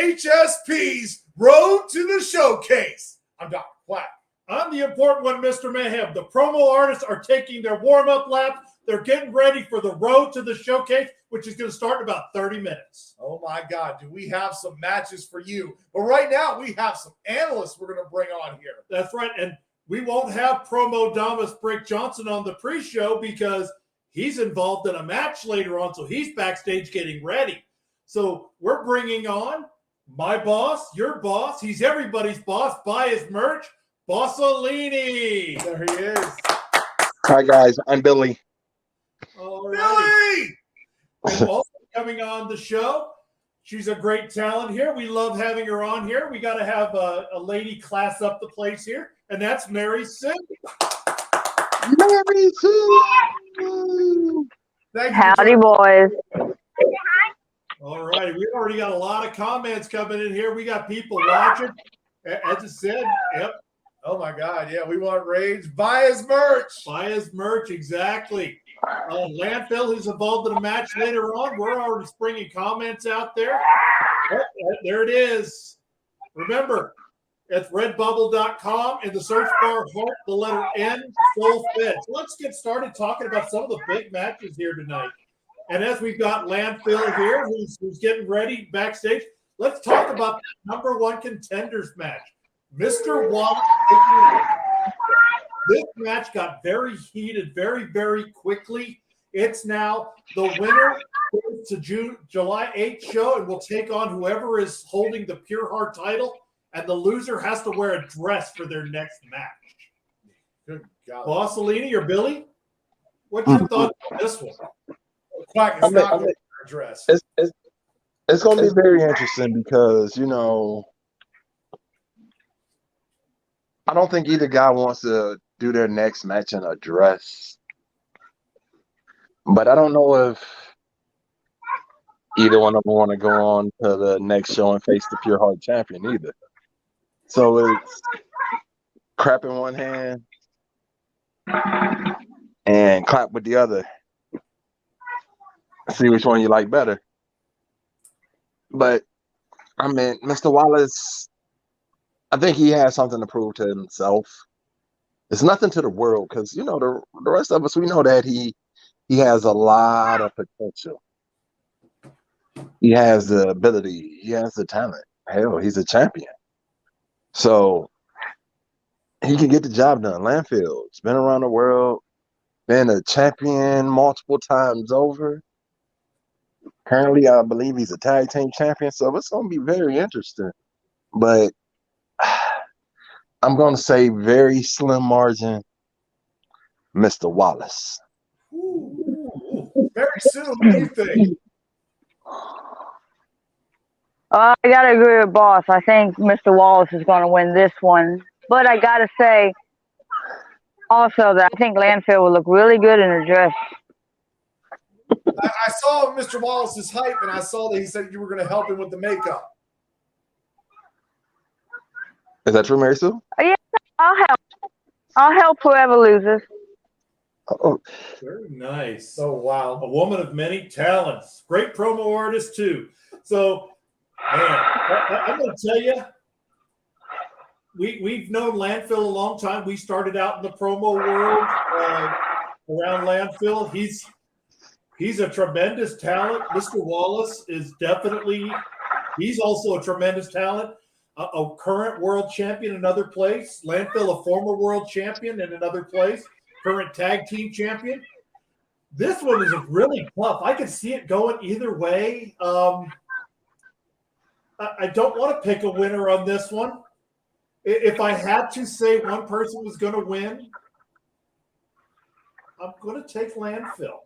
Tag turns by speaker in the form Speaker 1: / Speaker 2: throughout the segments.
Speaker 1: HSP's Road to the Showcase. I'm Dr. Quack.
Speaker 2: I'm the important one, Mr. Mayhem. The promo artists are taking their warm-up lap. They're getting ready for the Road to the Showcase, which is going to start in about 30 minutes.
Speaker 1: Oh, my God. Do we have some matches for you? But right now, we have some analysts we're going to bring on here.
Speaker 2: That's right. And we won't have promo Damas Brick Johnson on the pre-show because he's involved in a match later on, so he's backstage getting ready. So we're bringing on my boss, your boss. He's everybody's boss. Buy his merch, Bossolini.
Speaker 1: There he is.
Speaker 3: Hi, guys. I'm Billy.
Speaker 2: All
Speaker 1: Billy!
Speaker 2: right. And also coming on the show, she's a great talent here. We love having her on here. We got to have a lady class up the place here, and that's Mary Sue.
Speaker 3: Mary Sue!
Speaker 4: Howdy, boys.
Speaker 2: All right. We already got a lot of comments coming in here. We got people watching. As I said, yep.
Speaker 1: Oh, my God. Yeah, we want Rage. Buy his merch.
Speaker 2: Buy his merch, exactly. Landfill is involved in a match later on. We're already springing comments out there. Oh, there it is. Remember, it's redbubble.com. In the search bar, heart, the letter N, Soul Fed. So let's get started talking about some of the big matches here tonight. And as we've got Landfill here, who's getting ready backstage, let's talk about the #1 contenders match. Mr. Wallace. This match got very heated very, very quickly. It's now the winner goes to July 8th show and will take on whoever is holding the PUREHEART title, and the loser has to wear a dress for their next match.
Speaker 1: Good God.
Speaker 2: Bossolini or Billy, what's your thoughts on this one?
Speaker 1: Quack is not going to wear a dress.
Speaker 3: It's going to be very interesting because, you know, I don't think either guy wants to do their next match in a dress. But I don't know if either one of them want to go on to the next show and face the PUREHEART champion either. So it's crap in one hand and clap with the other. See which one you like better. But, I mean, Mr. Wallace, I think he has something to prove to himself. It's nothing to the world because, you know, the rest of us, we know that he has a lot of potential. He has the ability. He has the talent. Hell, he's a champion. So he can get the job done. Landfill's been around the world, been a champion multiple times over. Currently, I believe he's a tag team champion. So it's going to be very interesting. But I'm going to say very slim margin, Mr. Wallace.
Speaker 1: Ooh. Very soon, what do you think?
Speaker 4: I got to agree with Boss. I think Mr. Wallace is going to win this one. But I got to say also that I think Landfill will look really good in a dress.
Speaker 1: I saw Mr. Wallace's hype, and I saw that he said you were going to help him with the makeup.
Speaker 3: Is that true, Mary Sue?
Speaker 4: Yeah, I'll help. I'll help whoever loses.
Speaker 3: Oh,
Speaker 2: Very nice.
Speaker 1: Oh, wow.
Speaker 2: A woman of many talents. Great promo artist, too. So, man, I'm going to tell you, we've known Landfill a long time. We started out in the promo world around Landfill. He's a tremendous talent. Mr. Wallace is definitely – he's also a tremendous talent. A current world champion in another place. Landfill, a former world champion in another place. Current tag team champion. This one is really tough. I can see it going either way. I don't want to pick a winner on this one. If I had to say one person was going to win, I'm going to take Landfill.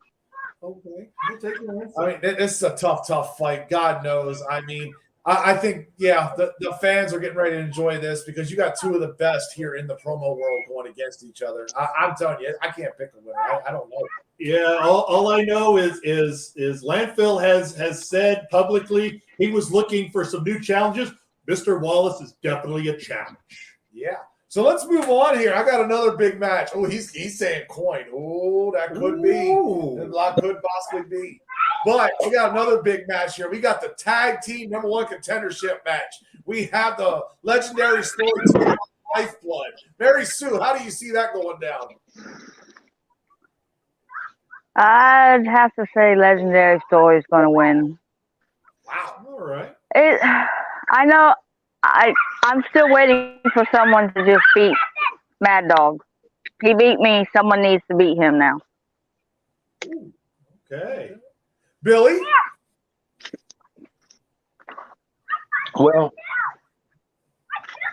Speaker 2: Okay. I'm going to take Landfill.
Speaker 1: I mean, this is a tough fight. God knows. I mean, I think, yeah, the fans are getting ready to enjoy this because you got two of the best here in the promo world going against each other. I'm telling you, I can't pick a winner. I don't know.
Speaker 2: Yeah, all I know is Landfill has said publicly he was looking for some new challenges. Mr. Wallace is definitely a challenge.
Speaker 1: Yeah. So let's move on here. I got another big match. Oh, he's saying coin. Oh, that could be. That could possibly be. But we got another big match here. We got the tag team #1 contendership match. We have the legendary story taking on Lifeblood. Mary Sue, how do you see that going down?
Speaker 4: I'd have to say Legendary Story is going to win.
Speaker 1: Wow.
Speaker 2: All right.
Speaker 4: I know. I'm still waiting for someone to just beat Mad Dog. He beat me. Someone needs to beat him now.
Speaker 2: Okay.
Speaker 1: Billy?
Speaker 3: Well,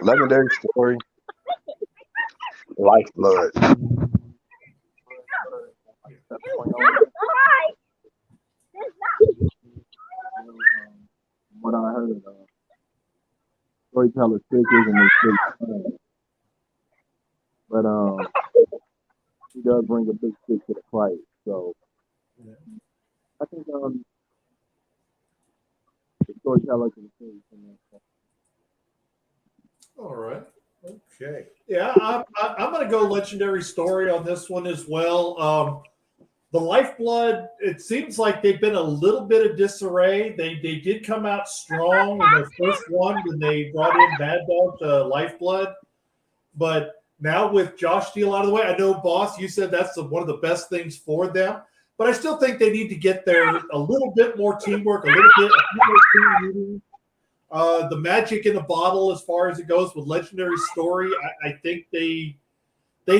Speaker 3: legendary story, Lifeblood. What I heard, storyteller stick isn't his big fan, but he does bring a big stick to the fight. So I think the storyteller can see.
Speaker 2: All right.
Speaker 1: Okay.
Speaker 2: Yeah, I'm going to go legendary story on this one as well. The Lifeblood, it seems like they've been a little bit of disarray. They did come out strong in their first one when they brought in Mad Dog to Lifeblood. But now with Josh Steele out of the way, I know, Boss, you said that's one of the best things for them. But I still think they need to get there a little bit more teamwork, a little bit more team meetings. The magic in the bottle as far as it goes with legendary story, I think they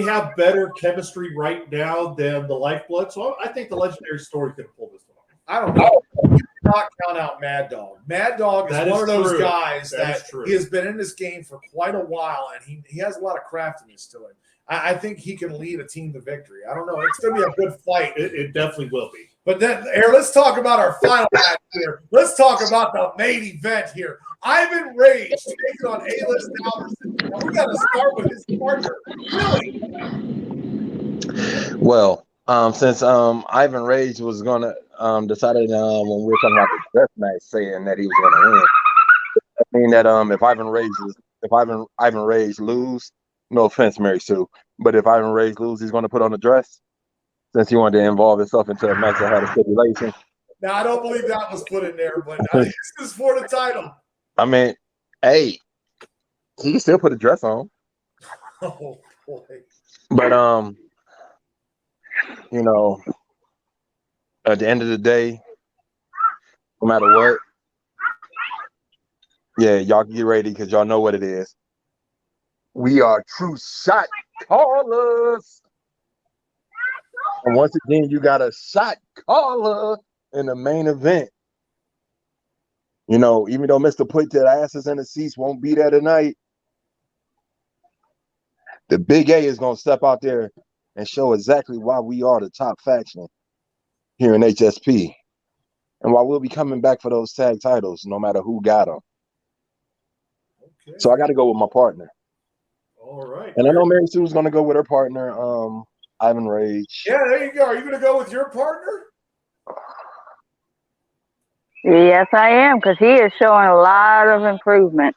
Speaker 2: have better chemistry right now than the Lifeblood. So I think the legendary story could pull this one off.
Speaker 1: I don't know. You cannot count out Mad Dog. Mad Dog is one of those guys that he has been in this game for quite a while, and he has a lot of craftiness to him. I think he can lead a team to victory. I don't know. It's going to be a good fight.
Speaker 2: It definitely will be.
Speaker 1: But then, here, let's talk about our final match here. Let's talk about the main event here. Ivan Rage taking on A-List Alverson. Now, we got to start with his partner, Billy.
Speaker 3: Well, since Ivan Rage was gonna decided when we were talking about the death match, saying that he was gonna win. I mean that if Ivan Rage lose, no offense, Mary Sue, but if Ivan Rage lose, he's gonna put on a dress. Since he wanted to involve himself into a match that had a stipulation.
Speaker 1: Now, I don't believe that was put in there, but this is for the title.
Speaker 3: I mean, hey, he can still put a dress on.
Speaker 1: Oh, boy.
Speaker 3: But, you know, at the end of the day, no matter what, yeah, y'all get ready because y'all know what it is. We are true shot callers. And once again, you got a shot caller in the main event. You know, even though Mr. Put That Asses in the Seats won't be there tonight, the Big A is going to step out there and show exactly why we are the top faction here in HSP. And why we'll be coming back for those tag titles, no matter who got them. Okay. So I got to go with my partner.
Speaker 2: All right.
Speaker 3: And I know Mary Sue's going to go with her partner, Ivan Rage.
Speaker 1: Yeah, there you go. Are you going to go with your partner?
Speaker 4: Yes, I am, because he is showing a lot of improvement.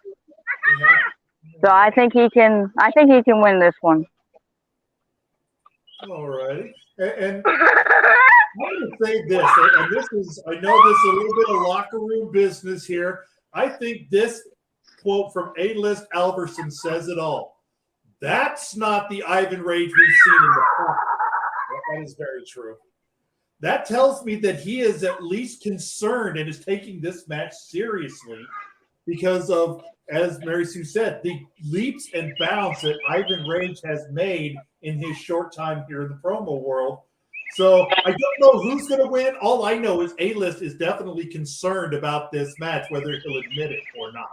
Speaker 4: So I think he can win this one.
Speaker 2: All righty. And I'm going to say this, and this is, I know this is a little bit of locker room business here. I think this quote from A-List Alverson says it all. That's not the Ivan Rage we've seen in the past.
Speaker 1: That is very true.
Speaker 2: That tells me that he is at least concerned and is taking this match seriously because of, as Mary Sue said, the leaps and bounds that Ivan Rage has made in his short time here in the promo world. So I don't know who's going to win. All I know is A-List is definitely concerned about this match, whether he'll admit it or not.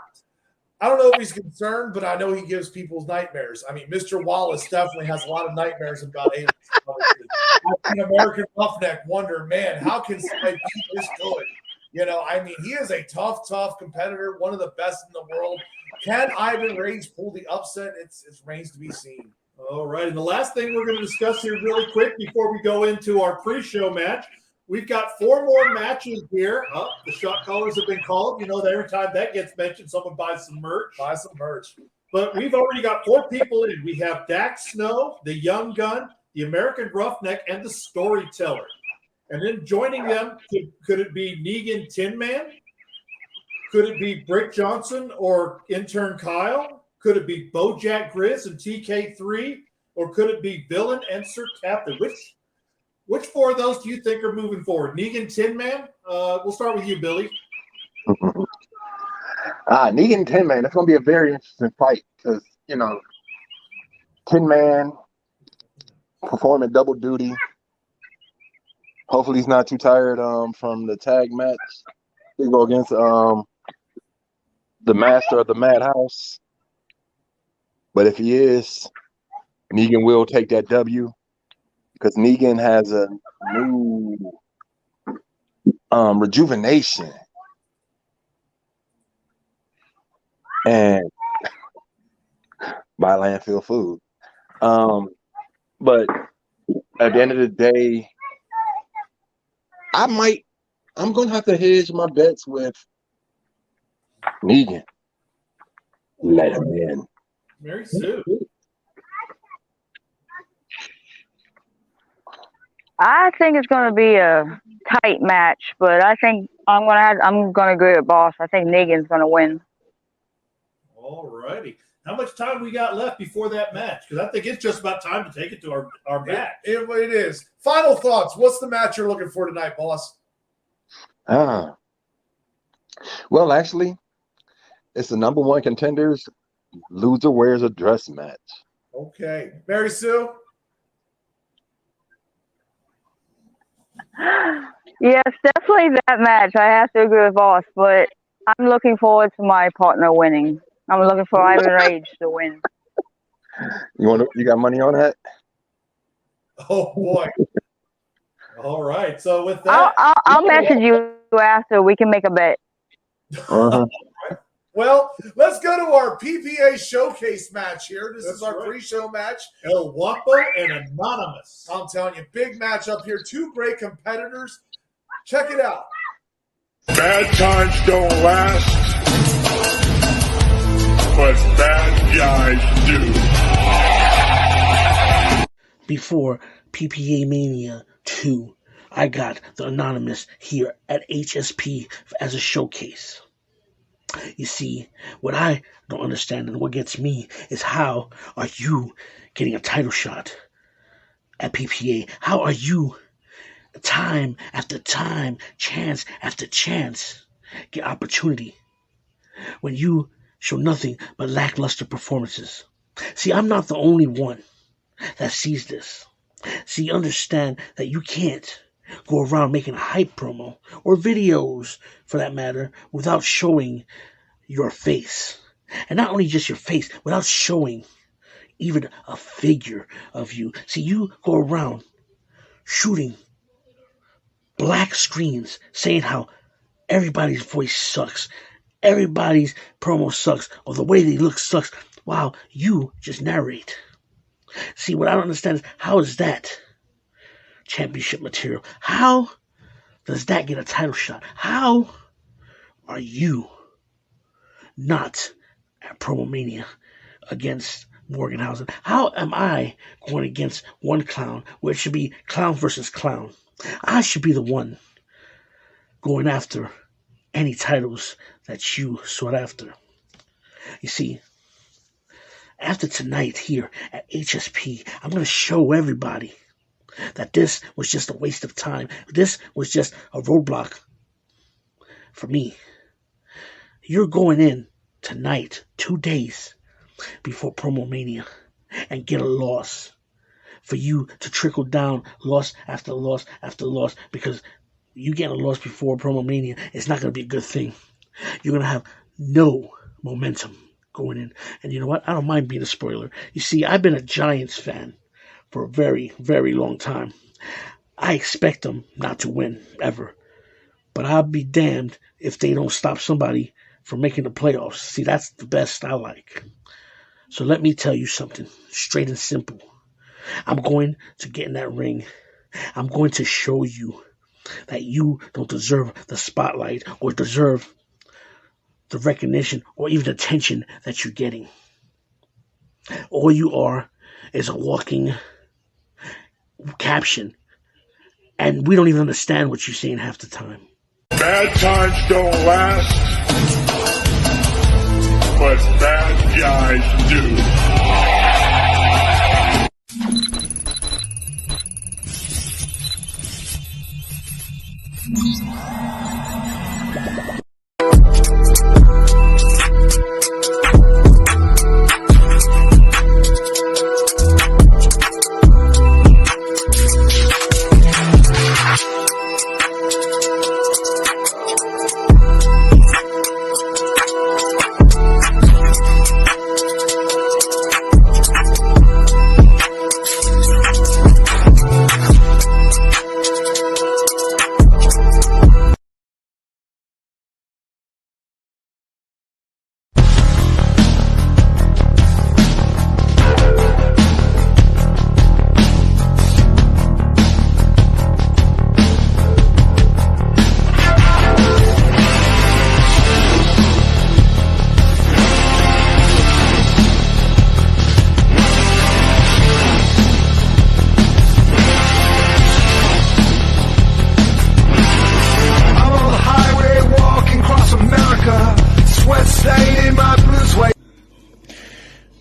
Speaker 1: I don't know if he's concerned, but I know he gives people's nightmares. I mean, Mr. Wallace definitely has a lot of nightmares about A-List. I've seen American Roughneck wonder, man, how can somebody be this good? You know, I mean, he is a tough competitor, one of the best in the world. Can Ivan Rage pull the upset? It remains to be seen.
Speaker 2: All right, and the last thing we're going to discuss here really quick before we go into our pre-show match, we've got 4 more matches here. Oh, the shot callers have been called. You know, every time that gets mentioned, someone buys some merch.
Speaker 1: Buy some merch.
Speaker 2: But we've already got 4 people in. We have Dax Snow, the Young Gun, the American Roughneck, and the Storyteller. And then joining them, could it be Negan Tin Man? Could it be Brick Johnson or intern Kyle? Could it be Bojack Grizz and TK3? Or could it be Villain and Sir Captain? Which four of those do you think are moving forward? Negan Tin Man? We'll start with you, Billy.
Speaker 3: Negan and Tin Man. It's going to be a very interesting fight because, Tin Man performing double duty. Hopefully he's not too tired from the tag match. They go against the master of the Madhouse. But if he is, Negan will take that W because Negan has a new rejuvenation. And by landfill food. But at the end of the day, I'm going to have to hedge my bets with Negan. Let him in.
Speaker 2: Mary Sue.
Speaker 4: I think it's going to be a tight match, but I think I'm going to agree with Boss. I think Negan's going to win.
Speaker 2: All righty. How much time we got left before that match? Because I think it's just about time to take it to our match.
Speaker 1: It is. Final thoughts. What's the match you're looking for tonight, boss?
Speaker 3: Well, actually, it's the number one contenders. Loser wears a dress match.
Speaker 1: Okay. Mary Sue?
Speaker 4: Yes, definitely that match. I have to agree with Boss, but I'm looking forward to my partner winning. I'm looking for ALVERSON to win.
Speaker 3: You got money on that?
Speaker 1: Oh boy.
Speaker 2: All right. So with that,
Speaker 4: I'll message you after. We can make a bet.
Speaker 3: Uh-huh.
Speaker 1: Well, let's go to our PPA showcase match here. This is our pre-show match.
Speaker 2: El Guapo and Anonymous.
Speaker 1: I'm telling you, big match up here. Two great competitors. Check it out.
Speaker 5: Bad times don't last, but bad guys do.
Speaker 6: Before PPA Mania 2, I got the Anonymous here at HSP as a showcase. You see, what I don't understand and what gets me is how are you getting a title shot at PPA? How are you time after time, chance after chance, get opportunity when you show nothing but lackluster performances? See, I'm not the only one that sees this. See, understand that you can't go around making a hype promo or videos, for that matter, without showing your face. And not only just your face, without showing even a figure of you. See, you go around shooting black screens saying how everybody's voice sucks, everybody's promo sucks, or the way they look sucks, while you just narrate. See, what I don't understand is, how is that championship material? How does that get a title shot? How are you not at Promo Mania against Morganhausen? How am I going against one clown where it should be clown versus clown? I should be the one going after any titles that you sought after. You see, after tonight here at HSP, I'm going to show everybody that this was just a waste of time. This was just a roadblock for me. You're going in tonight, 2 days before Promo Mania, and get a loss. For you to trickle down loss after loss after loss, because you getting a loss before Promo Mania is not going to be a good thing. You're going to have no momentum going in. And you know what? I don't mind being a spoiler. You see, I've been a Giants fan for a very, very long time. I expect them not to win, ever. But I'll be damned if they don't stop somebody from making the playoffs. See, that's the best I like. So let me tell you something, straight and simple. I'm going to get in that ring. I'm going to show you that you don't deserve the spotlight or deserve the recognition or even the attention that you're getting. All you are is a walking caption and we don't even understand what you're saying half the time.
Speaker 5: Bad times don't last, but bad guys do.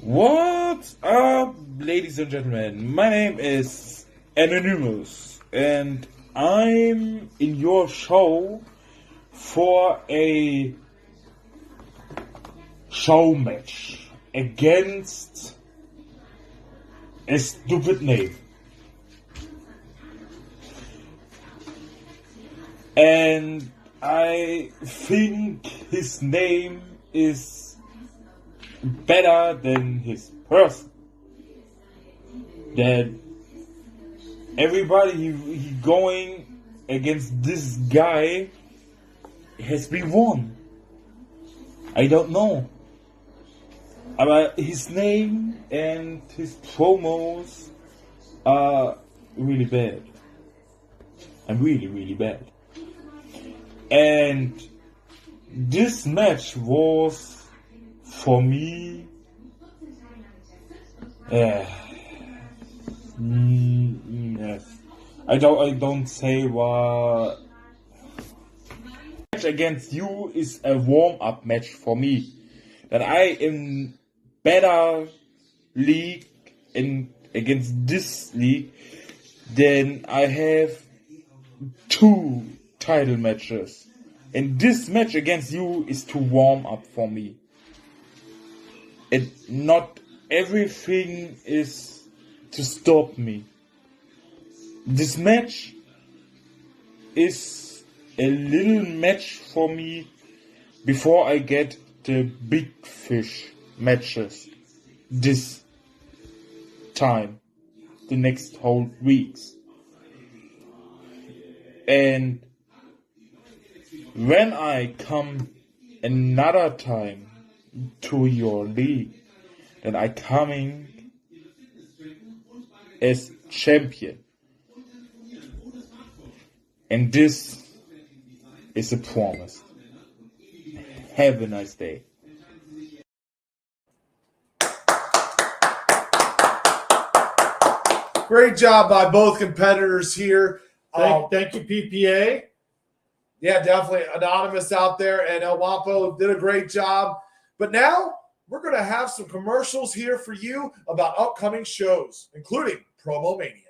Speaker 7: What's up, ladies and gentlemen? My name is Anonymous, and I'm in your show for a show match against a stupid name. And I think his name is better than his person. That everybody he going against this guy has been won. I don't know. But his name and his promos are really bad. And really, really bad. And this match was, for me, yes. I don't say what. Match against you is a warm-up match for me. That I am better league against this league than I have 2 title matches. And this match against you is to warm up for me. And not everything is to stop me. This match is a little match for me before I get the big fish matches this time, the next whole weeks. And when I come another time to your league, then I coming as champion. And this is a promise. Have a nice day.
Speaker 1: Great job by both competitors here.
Speaker 2: Thank you, PPA.
Speaker 1: Yeah, definitely. Anonymous out there, and El Wapo did a great job. But now we're going to have some commercials here for you about upcoming shows, including Promo Mania.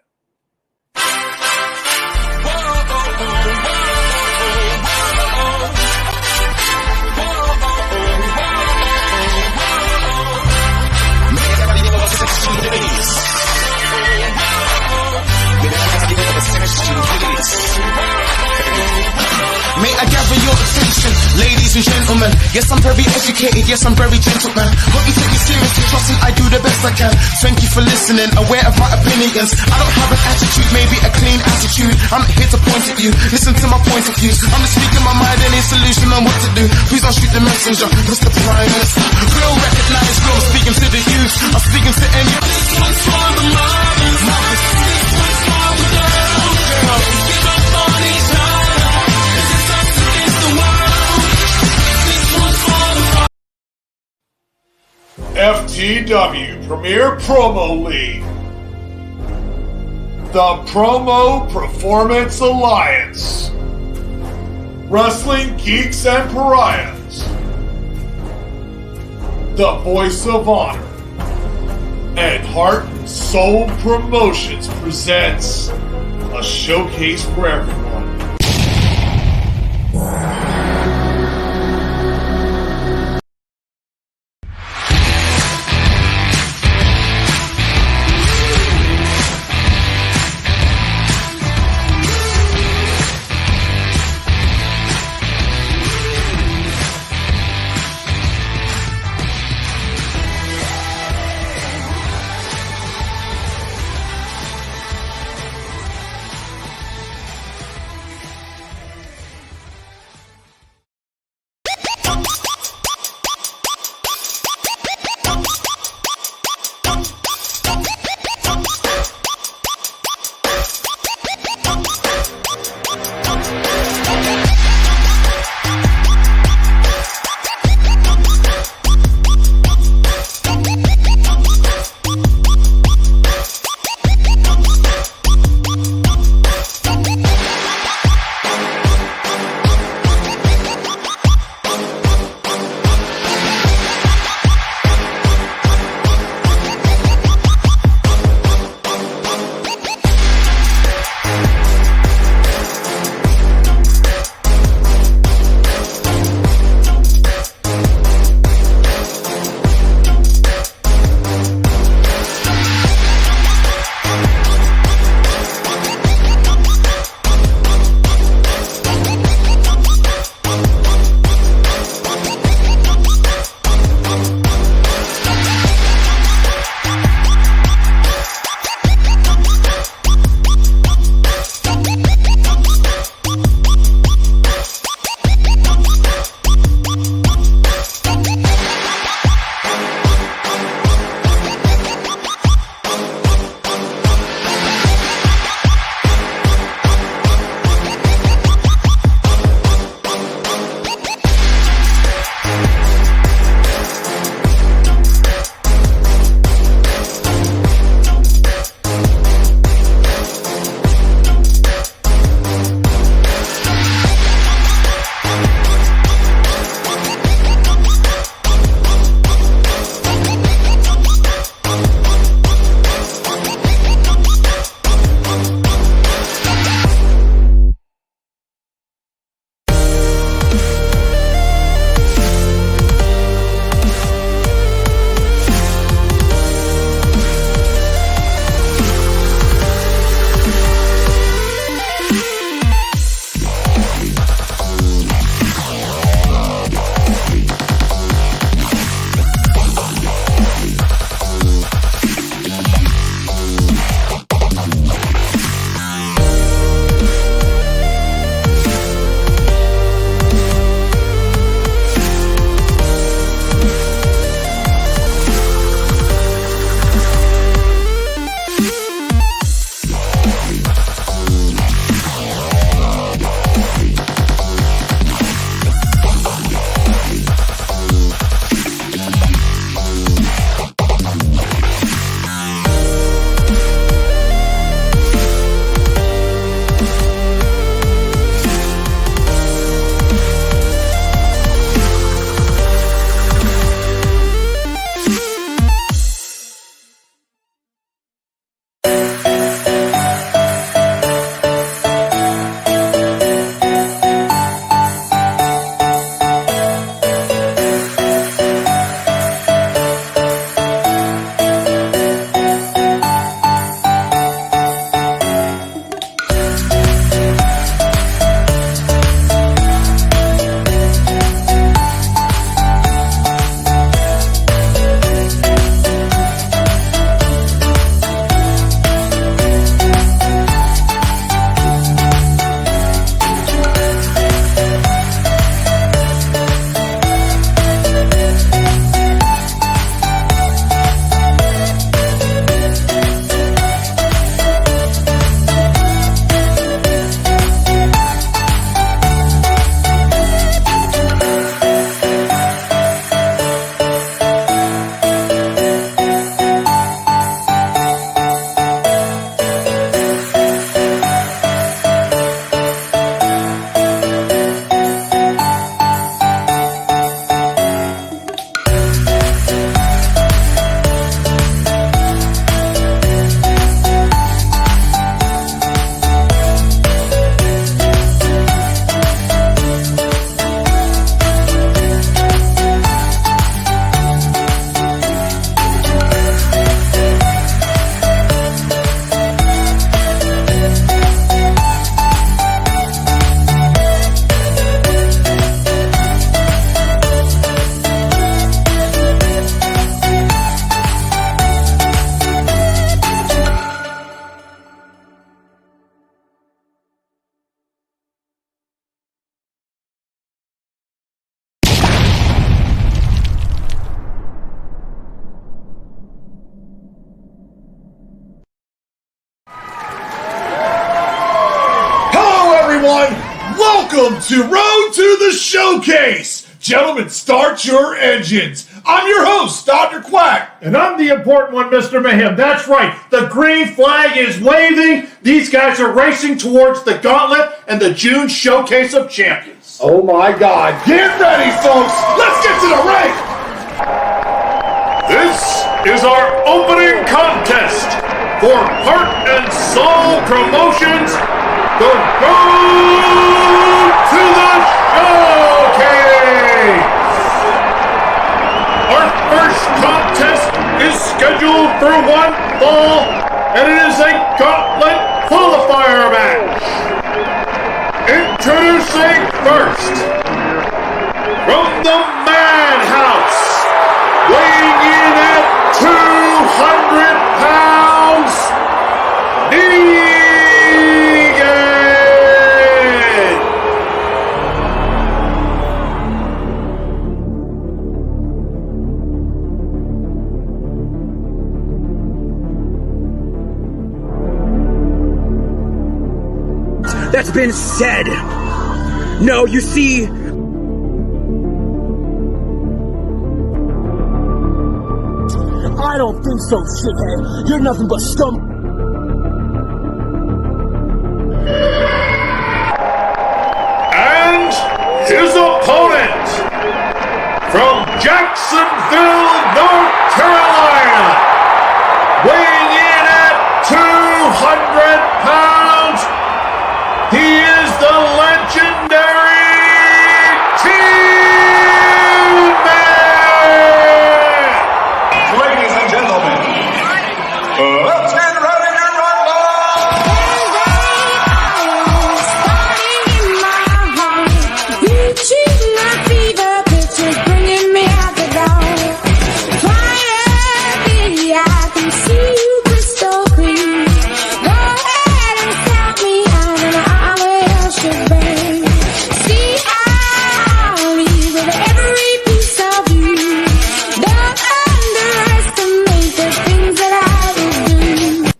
Speaker 8: May I gather your attention, ladies and gentlemen. Yes, I'm very educated, yes, I'm very gentleman. Hope you take me seriously, trusting I do the best I can. Thank you for listening, aware of my opinions. I don't have an attitude, maybe a clean attitude. I'm not here to point at you, listen to my point of view. I'm just speaking my mind, any solution on what to do. Please don't shoot the messenger, Mr. Prime Minister. Real recognize, real, speaking to the youth. I'm speaking to any. This one's for the mothers, this one's for the girls. Give up on each other.
Speaker 5: FTW Premier Promo League.
Speaker 1: the Promo Performance Alliance, Wrestling Geeks and Pariahs, the Voice of Honor, and Heart and Soul Promotions presents a showcase for everyone. Welcome to Road to the Showcase. Gentlemen, start your engines. I'm your host, Dr. Quack.
Speaker 2: And I'm the important one, Mr. Mayhem. That's right. The green flag is waving. These guys are racing towards the gauntlet and the June Showcase of Champions.
Speaker 1: Oh my God. Get ready, folks. Let's get to the ring.
Speaker 2: This is our opening contest for Heart and Soul Promotions, the Road to the Showcase. Our first contest is scheduled for one fall, and it is a gauntlet qualifier match. Introducing first, from the Madhouse, weighing in at 200 pounds, Negan!
Speaker 9: That's been said. No, you see, I don't think so, shithead. You're nothing but scum.
Speaker 2: And his opponent, from Jacksonville, North Carolina, weighing in at 200 pounds, he is the legendary Tin Man!
Speaker 5: Ladies and gentlemen, let's get ready to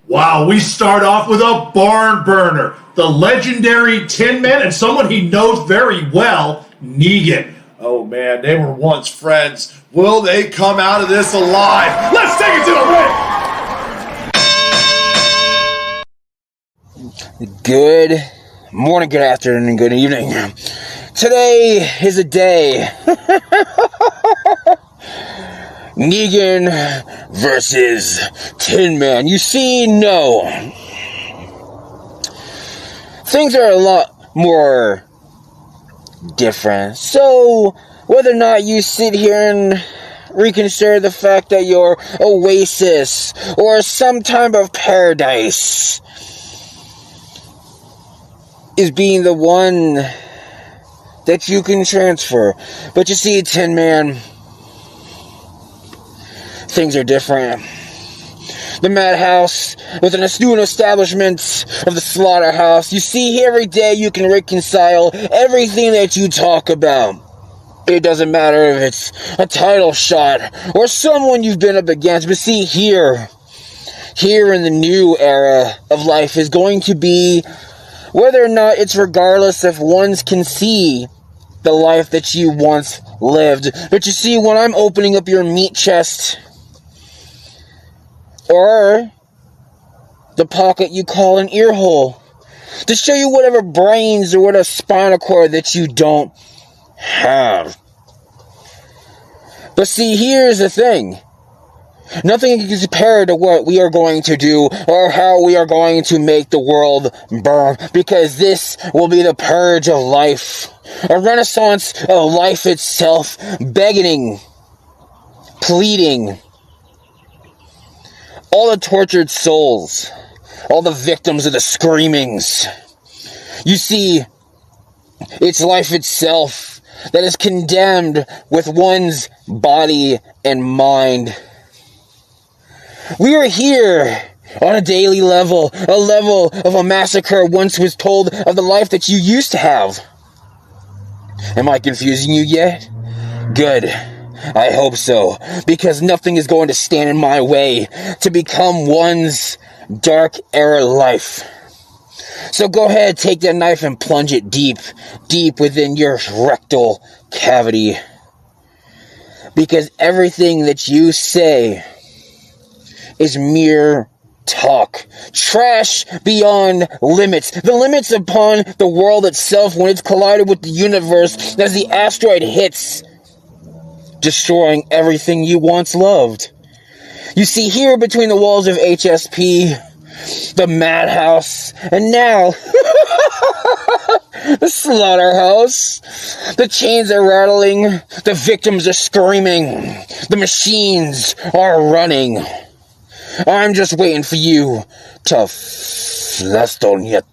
Speaker 2: Wow, we start off with a barn burner. The legendary Tin Man and someone he knows very well, Negan.
Speaker 1: Oh man, they were once friends. Will they come out of this alive? Let's take it to the ring.
Speaker 9: Good morning, good afternoon, and good evening. Today is a day. Negan versus Tin Man. You see, no. Things are a lot more different. So, whether or not you sit here and reconsider the fact that your oasis or some type of paradise is being the one that you can transfer. But you see, Tin Man, things are different. The Madhouse, with an astute establishment of the Slaughterhouse, you see here every day you can reconcile everything that you talk about. It doesn't matter if it's a title shot or someone you've been up against, but see here in the new era of life is going to be whether or not it's regardless if ones can see the life that you once lived. But you see, when I'm opening up your meat chest, or the pocket you call an ear hole, to show you whatever brains or whatever spinal cord that you don't have. But see, here's the thing. Nothing can compare to what we are going to do or how we are going to make the world burn, because this will be the purge of life. A renaissance of life itself, begging, pleading. All the tortured souls, all the victims of the screamings. You see, it's life itself that is condemned with one's body and mind. We are here on a daily level, a level of a massacre once was told of the life that you used to have. Am I confusing you yet? Good. I hope so, because nothing is going to stand in my way to become one's dark era life. So go ahead, take that knife and plunge it deep, deep within your rectal cavity. Because everything that you say is mere talk. Trash beyond limits. The limits upon the world itself when it's collided with the universe as the asteroid hits, destroying everything you once loved. You see, here between the walls of HSP, the madhouse, and now the slaughterhouse. The chains are rattling, the victims are screaming, the machines are running. I'm just waiting for you to flastonieta.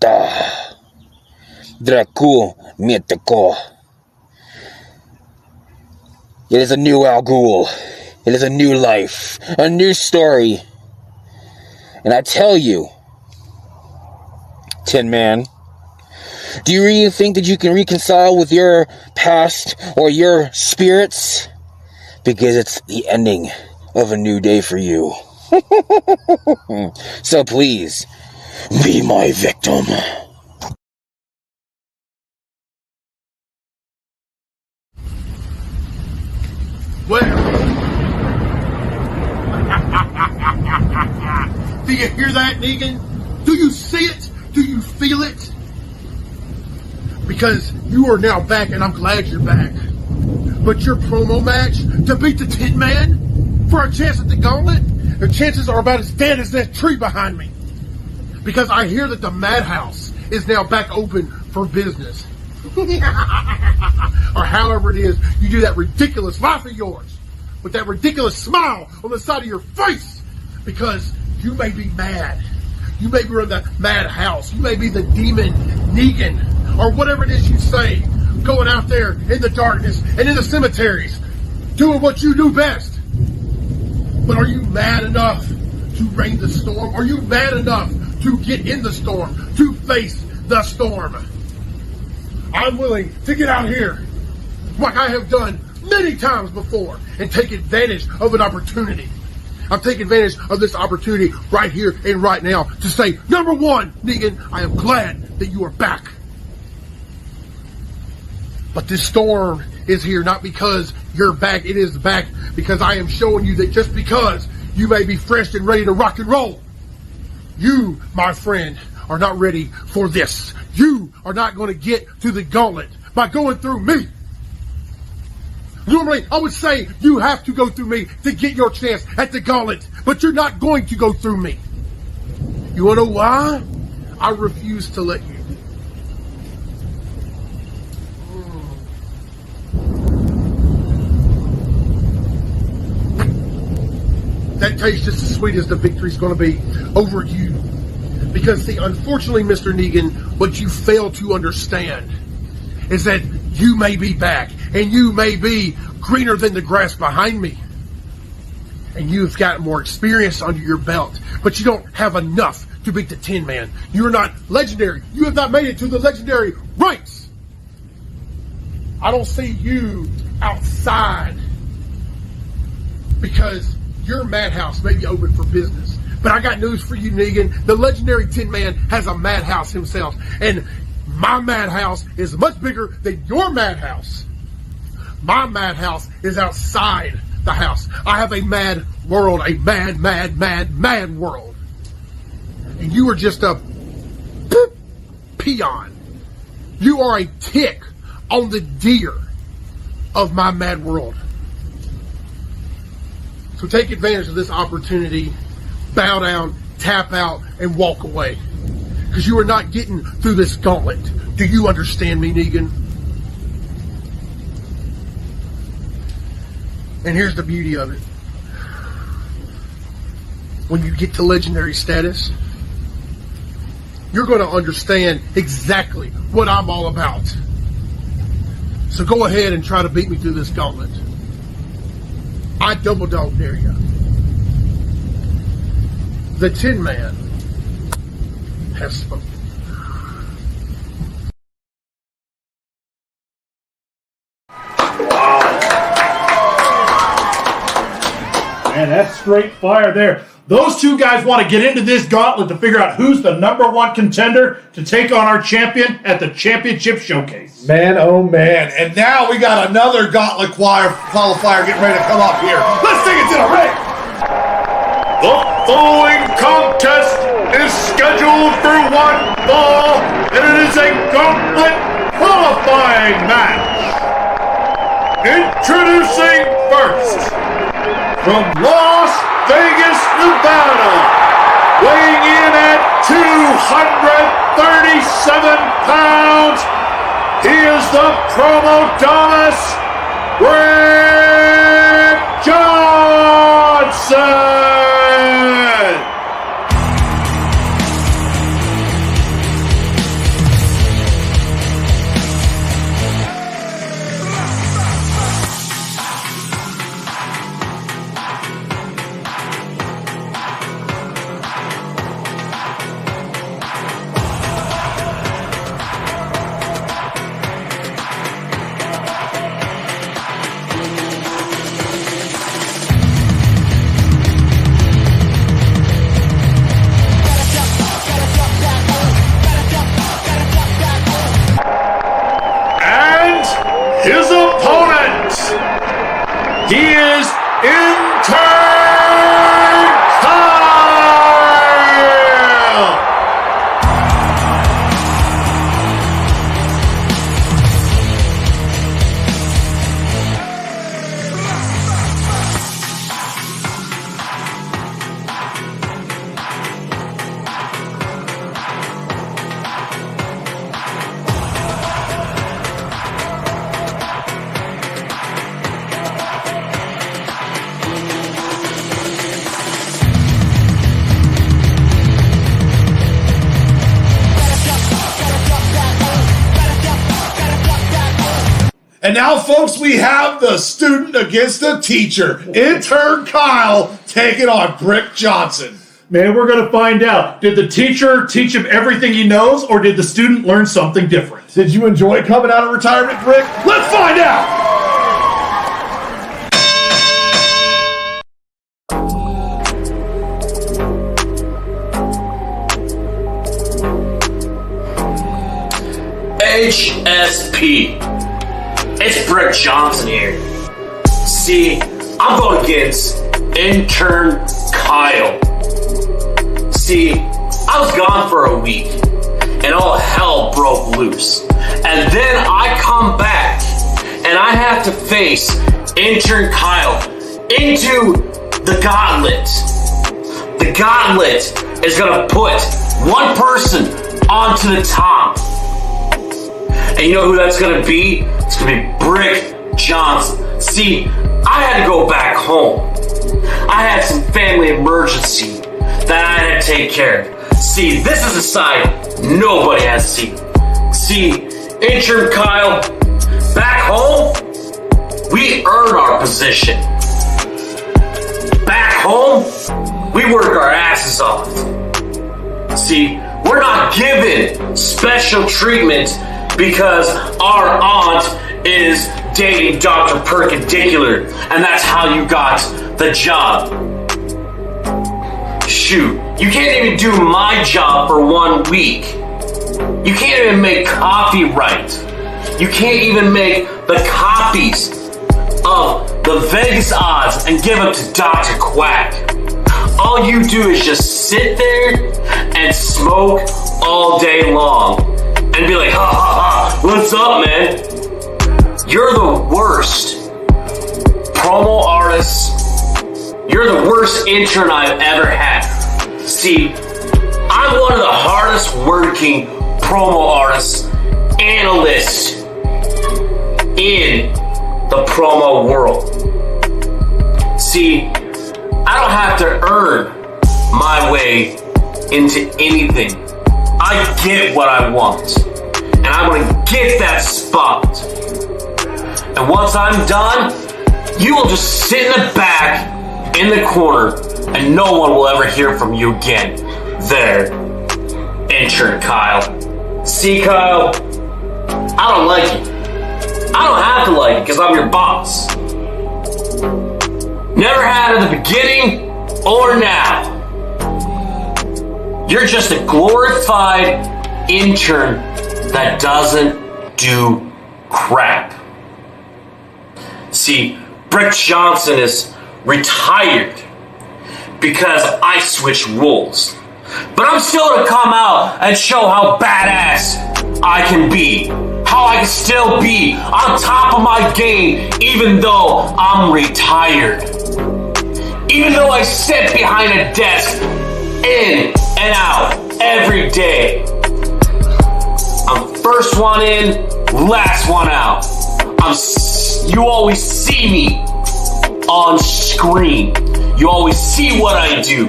Speaker 9: Dracu mieteko. It is a new Al Ghul. It is a new life, a new story. And I tell you, Tin Man, do you really think that you can reconcile with your past or your spirits? Because it's the ending of a new day for you. So please, be my victim.
Speaker 10: Well, do you hear that, Negan? Do you see it? Do you feel it? Because you are now back, and I'm glad you're back. But your promo match to beat the Tin Man for a chance at the gauntlet, the chances are about as dead as that tree behind me. Because I hear that the Madhouse is now back open for business. Or however it is, you do that ridiculous laugh of yours with that ridiculous smile on the side of your face. Because you may be mad. You may be in the madhouse. You may be the demon Negan, or whatever it is you say, going out there in the darkness and in the cemeteries, doing what you do best. But are you mad enough to rain the storm? Are you mad enough to get in the storm, to face the storm? I'm willing to get out here, like I have done many times before, and take advantage of an opportunity. I'm taking advantage of this opportunity right here and right now to say, number one, Negan, I am glad that you are back. But this storm is here not because you're back. It is back because I am showing you that just because you may be fresh and ready to rock and roll, you, my friend, are not ready for this. You are not going to get to the gauntlet by going through me. Normally, I would say you have to go through me to get your chance at the gauntlet, but you're not going to go through me. You want to know why? I refuse to let you. That tastes just as sweet as the victory's going to be over you. Because, see, unfortunately, Mr. Negan, what you fail to understand is that you may be back, and you may be greener than the grass behind me. And you've got more experience under your belt, but you don't have enough to beat the Tin Man. You're not legendary. You have not made it to the legendary ranks. I don't see you outside because your madhouse may be open for business. But I got news for you, Negan. The legendary Tin Man has a madhouse himself. And my madhouse is much bigger than your madhouse. My madhouse is outside the house. I have a mad world. A mad, mad, mad, mad world. And you are just a peon. You are a tick on the deer of my mad world. So take advantage of this opportunity, bow down, tap out, and walk away. Because you are not getting through this gauntlet. Do you understand me, Negan? And here's the beauty of it. When you get to legendary status, you're going to understand exactly what I'm all about. So go ahead and try to beat me through this gauntlet. I double dog dare you. The Tin Man has spoken.
Speaker 2: Man, that's straight fire there. Those two guys want to get into this gauntlet to figure out who's the #1 contender to take on our champion at the championship showcase.
Speaker 1: Man, oh man. And now we got another gauntlet qualifier getting ready to come up here. Let's take it to the ring.
Speaker 2: The following contest is scheduled for one fall, and it is a gauntlet qualifying match. Introducing first, from Las Vegas, Nevada, weighing in at 237 pounds, he is the Promodomus, Greg Johnson! His opponent, he is Intern Kyle!
Speaker 1: And now, folks, we have the student against the teacher. Intern Kyle taking on Brick Johnson.
Speaker 2: Man, we're going to find out. Did the teacher teach him everything he knows, or did the student learn something different?
Speaker 1: Did you enjoy coming out of retirement, Brick? Let's find out!
Speaker 11: HSP. It's Brick Johnson here. See, I'm going against Intern Kyle. See, I was gone for a week, and all hell broke loose. And then I come back, and I have to face Intern Kyle into the gauntlet. The gauntlet is gonna put one person onto the top. And you know who that's gonna be? It's gonna be Brick Johnson. See, I had to go back home. I had some family emergency that I had to take care of. See, this is a side nobody has seen. See, Intern Kyle, back home, we earn our position. Back home, we work our asses off. See, we're not given special treatment because our aunt is dating Dr. Perpendicular, and that's how you got the job. Shoot, you can't even do my job for 1 week. You can't even make coffee right. You can't even make the copies of the Vegas odds and give them to Dr. Quack. All you do is just sit there and smoke all day long and be like, ha ha ha, what's up, man? You're the worst promo artist. You're the worst intern I've ever had. See, I'm one of the hardest working promo artists, analysts in the promo world. See, I don't have to earn my way into anything. I get what I want, and I'm gonna get that spot. And once I'm done, you will just sit in the back, in the corner, and no one will ever hear from you again. There, Intern Kyle. See, Kyle, I don't like it. I don't have to like it because I'm your boss. Never had at the beginning or now. You're just a glorified intern that doesn't do crap. See, Brick Johnson is retired because I switched roles. But I'm still gonna come out and show how badass I can be. How I can still be on top of my game even though I'm retired. Even though I sit behind a desk in and out every day. I'm first one in, last one out. You always see me on screen. You always see what I do.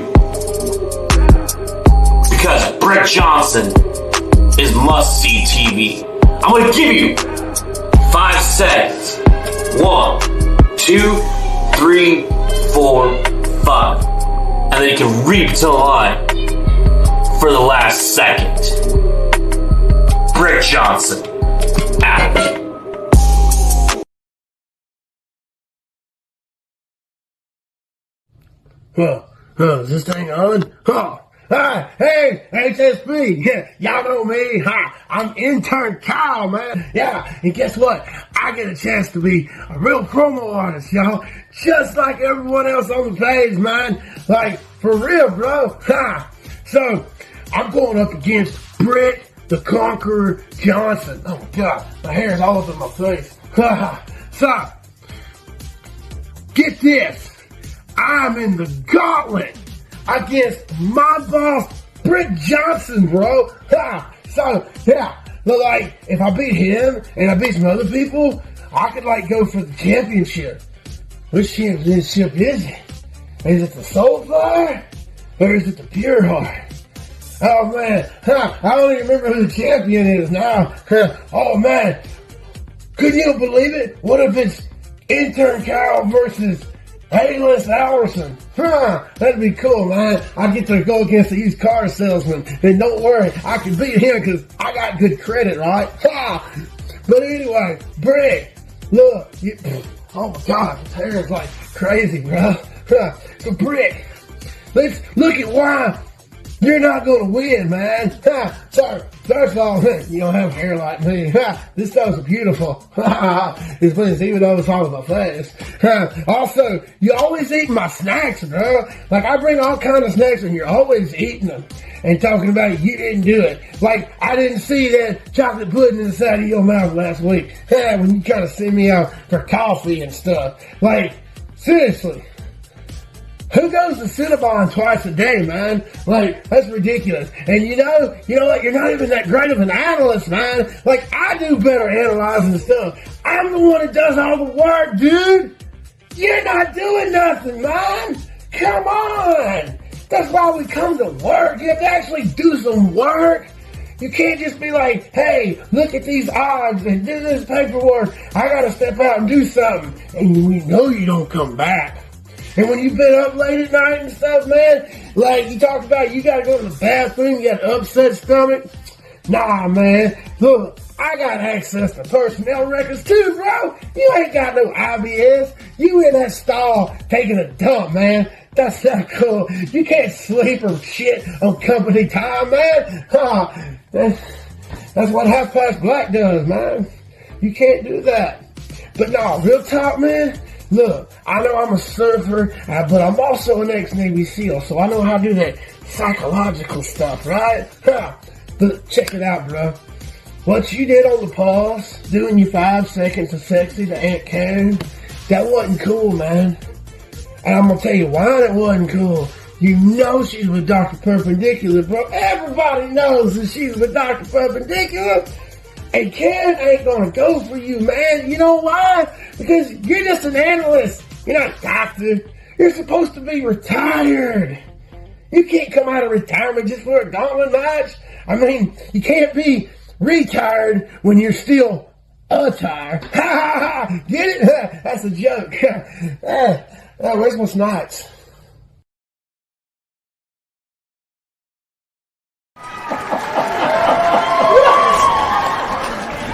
Speaker 11: Because Brick Johnson is must-see TV. I'm going to give you 5 seconds. 1, 2, 3, 4, 5. And then you can read to the line for the last second. Brick Johnson, out.
Speaker 10: Is this thing on? Hi, hey, HSP, yeah, y'all know me, I'm intern Kyle, man, yeah, and guess what, I get a chance to be a real promo artist, y'all, just like everyone else on the page, man, like, for real, bro, so, I'm going up against Brick the Conqueror Johnson, oh my god, my hair's all over my face, so, get this, I'm in the gauntlet against my boss, Brick Johnson, bro. So, yeah, but like, if I beat him and I beat some other people, I could like go for the championship. Which championship is it? Is it the Soulfire or is it the PUREHEART? Oh man, I don't even remember who the champion is now. Oh man, could you believe it? What if it's Intern Kyle versus ALVERSON? That'd be cool, man. I get to go against the used car salesman. And don't worry, I can beat him because I got good credit, right? But anyway, Brick, look. Oh my God, his hair is like crazy, bro. So Brick, let's look at why you're not going to win, man. So, first of all, you don't have hair like me. This stuff's beautiful. It's funny, even though it's all on my face. Also, you always eat my snacks, bro. Like, I bring all kinds of snacks and you're always eating them. And talking about you didn't do it. Like, I didn't see that chocolate pudding inside of your mouth last week. When you kind of send me out for coffee and stuff. Like, seriously. Who goes to Cinnabon twice a day, man? Like, that's ridiculous. And you know what? You're not even that great of an analyst, man. Like, I do better analyzing stuff. I'm the one that does all the work, dude. You're not doing nothing, man. Come on. That's why we come to work. You have to actually do some work. You can't just be like, hey, look at these odds and do this paperwork. I got to step out and do something. And we know you don't come back. And when you've been up late at night and stuff, man, like you talk about you got to go to the bathroom, you got an upset stomach. Nah, man. Look, I got access to personnel records too, bro. You ain't got no IBS. You in that stall taking a dump, man. That's not cool. You can't sleep or shit on company time, man. That's what Half Past Black does, man. You can't do that. But no, real talk, man. Look, I know I'm a surfer, but I'm also an ex-Navy SEAL, so I know how to do that psychological stuff, right? But check it out, bro. What you did on the pause, doing your 5 seconds of sexy to Aunt Karen, that wasn't cool, man. And I'm going to tell you why that wasn't cool. You know she's with Dr. Perpendicular, bro. Everybody knows that she's with Dr. Perpendicular. And Karen ain't gonna go for you, man. You know why? Because you're just an analyst. You're not a doctor. You're supposed to be retired. You can't come out of retirement just for a gauntlet match. I mean, you can't be retired when you're still tired. Ha ha ha! Get it? That's a joke. Where's my snipes?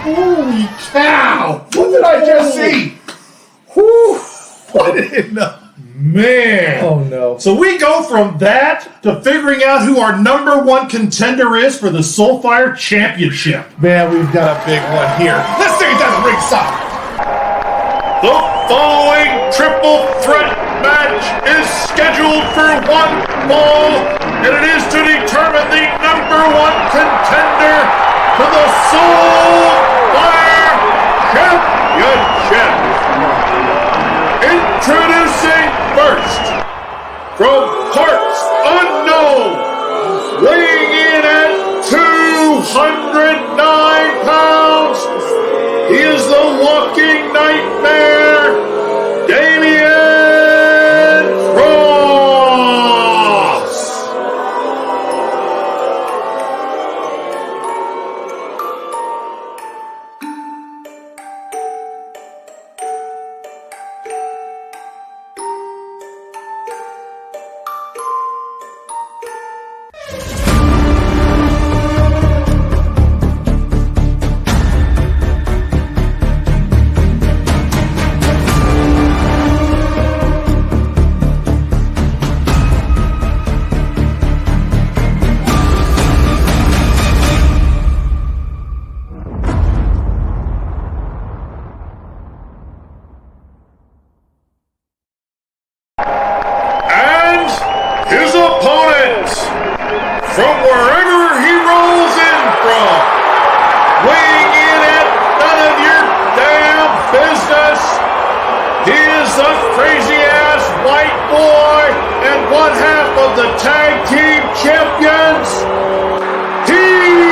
Speaker 1: Holy cow! What did I just see? Whew! What in the
Speaker 2: Man.
Speaker 1: Oh, no.
Speaker 2: So we go from that to figuring out who our number one contender is for the Soulfire Championship.
Speaker 1: Man, we've got a big one here. Let's take it down to ringside.
Speaker 2: The following triple threat match is scheduled for one fall, and it is to determine the number one contender for the Soulfire Championship. Introducing first, from parts unknown, weighing in at 209 pounds, he is the walking nightmare, Damian Cross. His opponent, from wherever he rolls in from, weighing in at none of your damn business, he is the crazy-ass white boy and one half of the tag team champions, Heathen!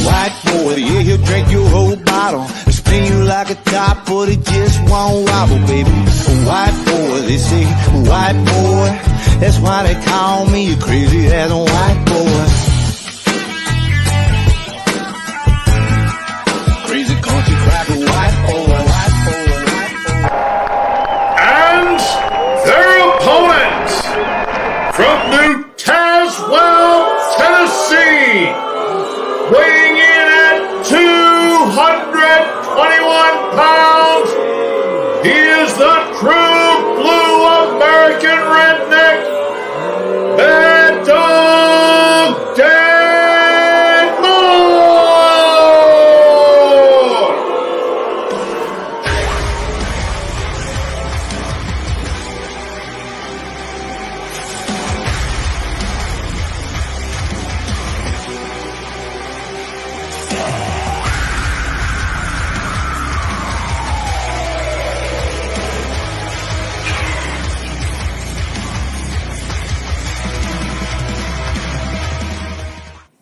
Speaker 8: White boy, yeah, he'll drink your whole bottle. Spin you like a top, but it just won't wobble, baby. White boy, they say, white boy. That's why they call me a crazy ass white boy. Crazy country cracker, white boy, white boy, white boy.
Speaker 2: And their opponent, from New Tazewell, Tennessee, weighing in at 221 pounds, he is the true blue American redneck, Mad Dog Dan Moore.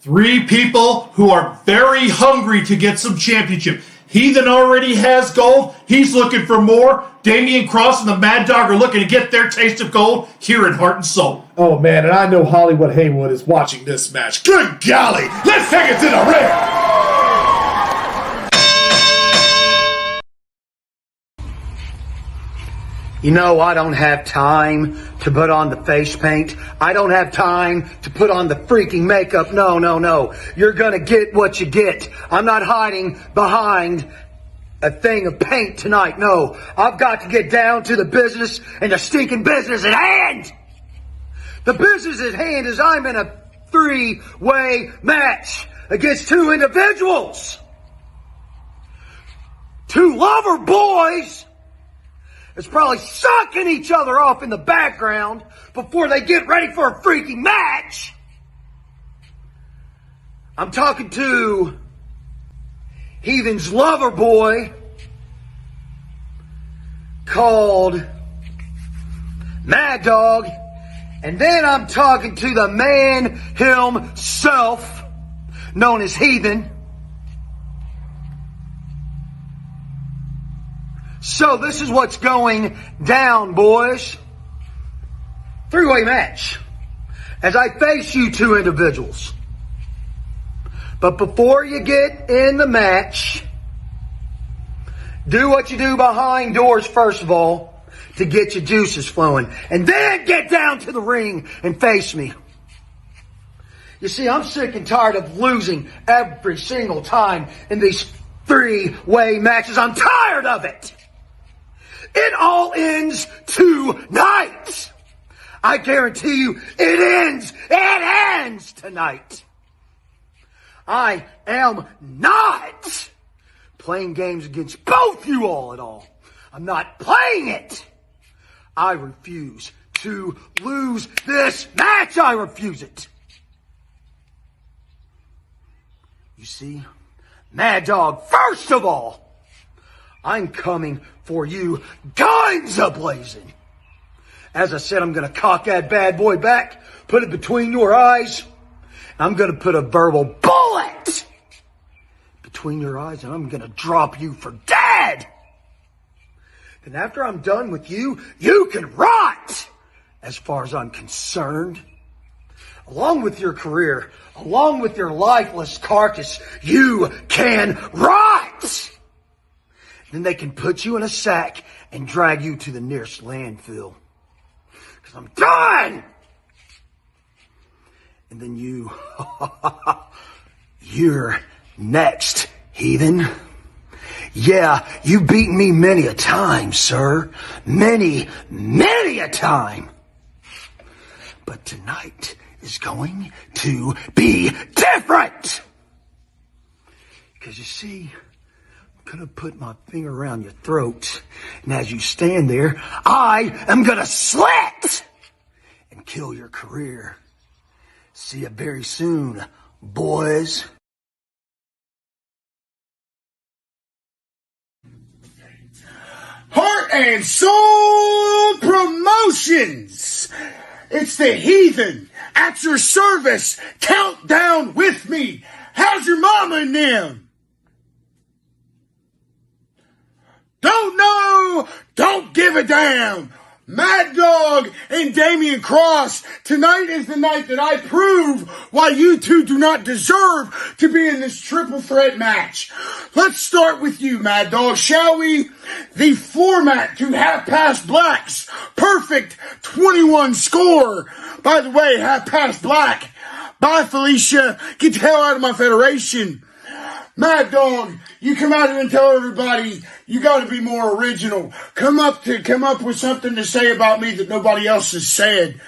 Speaker 2: Three people who are very hungry to get some championship. Heathen already has gold. He's looking for more. Damian Cross and the Mad Dog are looking to get their taste of gold here in Heart and Soul.
Speaker 1: Oh, man, and I know Hollywood Haywood is watching this match. Good golly! Let's take it to the ring!
Speaker 12: You know, I don't have time to put on the face paint. I don't have time to put on the freaking makeup. No, no, no. You're gonna get what you get. I'm not hiding behind a thing of paint tonight. No, I've got to get down to the business and the stinking business at hand. The business at hand is I'm in a three-way match against two individuals. Two lover boys is probably sucking each other off in the background before they get ready for a freaking match. I'm talking to Heathen's lover boy called Mad Dog, and then I'm talking to the man himself known as Heathen. So this is what's going down, boys. Three-way match as I face you two individuals. But before you get in the match, do what you do behind doors first of all. to get your juices flowing, and then get down to the ring and face me. You see, I'm sick and tired of losing every single time in these three-way matches. I'm tired of it. It all ends tonight. I guarantee you it ends. It ends tonight. I am not playing games against both you all at all. I'm not playing it. I refuse to lose this match. I refuse it. You see, Mad Dog, first of all, I'm coming for you guns a-blazing. As I said, I'm going to cock that bad boy back, put it between your eyes, and I'm going to put a verbal bullet between your eyes, and I'm going to drop you for dead. And after I'm done with you, you can rot, as far as I'm concerned. Along with your career, along with your lifeless carcass, you can rot. Then they can put you in a sack and drag you to the nearest landfill. Because I'm done! And then you're next, heathen. Yeah, you've beaten me many a time, sir. Many, many a time. But tonight is going to be different. Because you see, I'm going to put my finger around your throat. And as you stand there, I am going to slit and kill your career. See you very soon, boys.
Speaker 13: Heart and Soul Promotions. It's the heathen at your service. Countdown with me. How's your mama and them? Don't know. Don't give a damn. Mad Dog and Damian Cross, tonight is the night that I prove why you two do not deserve to be in this triple threat match. Let's start with you, Mad Dog, shall we? The format to Half Past Black's perfect 21 score. By the way, Half Past Black. Bye, Felicia. Get the hell out of my federation. Mad Dog, you come out here and tell everybody you got to be more original. Come up with something to say about me that nobody else has said.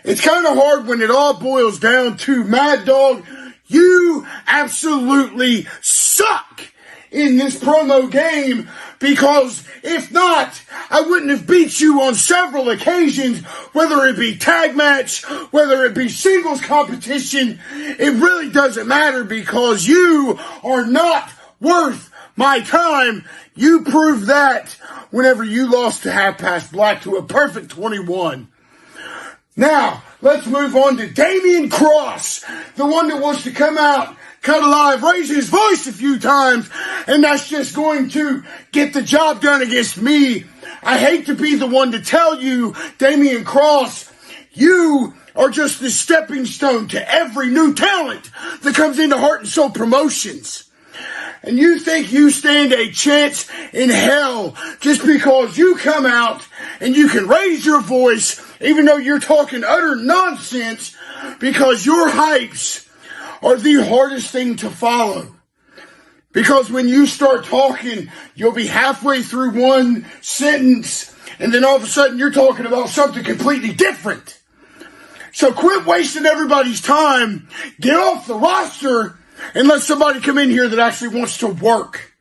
Speaker 13: It's kind of hard when it all boils down to Mad Dog. You absolutely suck in this promo game, because if not, I wouldn't have beat you on several occasions, whether it be tag match, whether it be singles competition. It really doesn't matter, because you are not worth my time. You proved that whenever you lost to Half Past Black to a perfect 21. Now, let's move on to Damian Cross, the one that wants to come out, cut alive, raise his voice a few times, and that's just going to get the job done against me. I hate to be the one to tell you, Damian Cross, you are just the stepping stone to every new talent that comes into Heart and Soul Promotions. And you think you stand a chance in hell just because you come out and you can raise your voice even though you're talking utter nonsense, because your hypes are the hardest thing to follow. Because when you start talking, you'll be halfway through one sentence and then all of a sudden you're talking about something completely different. So quit wasting everybody's time, get off the roster, and let somebody come in here that actually wants to work.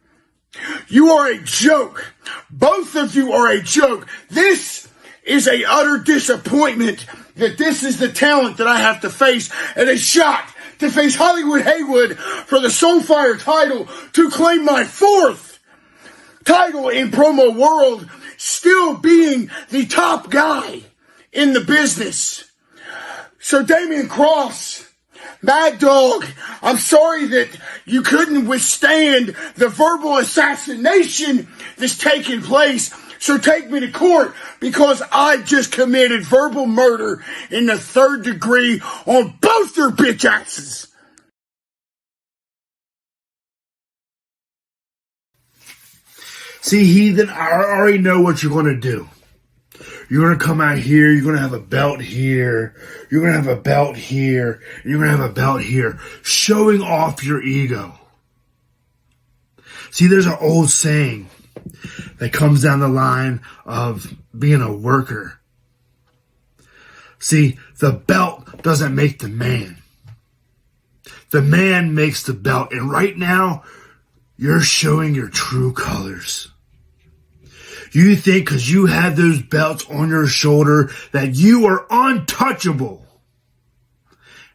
Speaker 13: You are a joke. Both of you are a joke. This is a utter disappointment that this is the talent that I have to face, and a shot to face Hollywood Haywood for the Soulfire title, to claim my fourth title in promo world, still being the top guy in the business. So Damian Cross, Mad Dog, I'm sorry that you couldn't withstand the verbal assassination that's taking place. So take me to court, because I just committed verbal murder in the 3rd degree on both your bitch asses.
Speaker 10: See, heathen, I already know what you're going to do.
Speaker 13: You're going to come out here. You're going to have a belt here. You're going to have a belt here. And you're going to have a belt here. Showing off your ego. See, there's an old saying that comes down the line of being a worker. See, the belt doesn't make the man. The man makes the belt. And right now, you're showing your true colors. You think because you have those belts on your shoulder that you are untouchable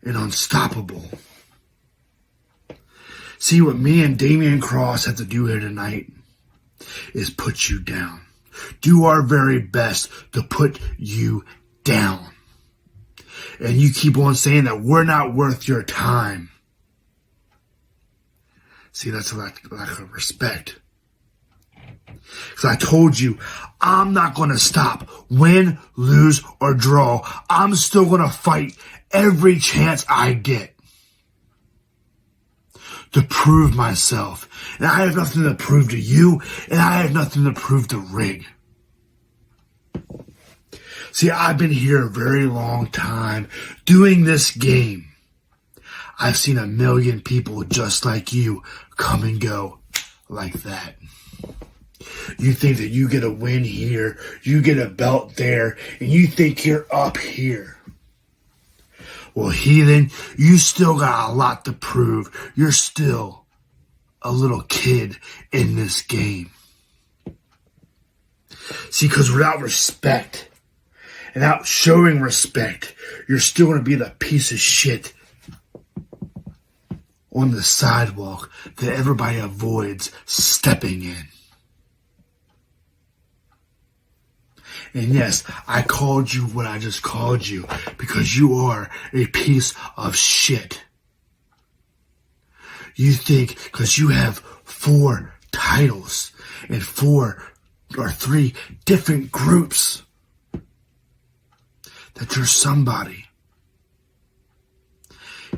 Speaker 13: and unstoppable. See, what me and Damian Cross have to do here tonight is put you down. Do our very best to put you down. And you keep on saying that we're not worth your time. See, that's a lack of respect. Because I told you, I'm not going to stop. Win, lose, or draw. I'm still going to fight every chance I get to prove myself. And I have nothing to prove to you, and I have nothing to prove to Rig. See, I've been here a very long time doing this game. I've seen a million people just like you come and go like that. You think that you get a win here, you get a belt there, and you think you're up here. Well, heathen, you still got a lot to prove. You're still a little kid in this game. See, because without respect, and without showing respect, you're still going to be the piece of shit on the sidewalk that everybody avoids stepping in. And yes, I called you what I just called you because you are a piece of shit. You think because you have 4 titles and 4 or 3 different groups that you're somebody.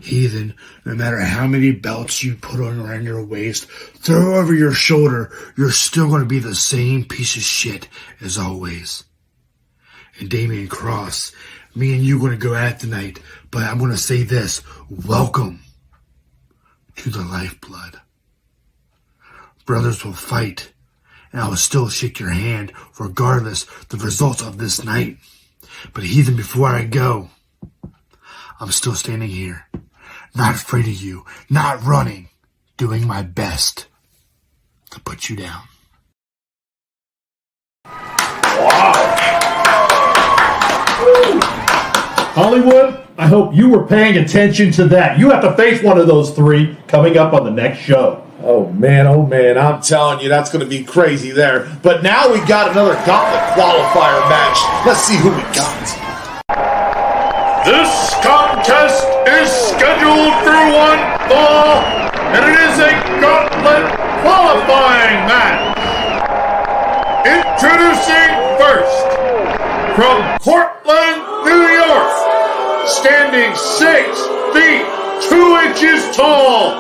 Speaker 13: Heathen, no matter how many belts you put on around your waist, throw over your shoulder, you're still going to be the same piece of shit as always. And Damian Cross, me and you are going to go at it tonight, but I'm going to say this. Welcome to the Lifeblood. Brothers will fight, and I will still shake your hand regardless the results of this night. But heathen, before I go, I'm still standing here, not afraid of you, not running, doing my best to put you down.
Speaker 2: Wow. Hollywood, I hope you were paying attention to that. You have to face one of those 3 coming up on the next show.
Speaker 1: Oh man, I'm telling you, that's going to be crazy there. But now we got another gauntlet qualifier match. Let's see who we got.
Speaker 2: This contest is scheduled for 1 fall, and it is a gauntlet qualifying match. Introducing first, from Portland, New York, standing 6 feet 2 inches tall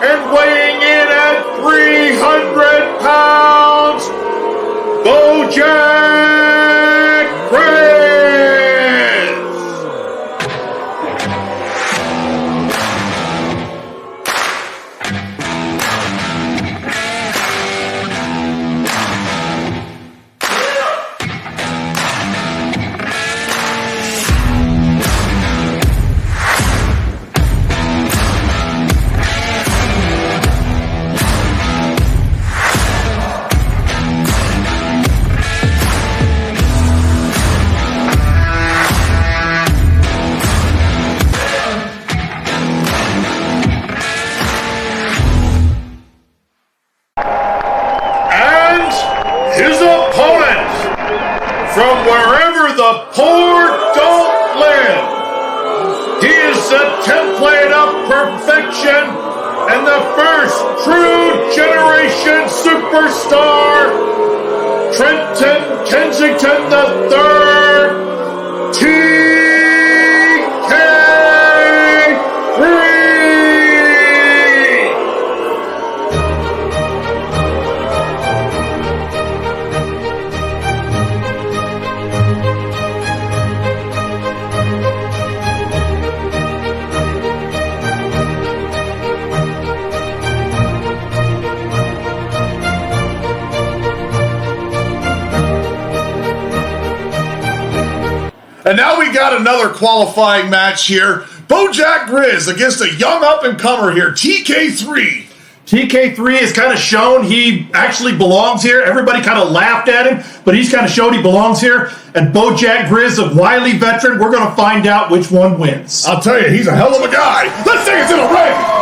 Speaker 2: and weighing in at 300 pounds, Bojack Prince. From wherever the poor don't live, he is the template of perfection and the first true generation superstar, Trenton Kensington III, TK3.
Speaker 5: And now we got another qualifying match here. Bojack Grizz against a young up-and-comer here, TK3.
Speaker 2: TK3 has kind of shown he actually belongs here. Everybody kind of laughed at him, but he's kind of showed he belongs here. And Bojack Grizz, a wily veteran, we're going to find out which one wins.
Speaker 5: I'll tell you, he's a hell of a guy. Let's take it to the ring.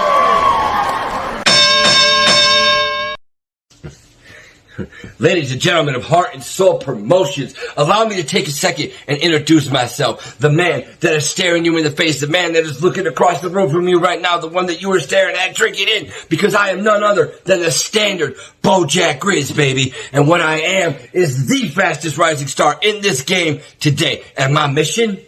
Speaker 14: Ladies and gentlemen of Heart and Soul Promotions, allow me to take a second and introduce myself. The man that is staring you in the face, the man that is looking across the room from you right now, the one that you are staring at, drinking in, because I am none other than the standard Bojack Grizz, baby. And what I am is the fastest rising star in this game today. And my mission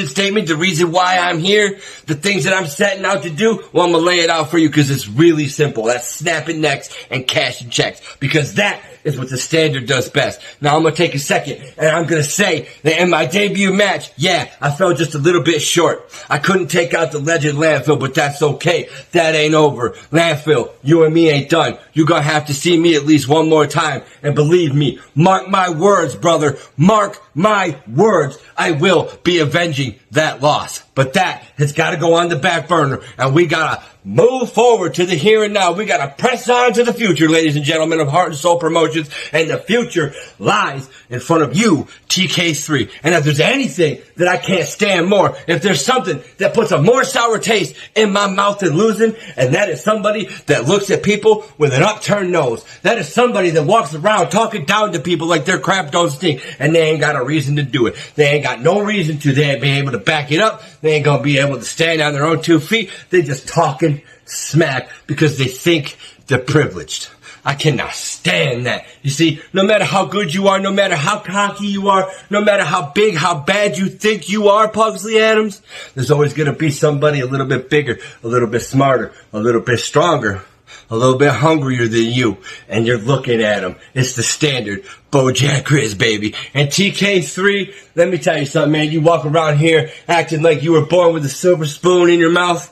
Speaker 14: statement, the reason why I'm here, the things that I'm setting out to do, well, I'm going to lay it out for you because it's really simple. That's snapping necks and cashing checks, because that is what the standard does best. Now I'm going to take a second and I'm going to say that in my debut match, yeah, I fell just a little bit short. I couldn't take out the legend Landfill, but that's okay. That ain't over. Landfill, you and me ain't done. You're going to have to see me at least one more time. And believe me, mark my words, brother. Mark my words. I will be avenging that loss. But that has got to go on the back burner, and we got to move forward to the here and now. We got to press on to the future, ladies and gentlemen of Heart and Soul Promotions, and the future lies in front of you, TK3. And if there's anything that I can't stand more, if there's something that puts a more sour taste in my mouth than losing, and that is somebody that looks at people with an upturned nose. That is somebody that walks around talking down to people like their crap don't stink, and they ain't got a reason to do it. They ain't got no reason to. They ain't be able to back it up. They ain't gonna be able to stand on their own 2 feet. They just talking smack because they think they're privileged. I cannot stand that. You see, no matter how good you are, no matter how cocky you are, no matter how big, how bad you think you are, Pugsley Adams, there's always gonna be somebody a little bit bigger, a little bit smarter, a little bit stronger, a little bit hungrier than you, and you're looking at them. It's the standard Bojack Grizz, baby. And TK3, let me tell you something, man. You walk around here acting like you were born with a silver spoon in your mouth.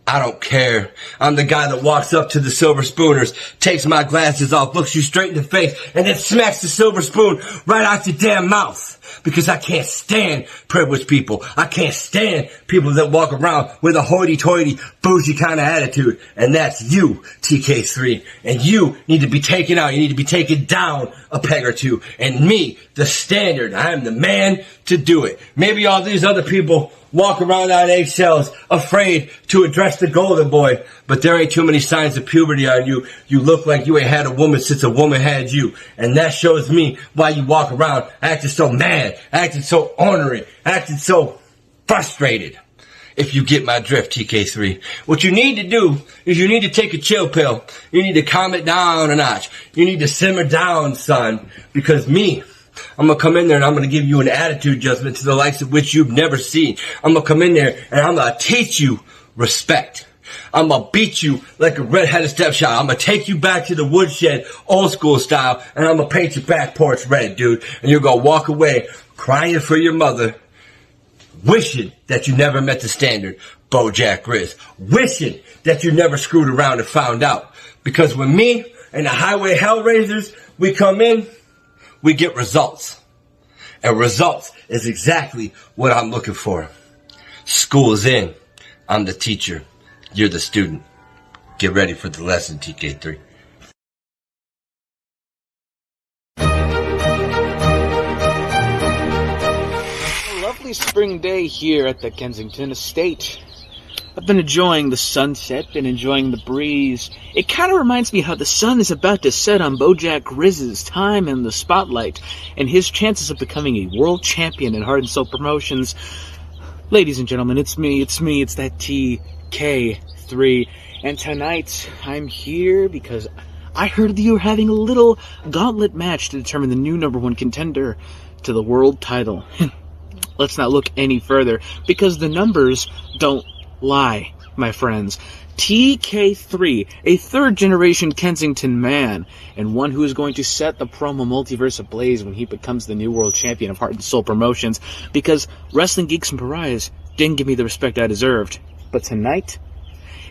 Speaker 14: I don't care. I'm the guy that walks up to the silver spooners, takes my glasses off, looks you straight in the face, and then smacks the silver spoon right out your damn mouth. Because I can't stand privileged people. I can't stand people that walk around with a hoity-toity, bougie kind of attitude. And that's you, TK3. And you need to be taken out. You need to be taken down a peg or two. And me, the standard, I am the man to do it. Maybe all these other people walk around on eggshells, afraid to address the golden boy. But there ain't too many signs of puberty on you. You look like you ain't had a woman since a woman had you. And that shows me why you walk around acting so mad, acting so ornery, acting so frustrated. If you get my drift, TK3. What you need to do is you need to take a chill pill. You need to calm it down a notch. You need to simmer down, son. Because me, I'm going to come in there and I'm going to give you an attitude adjustment to the likes of which you've never seen. I'm going to come in there and I'm going to teach you respect. I'm going to beat you like a red-headed stepchild. I'm going to take you back to the woodshed, old school style, and I'm going to paint your back porch red, dude. And you're going to walk away crying for your mother, wishing that you never met the standard Bojack Grizz. Wishing that you never screwed around and found out. Because when me and the Highway Hellraisers, we come in, we get results. And results is exactly what I'm looking for. School's in. I'm the teacher. You're the student. Get ready for the lesson, TK3.
Speaker 15: A lovely spring day here at the Kensington Estate. I've been enjoying the sunset, been enjoying the breeze. It kind of reminds me how the sun is about to set on Bojack Grizz's time in the spotlight and his chances of becoming a world champion in Heart and Soul Promotions. Ladies and gentlemen, it's me, it's that TK3. And tonight, I'm here because I heard that you were having a little gauntlet match to determine the new #1 contender to the world title. Let's not look any further, because the numbers don't lie, my friends. TK3, a third-generation Kensington man, and one who is going to set the promo multiverse ablaze when he becomes the new world champion of Heart and Soul Promotions, because Wrestling Geeks and Pariahs didn't give me the respect I deserved. But tonight,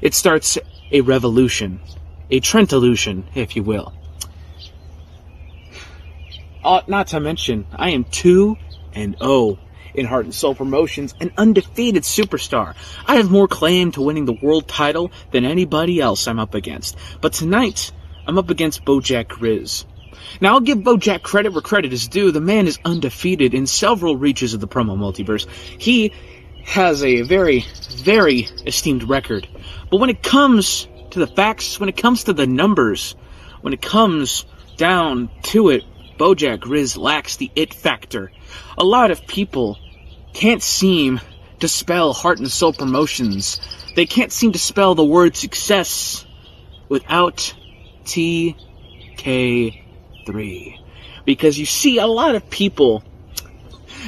Speaker 15: it starts a revolution, a Trent-illusion, if you will. Not to mention, I am 2-0 in Heart and Soul Promotions, an undefeated superstar. I have more claim to winning the world title than anybody else I'm up against. But tonight, I'm up against Bojack Grizz. Now, I'll give Bojack credit where credit is due. The man is undefeated in several reaches of the promo multiverse. He has a very, very esteemed record. But when it comes to the facts, when it comes to the numbers, when it comes down to it, Bojack Grizz lacks the it factor. A lot of people can't seem to spell Heart and Soul Promotions. They can't seem to spell the word success without TK3. Because you see, a lot of people,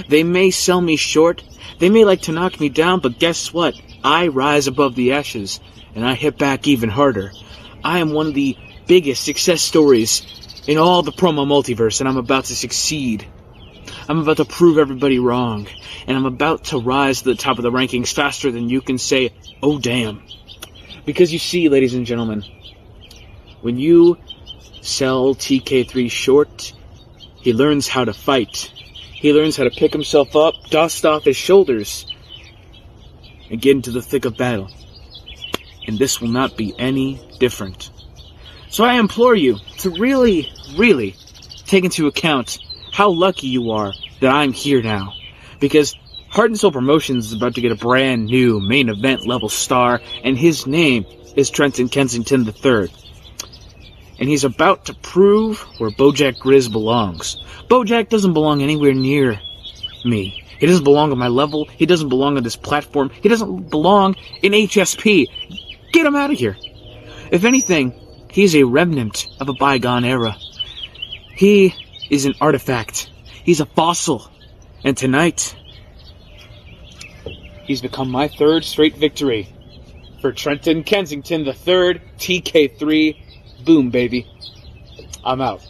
Speaker 15: they may sell me short, they may like to knock me down, but guess what? I rise above the ashes, and I hit back even harder. I am one of the biggest success stories in all the promo multiverse, and I'm about to succeed. I'm about to prove everybody wrong, and I'm about to rise to the top of the rankings faster than you can say, oh damn. Because you see, ladies and gentlemen, when you sell TK3 short, he learns how to fight. He learns how to pick himself up, dust off his shoulders, and get into the thick of battle. And this will not be any different. So I implore you to really, really take into account how lucky you are that I'm here now. Because Heart and Soul Promotions is about to get a brand new main event level star, and his name is Trenton Kensington III. And he's about to prove where Bojack Grizz belongs. Bojack doesn't belong anywhere near me. He doesn't belong on my level. He doesn't belong on this platform. He doesn't belong in HSP. Get him out of here. If anything, he's a remnant of a bygone era. He is an artifact. He's a fossil. And tonight, he's become my third straight victory. For Trenton Kensington III, TK3, boom, baby. I'm out.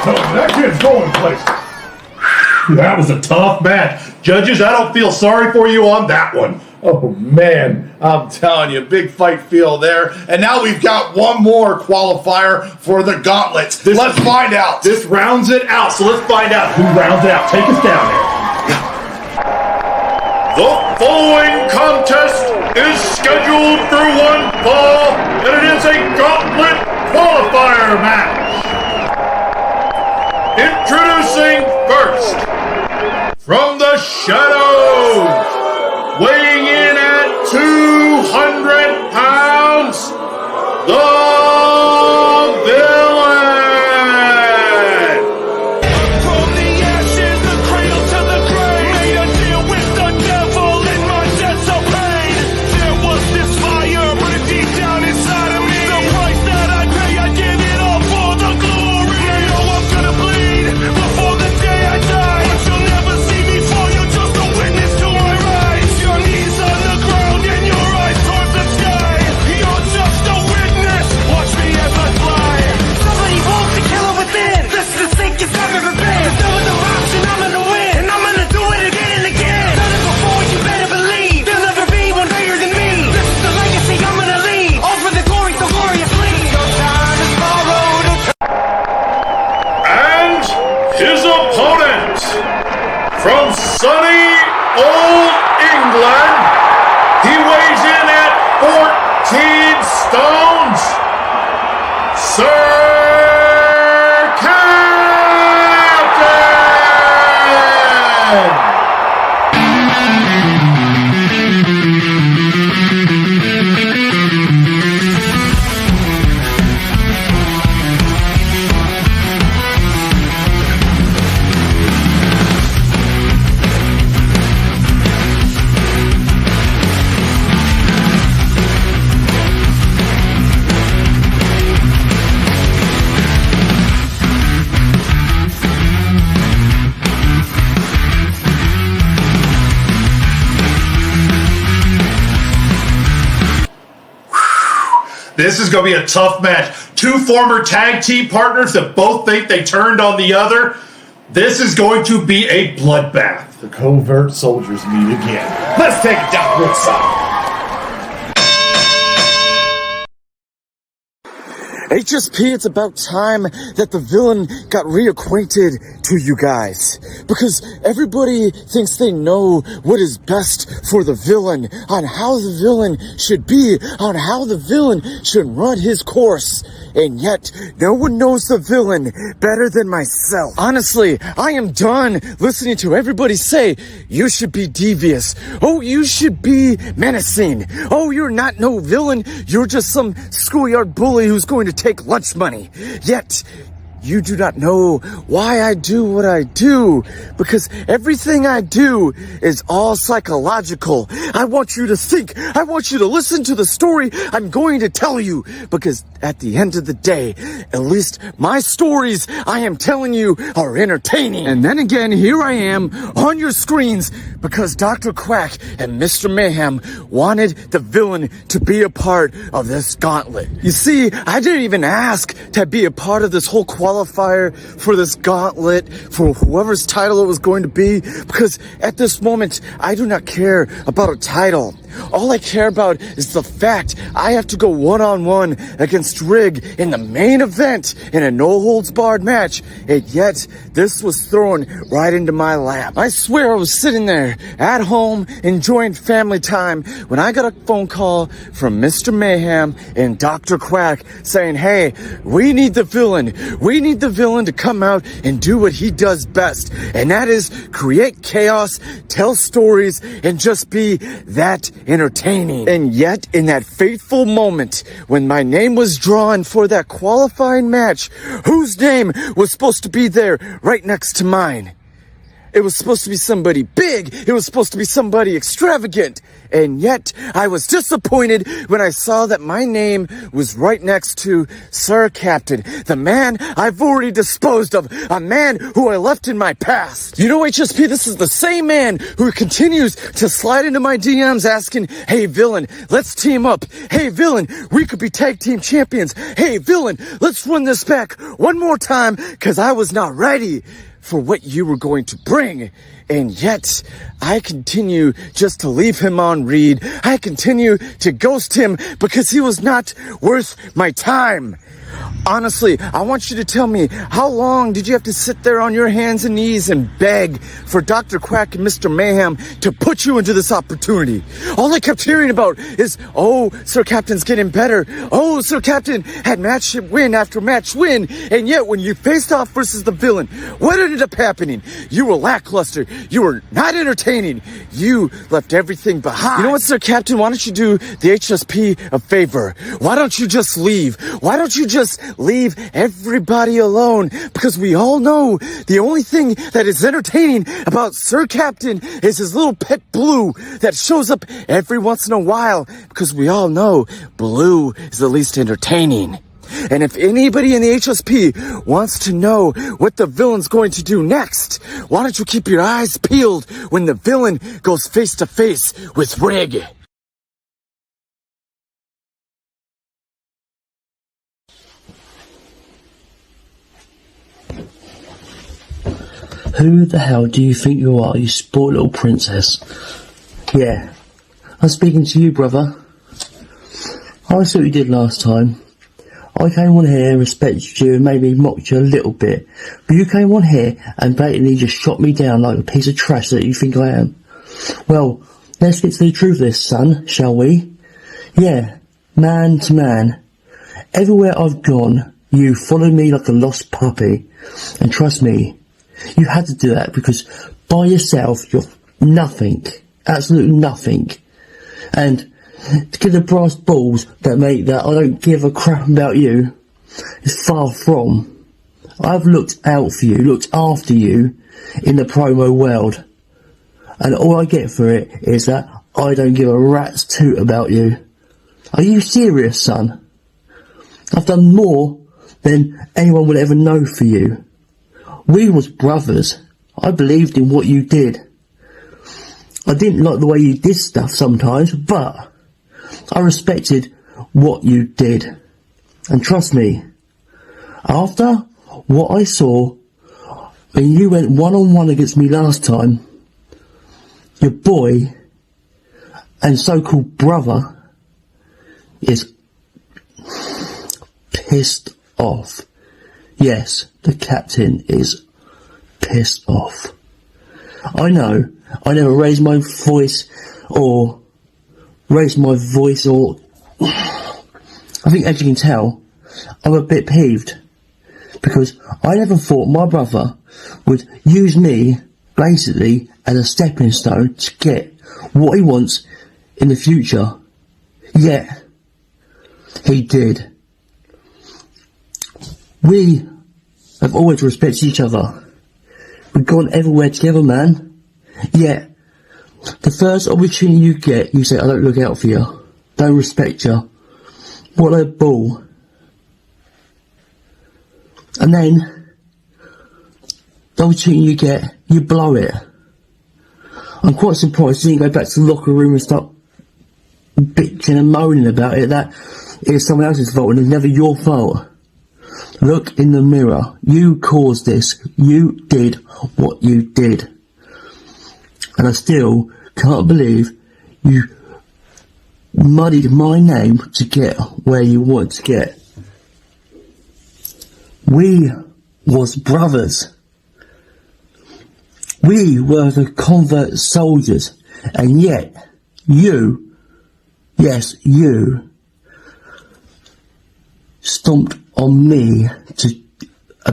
Speaker 2: That kid's going places. That was a tough match. Judges, I don't feel sorry for you on that one.
Speaker 5: Oh, man. I'm telling you, big fight feel there. And now we've got one more qualifier for the gauntlet. Let's find out.
Speaker 2: This rounds it out, so let's find out who rounds it out. Take us down there. The following contest is scheduled for one fall, and it is a gauntlet qualifier match. Introducing first, from the shadows, weighing in at 200 pounds, the Villain! From the ashes, the cradle to the grave, made a deal with the devil in my depths of pain. There was this fire burning deep down inside of me. The price that I pay, I give it all for the glory. I know I'm gonna bleed before the day I die, but you'll never see me fall. You're just a witness to my rise. Your knees on the ground and your eyes towards the sky. You're just a witness. Watch me as I fly. Somebody wants to kill her within. This is the sickest I've ever been. There's no other option. I'm gonna win, and I'm gonna do it again and again. Done it before, you better believe. There'll never be one greater than me. This is the legacy I'm gonna leave. All for the glory, so gloriously. Your time is borrowed. And his opponent, from sunny old England, he weighs in at 14 stones, Sir Captain! This is going to be a tough match. Two former tag team partners that both think they turned on the other. This is going to be a bloodbath.
Speaker 5: The covert soldiers meet again. Let's take it down ringside.
Speaker 9: HSP, it's about time that the villain got reacquainted to you guys. Because everybody thinks they know what is best for the villain, on how the villain should be, on how the villain should run his course. And yet, no one knows the villain better than myself. Honestly, I am done listening to everybody say, you should be devious. Oh, you should be menacing. Oh, you're not no villain. You're just some schoolyard bully who's going to take lunch money. Yet, you do not know why I do what I do, because everything I do is all psychological. I want you to think. I want you to listen to the story I'm going to tell you, because at the end of the day, at least my stories I am telling you are entertaining. And then again, here I am on your screens because Dr. Quack and Mr. Mayhem wanted the villain to be a part of this gauntlet. You see, I didn't even ask to be a part of this whole qualifier for this gauntlet, for whoever's title it was going to be, because at this moment, I do not care about a title. All I care about is the fact I have to go one-on-one against Rig in the main event in a no-holds-barred match, and yet this was thrown right into my lap. I swear I was sitting there at home enjoying family time when I got a phone call from Mr. Mayhem and Dr. Quack saying, hey, we need the villain. We need the villain to come out and do what he does best, and that is create chaos, tell stories, and just be that entertaining. And yet, in that fateful moment, when my name was drawn for that qualifying match, whose name was supposed to be there right next to mine? It was supposed to be somebody big. It was supposed to be somebody extravagant. And yet, I was disappointed when I saw that my name was right next to Sir Captain, the man I've already disposed of, a man who I left in my past. You know, HSP, this is the same man who continues to slide into my DMs asking, hey, villain, let's team up. Hey, villain, we could be tag team champions. Hey, villain, let's run this back one more time, because I was not ready for what you were going to bring. And yet, I continue just to leave him on read. I continue to ghost him because he was not worth my time. Honestly, I want you to tell me, how long did you have to sit there on your hands and knees and beg for Dr. Quack and Mr. Mayhem to put you into this opportunity? All I kept hearing about is, oh, Sir Captain's getting better. Oh, Sir Captain had match win after match win. And yet, when you faced off versus the villain, what ended up happening? You were lackluster. You were not entertaining. You left everything behind. You know what, Sir Captain? Why don't you do the HSP a favor? Why don't you just leave? Why don't you just leave everybody alone? Because we all know the only thing that is entertaining about Sir Captain is his little pet Blue that shows up every once in a while, because we all know Blue is the least entertaining. And if anybody in the HSP wants to know what the villain's going to do next, why don't you keep your eyes peeled when the villain goes face to face with Rig?
Speaker 6: Who the hell do you think you are, you spoiled little princess? Yeah, I'm speaking to you, brother. I saw what you did last time. I came on here and respected you and maybe mocked you a little bit. But you came on here and blatantly just shot me down like a piece of trash that you think I am. Well, let's get to the truth of this, son, shall we? Yeah, man to man. Everywhere I've gone, you followed me like a lost puppy. And trust me, you had to do that because by yourself, you're nothing. Absolutely nothing. And to get the brass balls that make that I don't give a crap about you is far from. I've looked out for you, looked after you in the promo world. And all I get for it is that I don't give a rat's toot about you. Are you serious, son? I've done more than anyone would ever know for you. We was brothers. I believed in what you did. I didn't like the way you did stuff sometimes, but I respected what you did. And trust me, after what I saw when you went one-on-one against me last time, your boy and so-called brother is pissed off. Yes, the captain is pissed off. I know, I never raised my voice or I think as you can tell, I'm a bit peeved because I never thought my brother would use me basically as a stepping stone to get what he wants in the future. Yet, he did. We have always respected each other. We've gone everywhere together, man. Yet, the first opportunity you get, you say, I don't look out for you. Don't respect you. What a bull. And then, the opportunity you get, you blow it. I'm quite surprised you didn't go back to the locker room and start bitching and moaning about it. That is someone else's fault and it's never your fault. Look in the mirror. You caused this. You did what you did. And I still can't believe you muddied my name to get where you want to get. We was brothers. We were the convert soldiers. And yet, you, yes, you, stomped on me to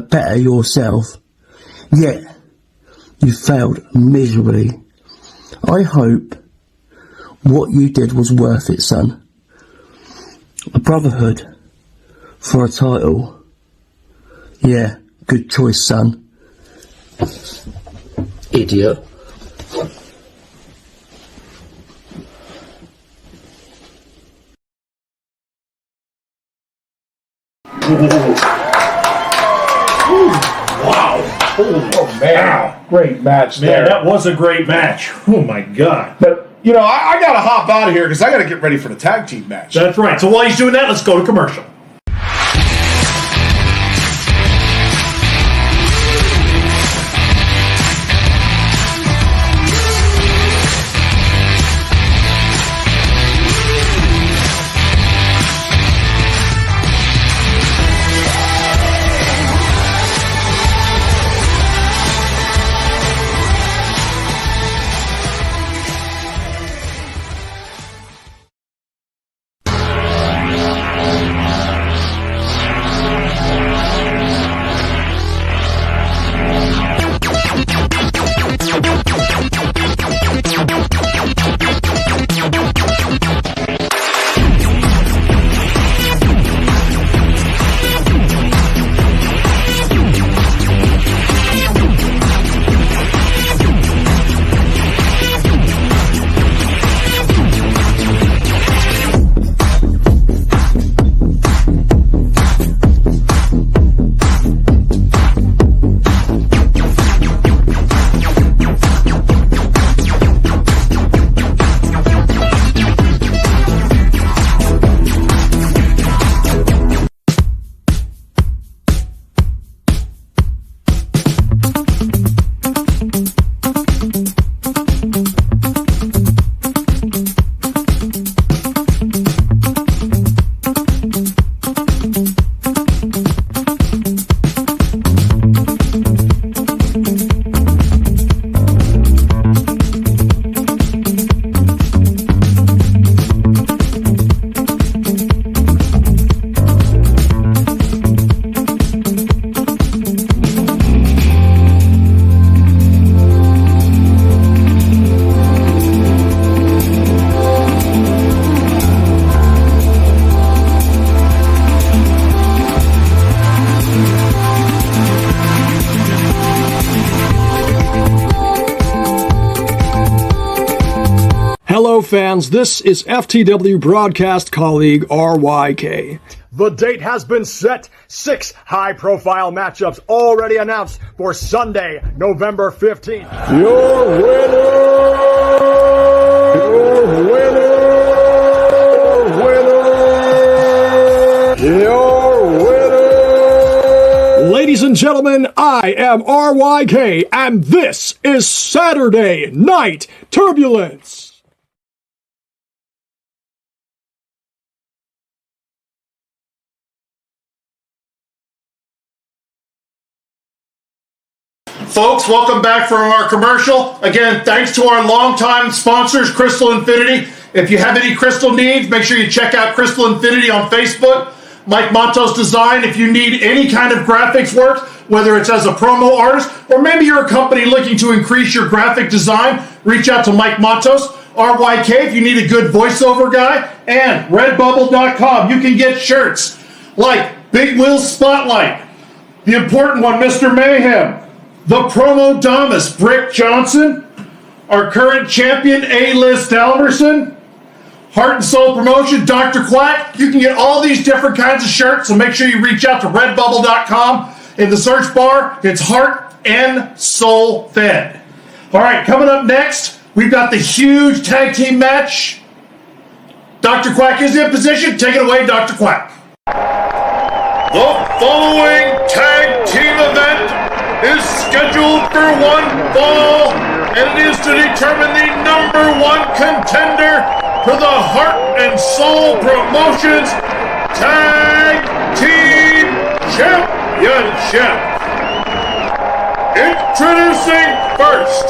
Speaker 6: better yourself. Yet, you failed miserably. I hope what you did was worth it, son. A brotherhood for a title. Yeah, good choice, son. Idiot.
Speaker 2: Wow.
Speaker 1: Oh, man. Great match there.
Speaker 2: Man, that was a great match. Oh, my God.
Speaker 1: But, you know, I got to hop out of here because I got to get ready for the tag team match.
Speaker 2: That's right. So while he's doing that, let's go to commercial.
Speaker 16: Hello fans, this is FTW broadcast colleague RYK.
Speaker 17: The date has been set. 6 high-profile matchups already announced for Sunday, November 15th.
Speaker 16: Your winner! Ladies and gentlemen, I am RYK, and this is Saturday Night Turbulence.
Speaker 2: folks, welcome back from our commercial. Again, thanks to our longtime sponsors, Crystal Infinity. If you have any crystal needs, make sure you check out Crystal Infinity on Facebook. Mike Matos Design. If you need any kind of graphics work, whether it's as a promo artist or maybe you're a company looking to increase your graphic design, reach out to Mike Matos. RYK if you need a good voiceover guy, and redbubble.com. You can get shirts like Big Will Spotlight, the important one, Mr. Mayhem, the Promo Damas, Brick Johnson, our current champion, A-List Alverson, Heart and Soul Promotion, Dr. Quack. You can get all these different kinds of shirts, so make sure you reach out to redbubble.com. In the search bar, it's Heart and Soul Fed. All right, coming up next, we've got the huge tag team match. Dr. Quack is in position. Take it away, Dr. Quack.
Speaker 5: The following tag team event is scheduled for one fall, and it is to determine the #1 contender for the Heart and Soul Promotions Tag Team Championship. Introducing first,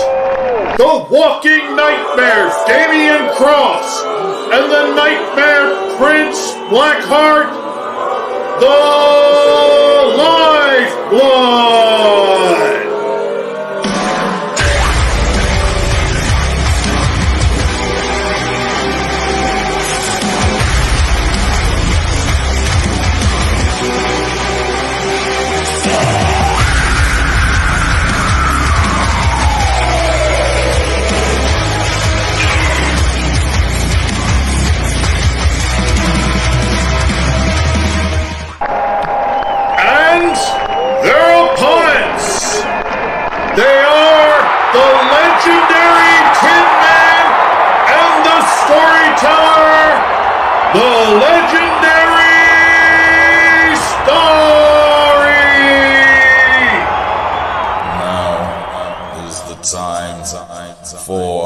Speaker 5: the Walking Nightmares, Damian Cross, and the Nightmare Prince Blackheart, the Lifeblood. They are the legendary Tin Man and the Storyteller, the legendary Story.
Speaker 18: Now is the time for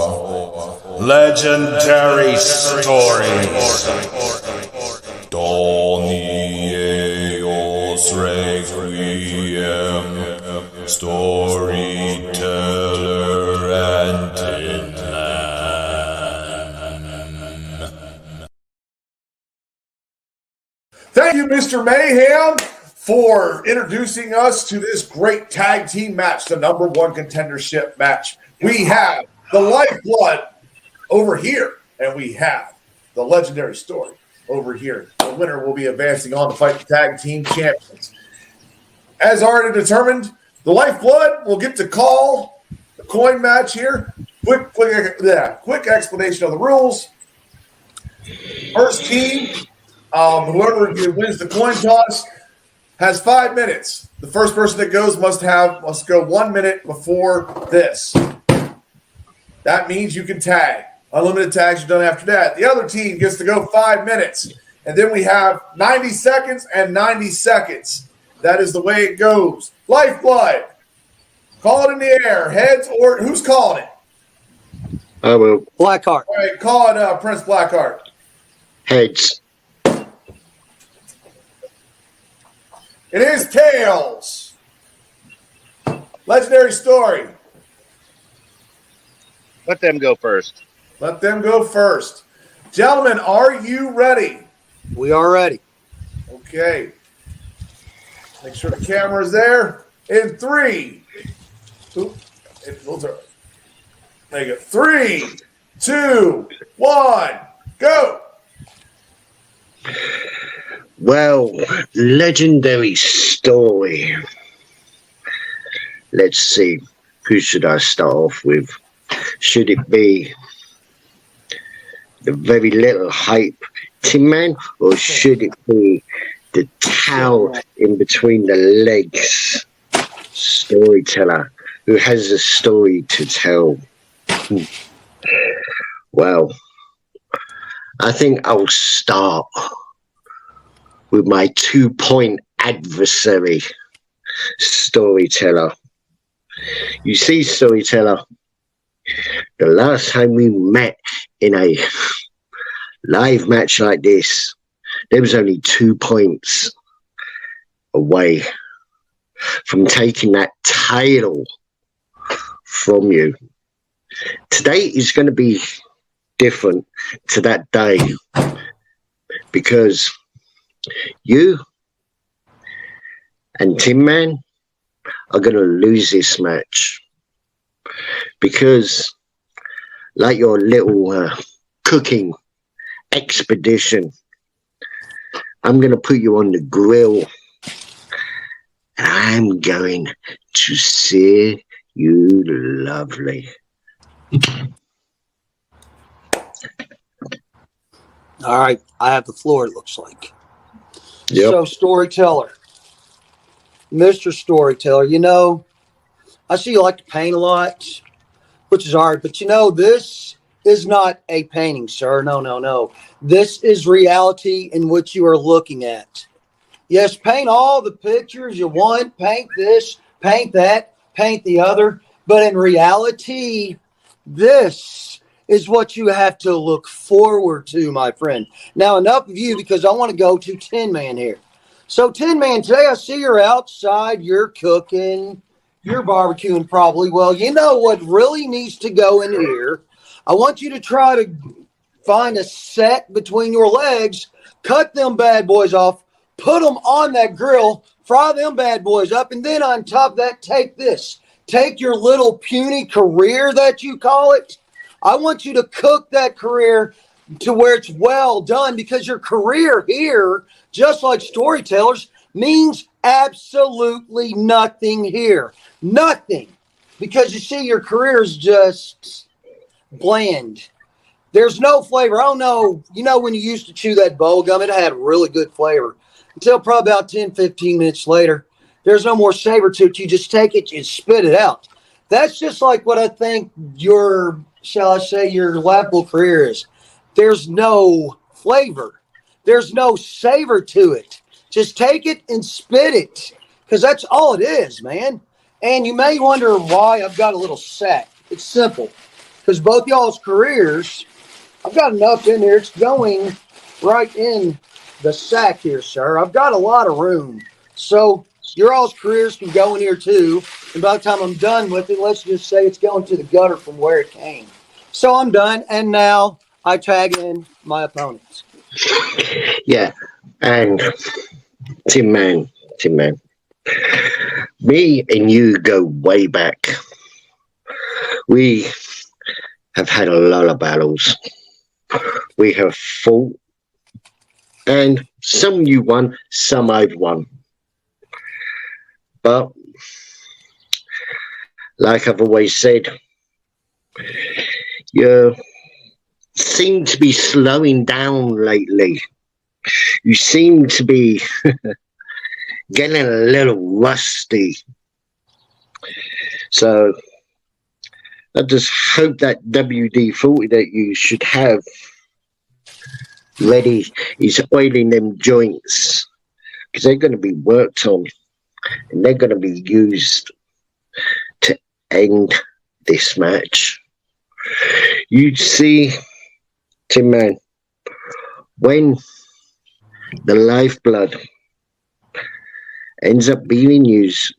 Speaker 18: legendary stories. Donios Requiem, Storyteller and Tin Man.
Speaker 5: Thank you, Mr. Mayhem, for introducing us to this great tag team match, the #1 contendership match. We have the Lifeblood over here, and we have the legendary Story over here. The winner will be advancing on to fight the tag team champions. As already determined, the Lifeblood will get to call the coin match here. Quick explanation of the rules. First team, whoever wins the coin toss, has 5 minutes. The first person that goes must go 1 minute before this. That means you can tag. Unlimited tags are done after that. The other team gets to go 5 minutes. And then we have 90 seconds and 90 seconds. That is the way it goes. Lifeblood. Call it in the air. Heads or who's calling it?
Speaker 9: I will.
Speaker 12: Blackheart.
Speaker 5: All right, call it Prince Blackheart.
Speaker 9: Heads.
Speaker 5: It is tails. Legendary Story.
Speaker 19: Let them go first.
Speaker 5: Let them go first. Gentlemen, are you ready?
Speaker 12: We are ready.
Speaker 5: Okay. Make sure the camera is there. In 3. There you go. 3, 2, 1, go.
Speaker 9: Well, legendary Story. Let's see. Who should I start off with? Should it be the very little hype Tin Man, or should it be the towel in between the legs Storyteller who has a story to tell? Well, I think I'll start with my 2-point adversary, Storyteller. You see, Storyteller, the last time we met in a live match like this, there was only 2 points away from taking that title
Speaker 19: from you. Today is going to be different to that day because you and Tin Man are going to lose this match because, like your little cooking expedition, I'm going to put you on the grill and I'm going to sear you lovely.
Speaker 20: All right, I have the floor, it looks like.
Speaker 19: Yep.
Speaker 20: So, Storyteller, Mr. Storyteller, you know, I see you like to paint a lot, which is art, but you know, this is not a painting, sir. No, no, no. This is reality in which you are looking at. Yes, paint all the pictures you want, paint this, paint that, paint the other, but in reality, this is what you have to look forward to, my friend. Now, enough of you, because I want to go to Tin Man here. So, Tin Man, today I see you're outside, you're cooking, you're barbecuing probably. Well, you know what really needs to go in here? I want you to try to find a set between your legs, cut them bad boys off, put them on that grill, fry them bad boys up, and then on top of that, take this. Take your little puny career that you call it. I want you to cook that career to where it's well done, because your career here, just like Storytellers, means absolutely nothing here. Nothing. Because you see, your career is just bland. There's no flavor. I don't know. You know, when you used to chew that bowl gum, it had really good flavor. Until probably about 10, 15 minutes later, there's no more savor to it. You just take it and spit it out. That's just like what I think your, shall I say, your laughable career is. There's no flavor. There's no savor to it. Just take it and spit it, because that's all it is, man. And you may wonder why I've got a little sack. It's simple. Because both y'all's careers, I've got enough in here. It's going right in the sack here, sir. I've got a lot of room. So your all's careers can go in here too. And by the time I'm done with it, let's just say it's going to the gutter from where it came. So I'm done. And now I tag in my opponents.
Speaker 19: Yeah. And Tin Man. Me and you go way back. We have had a lot of battles. We have fought. And some you won, some I've won. But, like I've always said, you seem to be slowing down lately. You seem to be getting a little rusty. So, I just hope that WD-40 that you should have ready is oiling them joints, because they're going to be worked on and they're going to be used to end this match. You see, Tin Man, when the lifeblood ends up being used,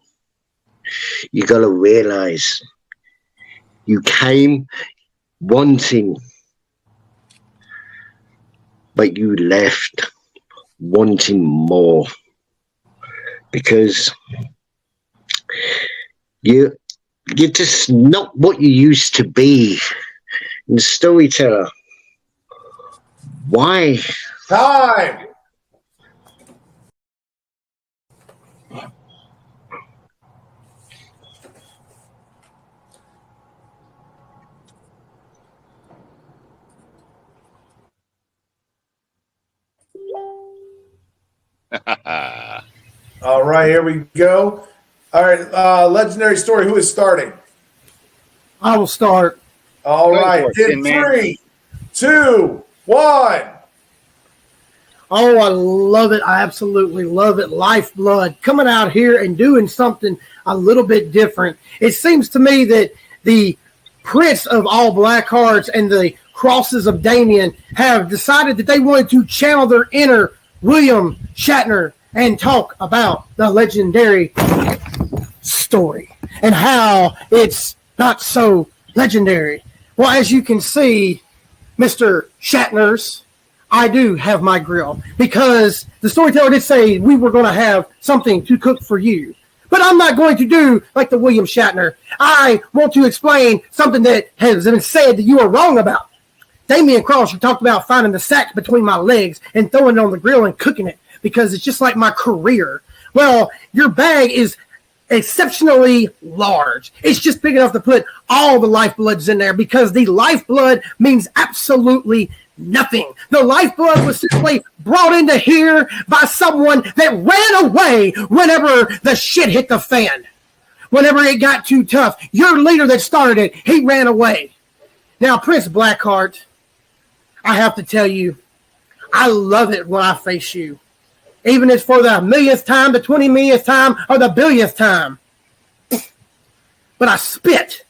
Speaker 19: you got to realize you came wanting, but you left wanting more, because you're just not what you used to be. And Storyteller, why?
Speaker 5: Time! All right, here we go. All right, legendary story. Who is starting?
Speaker 21: I will start.
Speaker 5: All right, in 3, 2, 1.
Speaker 21: Oh, I love it. I absolutely love it. Lifeblood coming out here and doing something a little bit different. It seems to me that the Prince of all Black Hearts and the Crosses of Damien have decided that they wanted to channel their inner William Shatner and talk about the legendary story and how it's not so legendary. Well, as you can see, Mr. Shatner's, I do have my grill because the storyteller did say we were going to have something to cook for you. But I'm not going to do like the William Shatner. I want to explain something that has been said that you are wrong about. Damian Cross, you talked about finding the sack between my legs and throwing it on the grill and cooking it because it's just like my career. Well, your bag is exceptionally large. It's just big enough to put all the lifebloods in there because the lifeblood means absolutely nothing. The lifeblood was simply brought into here by someone that ran away whenever the shit hit the fan. Whenever it got too tough. Your leader that started it, he ran away. Now, Prince Blackheart, I have to tell you, I love it when I face you. Even if it's for the millionth time, the 20 millionth time, or the billionth time. But I spit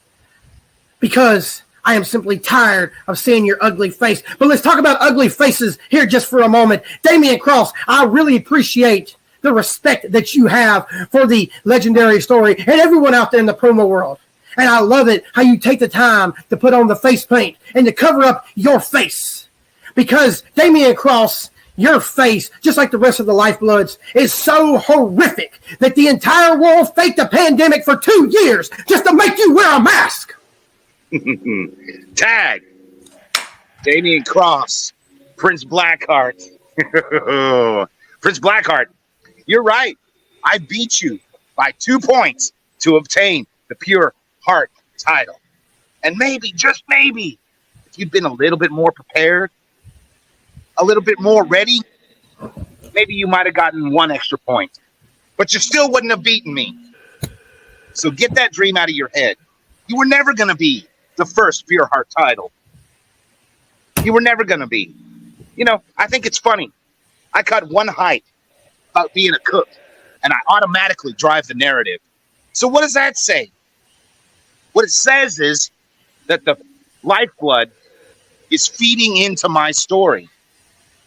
Speaker 21: because I am simply tired of seeing your ugly face. But let's talk about ugly faces here just for a moment. Damian Cross, I really appreciate the respect that you have for the legendary story and everyone out there in the promo world. And I love it how you take the time to put on the face paint and to cover up your face. Because Damian Cross, your face, just like the rest of the lifebloods, is so horrific that the entire world faked a pandemic for 2 years just to make you wear a mask.
Speaker 4: Tag. Damian Cross. Prince Blackheart. Prince Blackheart, you're right. I beat you by 2 points to obtain the Pure Heart title. And maybe, just maybe, if you'd been a little bit more prepared, a little bit more ready, maybe you might have gotten 1 extra point. But you still wouldn't have beaten me. So get that dream out of your head. You were never going to be the first Pure Heart title. You were never going to be. You know, I think it's funny. I cut one hype about being a cook, and I automatically drive the narrative. So what does that say? What it says is that the lifeblood is feeding into my story.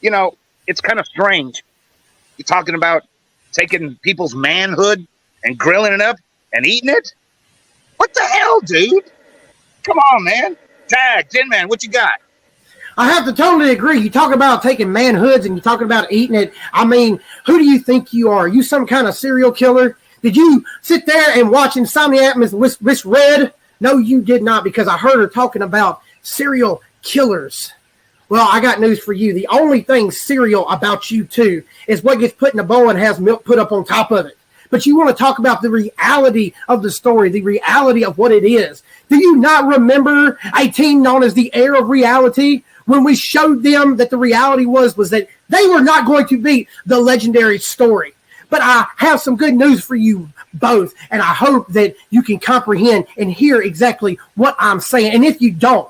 Speaker 4: You know, it's kind of strange. You're talking about taking people's manhood and grilling it up and eating it? What the hell, dude? Come on, man. Tag, Tin Man, what you got?
Speaker 21: I have to totally agree. You talk about taking manhoods and you're talking about eating it. I mean, who do you think you are? You some kind of serial killer? Did you sit there and watch Insomniac Miss Red? No, you did not, because I heard her talking about serial killers. Well, I got news for you. The only thing serial about you two is what gets put in a bowl and has milk put up on top of it. But you want to talk about the reality of the story, the reality of what it is. Do you not remember a team known as the Heir of Reality when we showed them that the reality was that they were not going to beat the legendary story? But I have some good news for you both, and I hope that you can comprehend and hear exactly what I'm saying. And if you don't,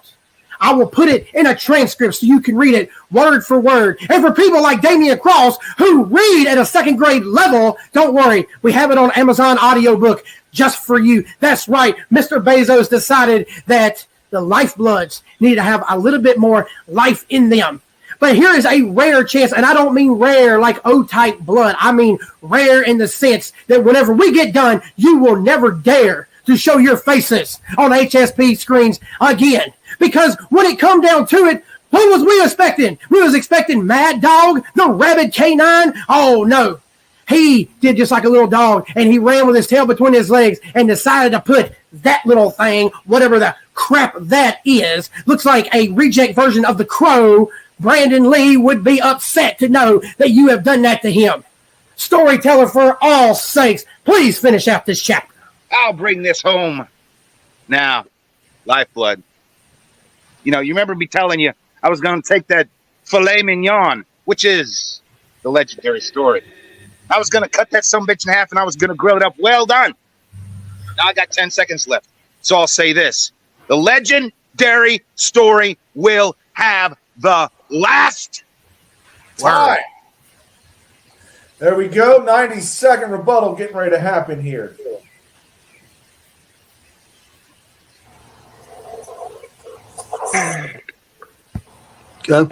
Speaker 21: I will put it in a transcript so you can read it word for word. And for people like Damian Cross who read at a second grade level, don't worry. We have it on Amazon audiobook just for you. That's right. Mr. Bezos decided that the lifebloods need to have a little bit more life in them. But here is a rare chance, and I don't mean rare like O-type blood. I mean rare in the sense that whenever we get done, you will never dare to show your faces on HSP screens again. Because when it come down to it, who was we expecting? We was expecting Mad Dog, the rabid canine. Oh, no. He did just like a little dog, and he ran with his tail between his legs and decided to put that little thing, whatever the crap that is, looks like a reject version of the Crow. Brandon Lee would be upset to know that you have done that to him. Storyteller, for all sakes, please finish out this chapter.
Speaker 4: I'll bring this home. Now, Lifeblood. You know, you remember me telling you I was going to take that filet mignon, which is the legendary story. I was going to cut that sumbitch in half and I was going to grill it up. Well done. Now I got 10 seconds left. So I'll say this. The legendary story will have the last
Speaker 5: word. There we go. 90-second rebuttal getting ready to happen here.
Speaker 20: Go.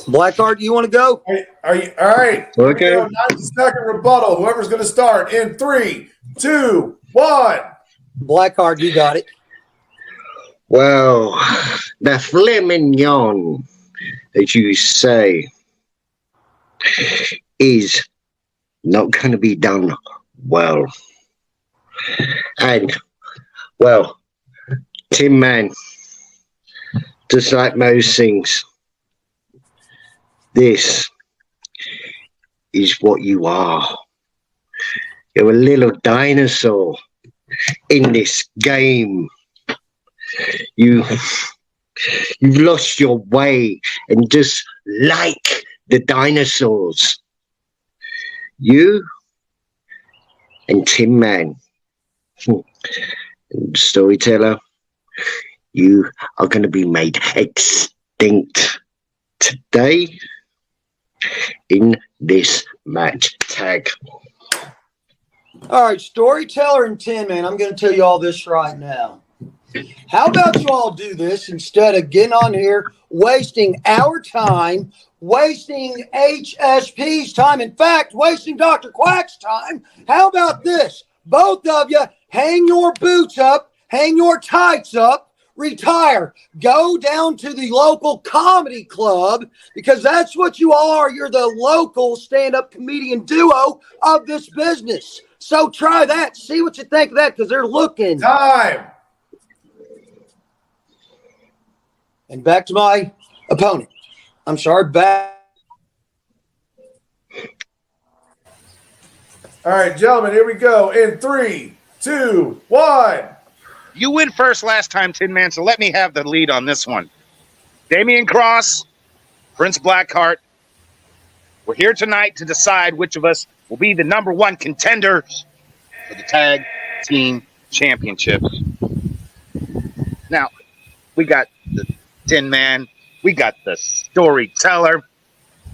Speaker 20: Blackheart, you want to go?
Speaker 5: Are you all right?
Speaker 20: Okay.
Speaker 5: 90-second rebuttal. Whoever's going to start in 3, 2, 1,
Speaker 20: Blackheart, you got it.
Speaker 19: Well, the filet mignon, as you say, is not going to be done well. And, well, Tin Man, just like most things, this is what you are. You're a little dinosaur in this game. You've lost your way, and just like the dinosaurs, you and Tin Man, storyteller, you are going to be made extinct today in this match tag.
Speaker 20: All right, storyteller and Tin Man, I'm going to tell you all this right now. How about you all do this instead of getting on here, wasting our time, wasting HSP's time, in fact, wasting Dr. Quack's time? How about this? Both of you hang your boots up, hang your tights up, retire, go down to the local comedy club, because that's what you are. You're the local stand-up comedian duo of this business. So try that. See what you think of that, because they're looking.
Speaker 5: Time.
Speaker 20: And back to my opponent. I'm sorry, back.
Speaker 5: All right, gentlemen, here we go. In 3, 2, 1.
Speaker 4: You went first last time, Tin Man, so let me have the lead on this one. Damian Cross, Prince Blackheart, we're here tonight to decide which of us will be the number one contenders for the Tag Team Championships. Now, we got the Tin Man, we got the storyteller,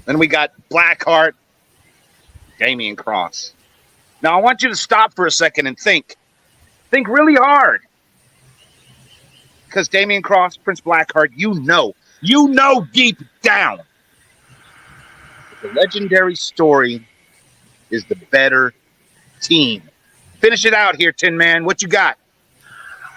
Speaker 4: and we got Blackheart, Damian Cross. Now, I want you to stop for a second and think. Think really hard. Because Damian Cross, Prince Blackheart, you know deep down that the legendary story is the better team. Finish it out here, Tin Man. What you got?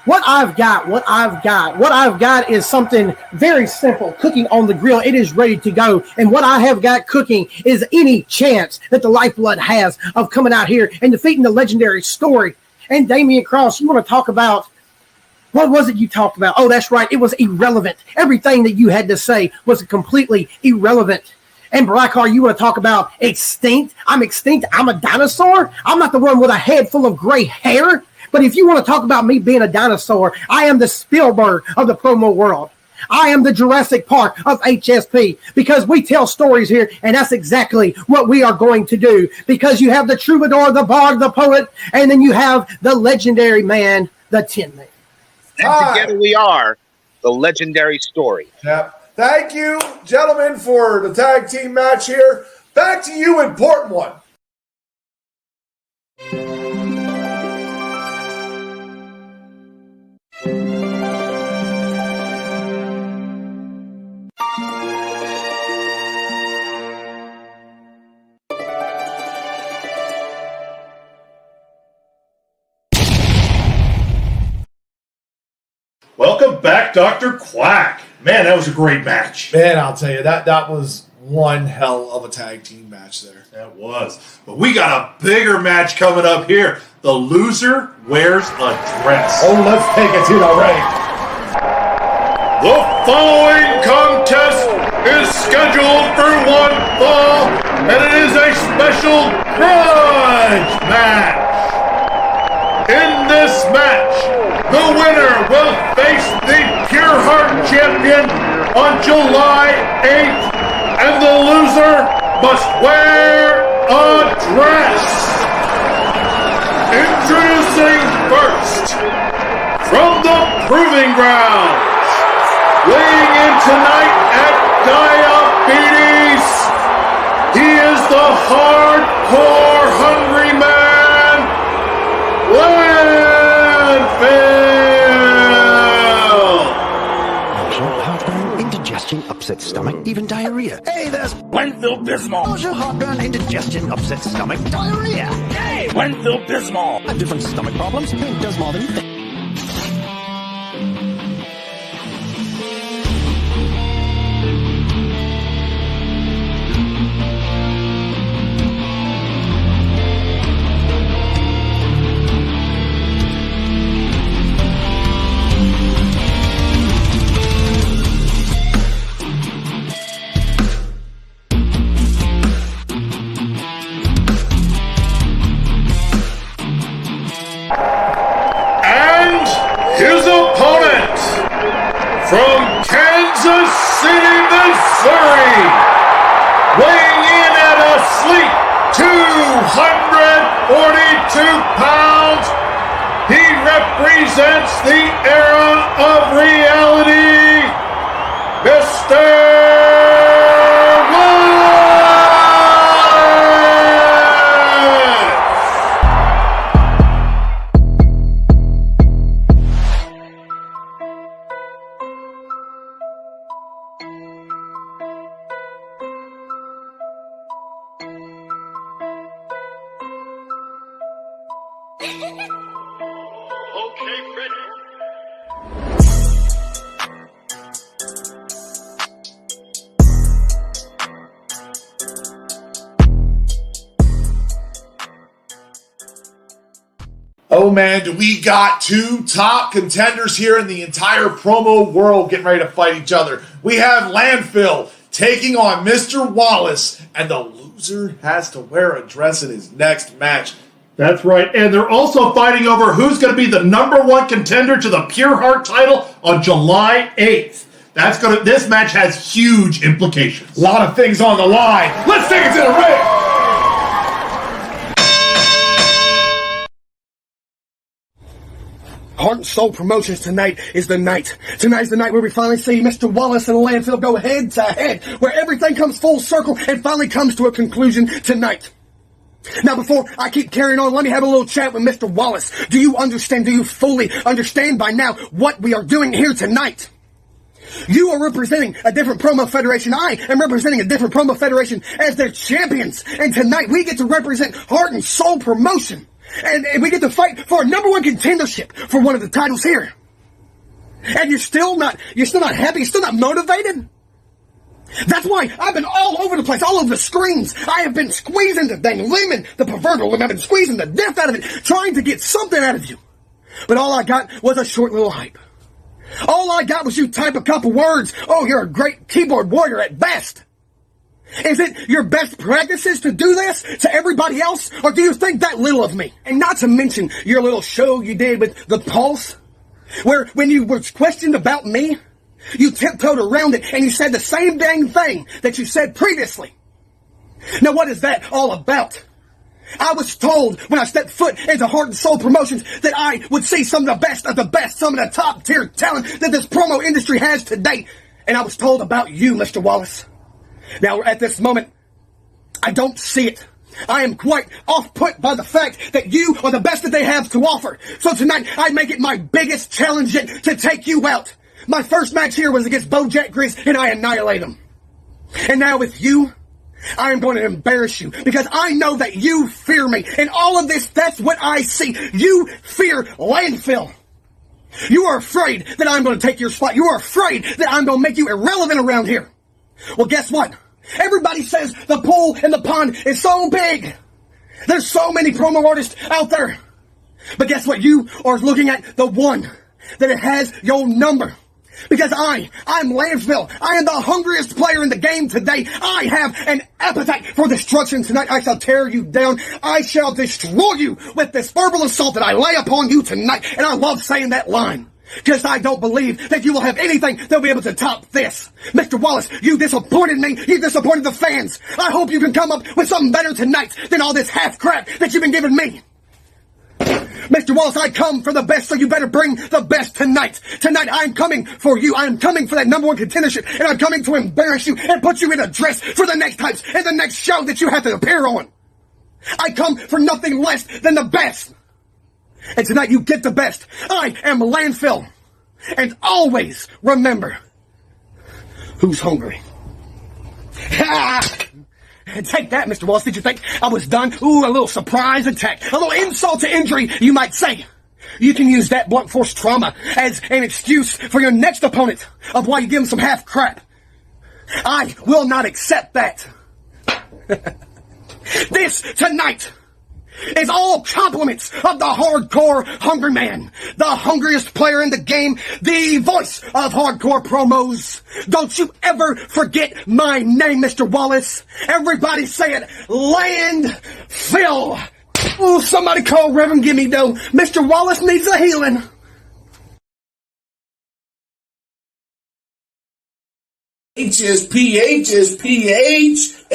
Speaker 21: What I've got is something very simple, cooking on the grill. It is ready to go. And what I have got cooking is any chance that the Lifeblood has of coming out here and defeating the legendary story. And Damian Cross, you want to talk about, what was it you talked about? Oh, that's right. It was irrelevant. Everything that you had to say was completely irrelevant. And Blackheart, you want to talk about extinct? I'm extinct. I'm a dinosaur. I'm not the one with a head full of gray hair. But if you want to talk about me being a dinosaur, I am the Spielberg of the promo world. I am the Jurassic Park of HSP, because we tell stories here, and that's exactly what we are going to do. Because you have the troubadour, the bard, the poet, and then you have the legendary man, the Tin Man.
Speaker 4: And together we are the legendary story.
Speaker 5: Yep. Thank you, gentlemen, for the tag team match here. Back to you, important one.
Speaker 2: Welcome back, Dr. Quack. Man, that was a great match.
Speaker 1: Man, I'll tell you, that was one hell of a tag team match there.
Speaker 2: That was. But we got a bigger match coming up here. The loser wears a dress.
Speaker 1: Oh, let's take it to the ring.
Speaker 2: The following contest is scheduled for one fall, and it is a special grudge match. In this match, the winner will face the PUREHEART champion on July 8th, and the loser must wear a dress. Introducing first, from the Proving Grounds, weighing in tonight at diabetes, he is the hardcore hungry man, Landfill!
Speaker 3: Heartburn, indigestion, upset stomach, even diarrhea. Hey, there's Landfill Bismol. Also heartburn, indigestion, upset stomach, diarrhea. Hey, Landfill Bismol. Different stomach problems, pain does more than you think.
Speaker 2: 242 pounds. He represents the era of reality, Mr.
Speaker 5: Oh man, we got two top contenders here in the entire promo world getting ready to fight each other. We have Landfill taking on Mr. Wallace, and the loser has to wear a dress in his next match.
Speaker 2: That's right. And they're also fighting over who's going to be the #1 contender to the Pure Heart title on July 8th. This match has huge implications.
Speaker 5: A lot of things on the line. Let's take it to the ring.
Speaker 13: Heart and Soul Promotions, tonight is the night. Tonight's the night where we finally see Mr. Wallace and Landfill go head to head, where everything comes full circle and finally comes to a conclusion tonight. Now, before I keep carrying on, let me have a little chat with Mr. Wallace. Do you understand, do you fully understand by now what we are doing here tonight? You are representing a different promo federation. I am representing a different promo federation as their champions. And tonight we get to represent Heart and Soul Promotion. And we get to fight for a #1 contendership for one of the titles here. And you're still not happy, you're still not motivated? That's why I've been all over the place, all over the screens. I have been squeezing the dang lemon, the proverbial lemon. I've been squeezing the death out of it, trying to get something out of you. But all I got was a short little hype. All I got was you type a couple words. Oh, you're a great keyboard warrior at best. Is it your best practices to do this to everybody else? Or do you think that little of me? And not to mention your little show you did with The Pulse, where when you were questioned about me, you tiptoed around it and you said the same dang thing that you said previously. Now what is that all about? I was told when I stepped foot into Heart and Soul Promotions that I would see some of the best, some of the top tier talent that this promo industry has today. And I was told about you, Mr. Wallace. Now, at this moment, I don't see it. I am quite off-put by the fact that you are the best that they have to offer. So tonight, I make it my biggest challenge yet to take you out. My first match here was against BoJack Grizz, and I annihilate him. And now with you, I am going to embarrass you, because I know that you fear me. And all of this, that's what I see. You fear Landfill. You are afraid that I'm going to take your spot. You are afraid that I'm going to make you irrelevant around here. Well, guess what? Everybody says the pool and the pond is so big. There's so many promo artists out there. But guess what? You are looking at the one that it has your number. Because I'm Landfill. I am the hungriest player in the game today. I have an appetite for destruction tonight. I shall tear you down. I shall destroy you with this verbal assault that I lay upon you tonight. And I love saying that line, because I don't believe that you will have anything that'll be able to top this. Mr. Wallace, you disappointed me. You disappointed the fans. I hope you can come up with something better tonight than all this half crap that you've been giving me. Mr. Wallace, I come for the best, so you better bring the best tonight. Tonight, I'm coming for you. I'm coming for that #1 contendership, and I'm coming to embarrass you and put you in a dress for the next times and the next show that you have to appear on. I come for nothing less than the best. And tonight, you get the best. I am Landfill. And always remember who's hungry. Take that, Mr. Wallace. Did you think I was done? Ooh, a little surprise attack. A little insult to injury, you might say. You can use that blunt force trauma as an excuse for your next opponent of why you give him some half crap. I will not accept that. This, tonight, is all compliments of the hardcore hungry man, the hungriest player in the game, the voice of hardcore promos. Don't you ever forget my name, Mr. Wallace. Everybody say it, Landfill. Ooh, somebody call Reverend Gimme Dough. Mr. Wallace needs a healing.
Speaker 5: Hsp,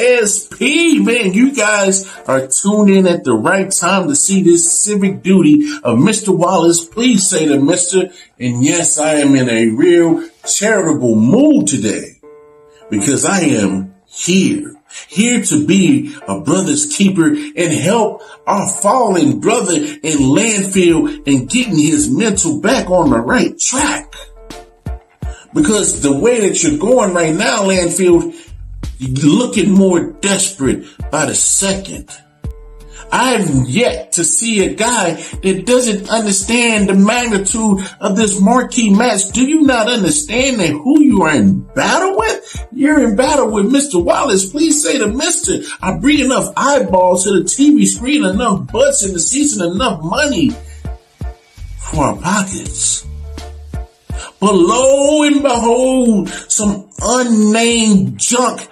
Speaker 7: SP. Man, you guys are tuned in at the right time to see this civic duty of Mr. Wallace. Please say to Mr. And yes, I am in a real charitable mood today because I am here to be a brother's keeper and help our fallen brother in Landfill and getting his mental back on the right track. Because the way that you're going right now, Landfill, you're looking more desperate by the second. I've yet to see a guy that doesn't understand the magnitude of this marquee match. Do you not understand that who you are in battle with? You're in battle with Mr. Wallace. Please say to Mr. I bring enough eyeballs to the TV screen, enough butts in the seats, and enough money for our pockets. But lo and behold, some unnamed junk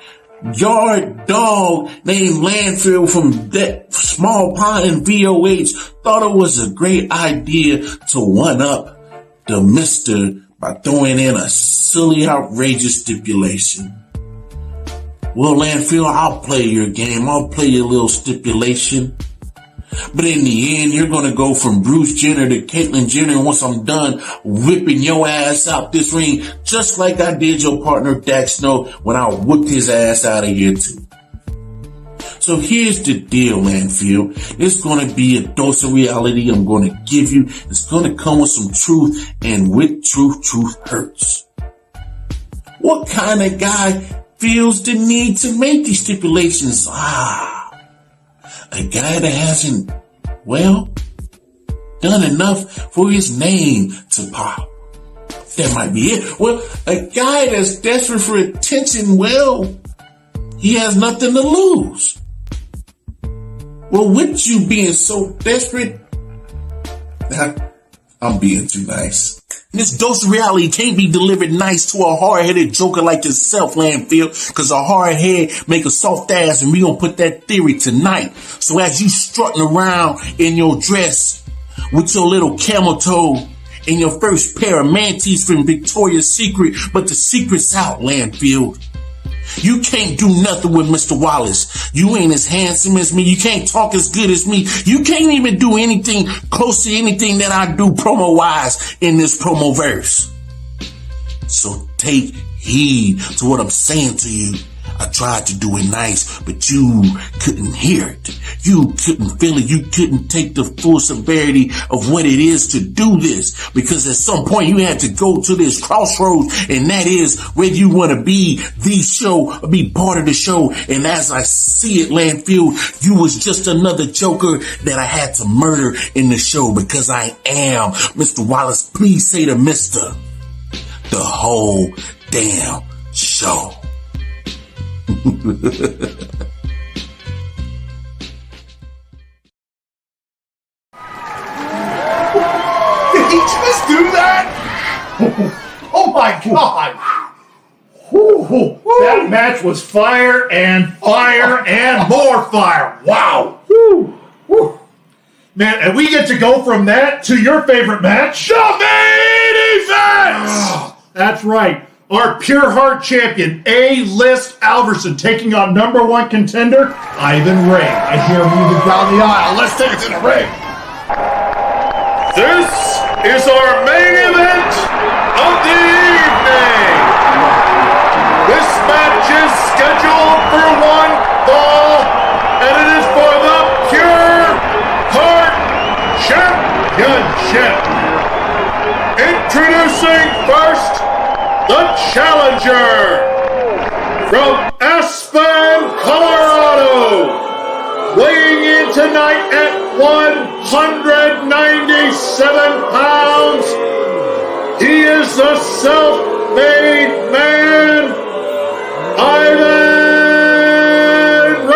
Speaker 7: yard dog named Landfill from that small pond in VOH thought it was a great idea to one up the mister by throwing in a silly, outrageous stipulation. Well, Landfill, I'll play your game. I'll play your little stipulation. But in the end, you're going to go from Bruce Jenner to Caitlyn Jenner once I'm done whipping your ass out this ring, just like I did your partner Dak Snow when I whipped his ass out of here too. So here's the deal, Landfill. It's going to be a dose of reality I'm going to give you. It's going to come with some truth, and with truth hurts. What kind of guy feels the need to make these stipulations? A guy that hasn't, done enough for his name to pop. That might be it. Well, a guy that's desperate for attention, he has nothing to lose. Well, with you being so desperate, I'm being too nice. This dose of reality can't be delivered nice to a hard-headed joker like yourself, Landfill, because a hard head make a soft ass, and we gonna put that theory tonight. So as you strutting around in your dress with your little camel toe and your first pair of mantees from Victoria's Secret, but the secret's out, Landfill. You can't do nothing with Mr. Wallace. You ain't as handsome as me. You can't talk as good as me. You can't even do anything close to anything that I do promo-wise in this promo verse. So take heed to what I'm saying to you. I tried to do it nice, but you couldn't hear it. You couldn't feel it. You couldn't take the full severity of what it is to do this, because at some point you had to go to this crossroads, and that is whether you want to be the show or be part of the show. And as I see it, Landfill, you was just another joker that I had to murder in the show, because I am Mr. Wallace. Please say to Mr. the whole damn show.
Speaker 5: Did he just do that? Oh my God.
Speaker 2: That match was fire and more fire. Wow. Man, and we get to go from that to your favorite match.
Speaker 5: The main event!
Speaker 2: That's right. Our Pure Heart champion, A-List Alverson, taking on #1 contender, Ivan Ray. I hear music down the aisle. Let's take it to the ring.
Speaker 5: This is our main event of the evening. This match is scheduled for one fall, and it is for the Pure Heart Championship. Introducing first, the challenger from Aspen, Colorado, weighing in tonight at 197 pounds. He is the self-made man, Ivan Ray.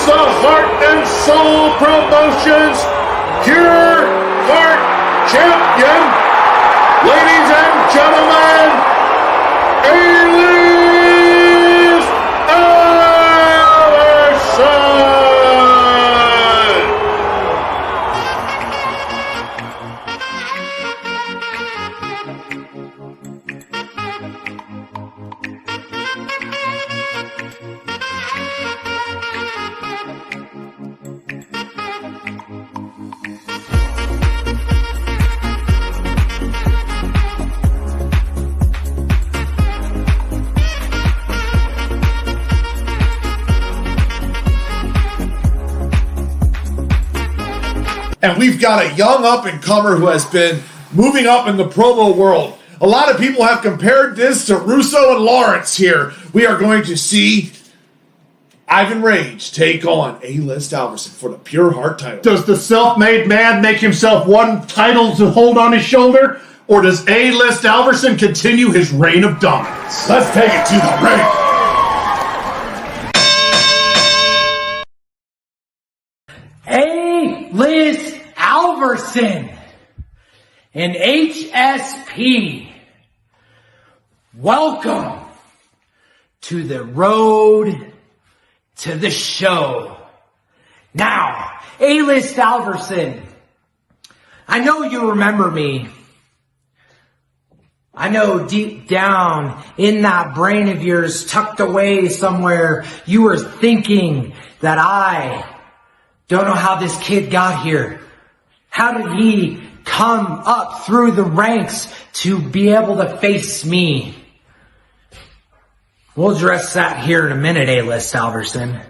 Speaker 2: the Heart and Soul Promotions Pure Heart Champion, ladies and gentlemen, ALVERSON!
Speaker 5: And we've got a young up-and-comer who has been moving up in the promo world. A lot of people have compared this to Russo and Lawrence here. We are going to see Ivan Rage take on A-List Alverson for the Pure Heart title.
Speaker 2: Does the self-made man make himself one title to hold on his shoulder? Or does A-List Alverson continue his reign of dominance?
Speaker 5: Let's take it to the ring.
Speaker 11: A-List Alverson and HSP, welcome to the road to the show. Now, A-List Alverson, I know you remember me. I know deep down in that brain of yours, tucked away somewhere, you were thinking that I don't know how this kid got here. How did he come up through the ranks to be able to face me? We'll address that here in a minute, A-List Alverson.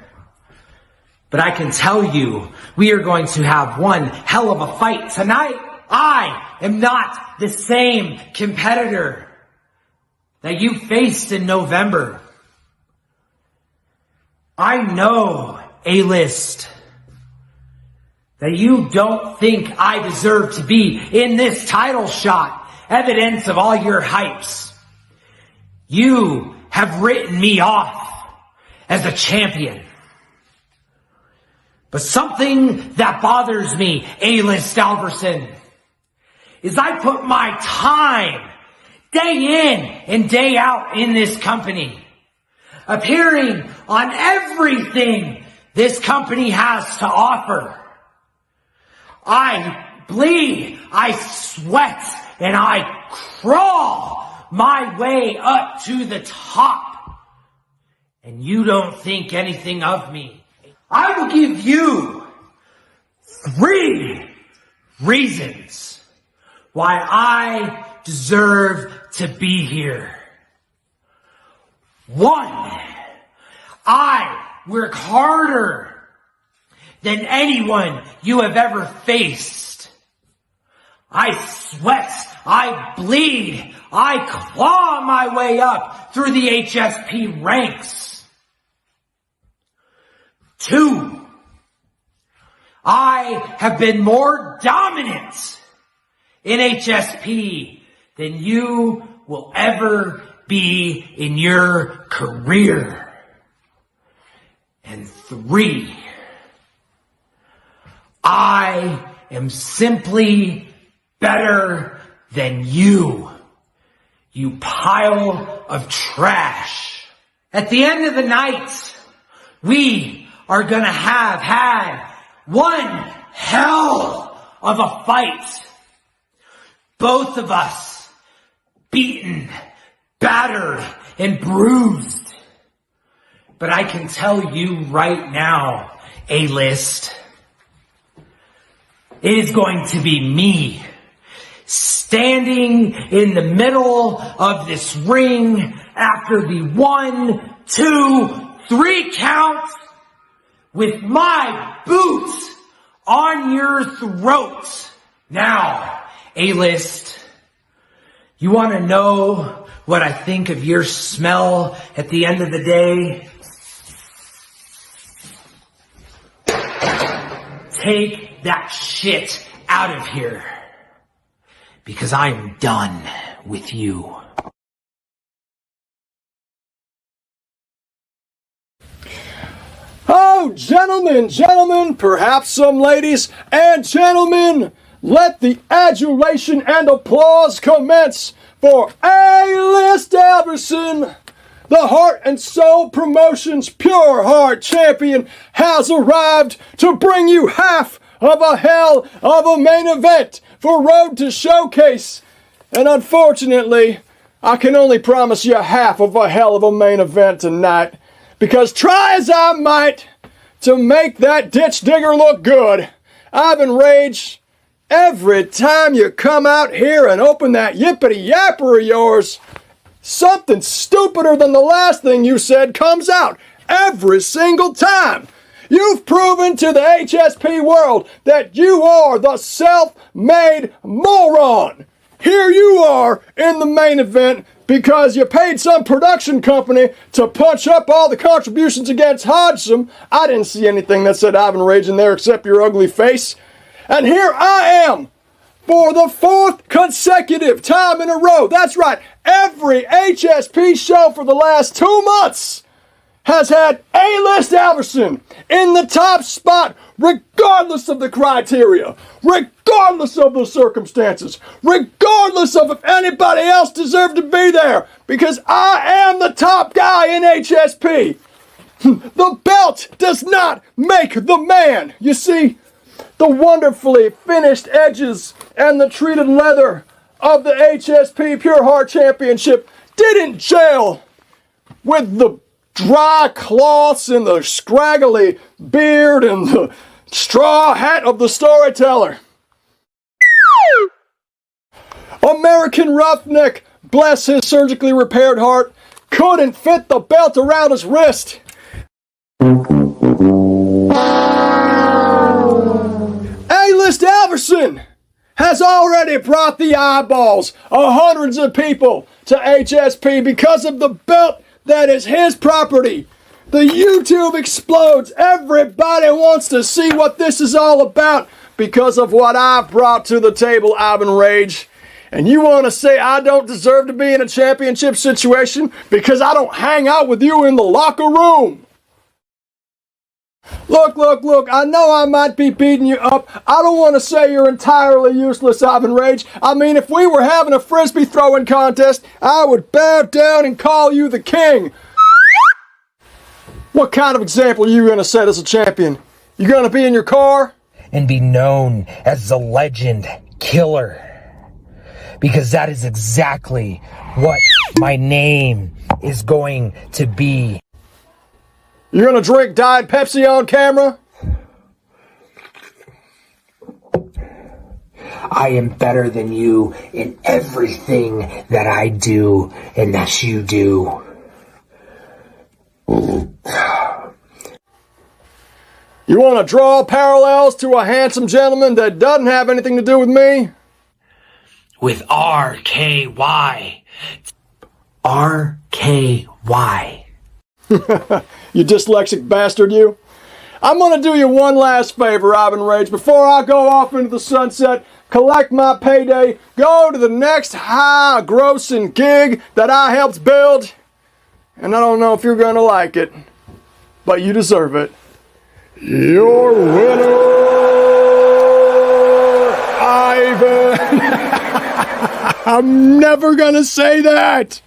Speaker 11: But I can tell you, we are going to have one hell of a fight tonight. I am not the same competitor that you faced in November. I know, A-List, that you don't think I deserve to be in this title shot. Evidence of all your hypes. You have written me off as a champion. But something that bothers me, A-List Alverson, is I put my time day in and day out in this company, appearing on everything this company has to offer. I bleed, I sweat, and I crawl my way up to the top. And you don't think anything of me. I will give you 3 reasons why I deserve to be here. 1, I work harder than anyone you have ever faced. I sweat, I bleed, I claw my way up through the HSP ranks. 2, I have been more dominant in HSP than you will ever be in your career. And 3, I am simply better than you, you pile of trash. At the end of the night, we are gonna have had one hell of a fight. Both of us beaten, battered, and bruised. But I can tell you right now, A-List, it is going to be me standing in the middle of this ring after the 1, 2, 3 count with my boots on your throat. Now, A-List, you want to know what I think of your smell at the end of the day? Take that shit out of here, because I'm done with you.
Speaker 16: Oh And gentlemen, perhaps some ladies, and gentlemen, let the adulation and applause commence for A-List Alverson. The Heart and Soul Promotions Pure Heart Champion has arrived to bring you half of a hell of a main event for Road to Showcase. And unfortunately, I can only promise you half of a hell of a main event tonight, because try as I might to make that ditch digger look good, RAGE, every time you come out here and open that yippity yapper of yours, something stupider than the last thing you said comes out every single time. You've proven to the HSP world that you are the self-made moron. Here you are in the main event because you paid some production company to punch up all the contributions against Hodgson. I didn't see anything that said RAGE in there except your ugly face. And here I am for the 4th consecutive time in a row. That's right, every HSP show for the last 2 months has had A-List Alverson in the top spot, regardless of the criteria, regardless of the circumstances, regardless of if anybody else deserved to be there, because I am the top guy in HSP. The belt does not make the man. You see, the wonderfully finished edges and the treated leather of the HSP Pure Heart Championship didn't gel with the dry cloths and the scraggly beard and the straw hat of the storyteller. American Roughneck, bless his surgically repaired heart, couldn't fit the belt around his wrist. A-List Alverson has already brought the eyeballs of hundreds of people to HSP because of the belt that is his property. The YouTube explodes. Everybody wants to see what this is all about because of what I've brought to the table, RAGE. And you want to say I don't deserve to be in a championship situation because I don't hang out with you in the locker room? Look, I know I might be beating you up. I don't want to say you're entirely useless, RAGE. I mean, if we were having a frisbee throwing contest, I would bow down and call you the king. What kind of example are you going to set as a champion? You going to be in your car?
Speaker 11: And be known as the legend killer. Because that is exactly what my name is going to be.
Speaker 16: You're going to drink Diet Pepsi on camera?
Speaker 11: I am better than you in everything that I do and that you do.
Speaker 16: You want to draw parallels to a handsome gentleman that doesn't have anything to do with me?
Speaker 11: With RKY. RKY.
Speaker 16: You dyslexic bastard, you. I'm going to do you one last favor, RAGE. Before I go off into the sunset, collect my payday, go to the next high-grossing gig that I helped build, and I don't know if you're going to like it, but you deserve it. Your winner, Ivan. I'm never going to say that.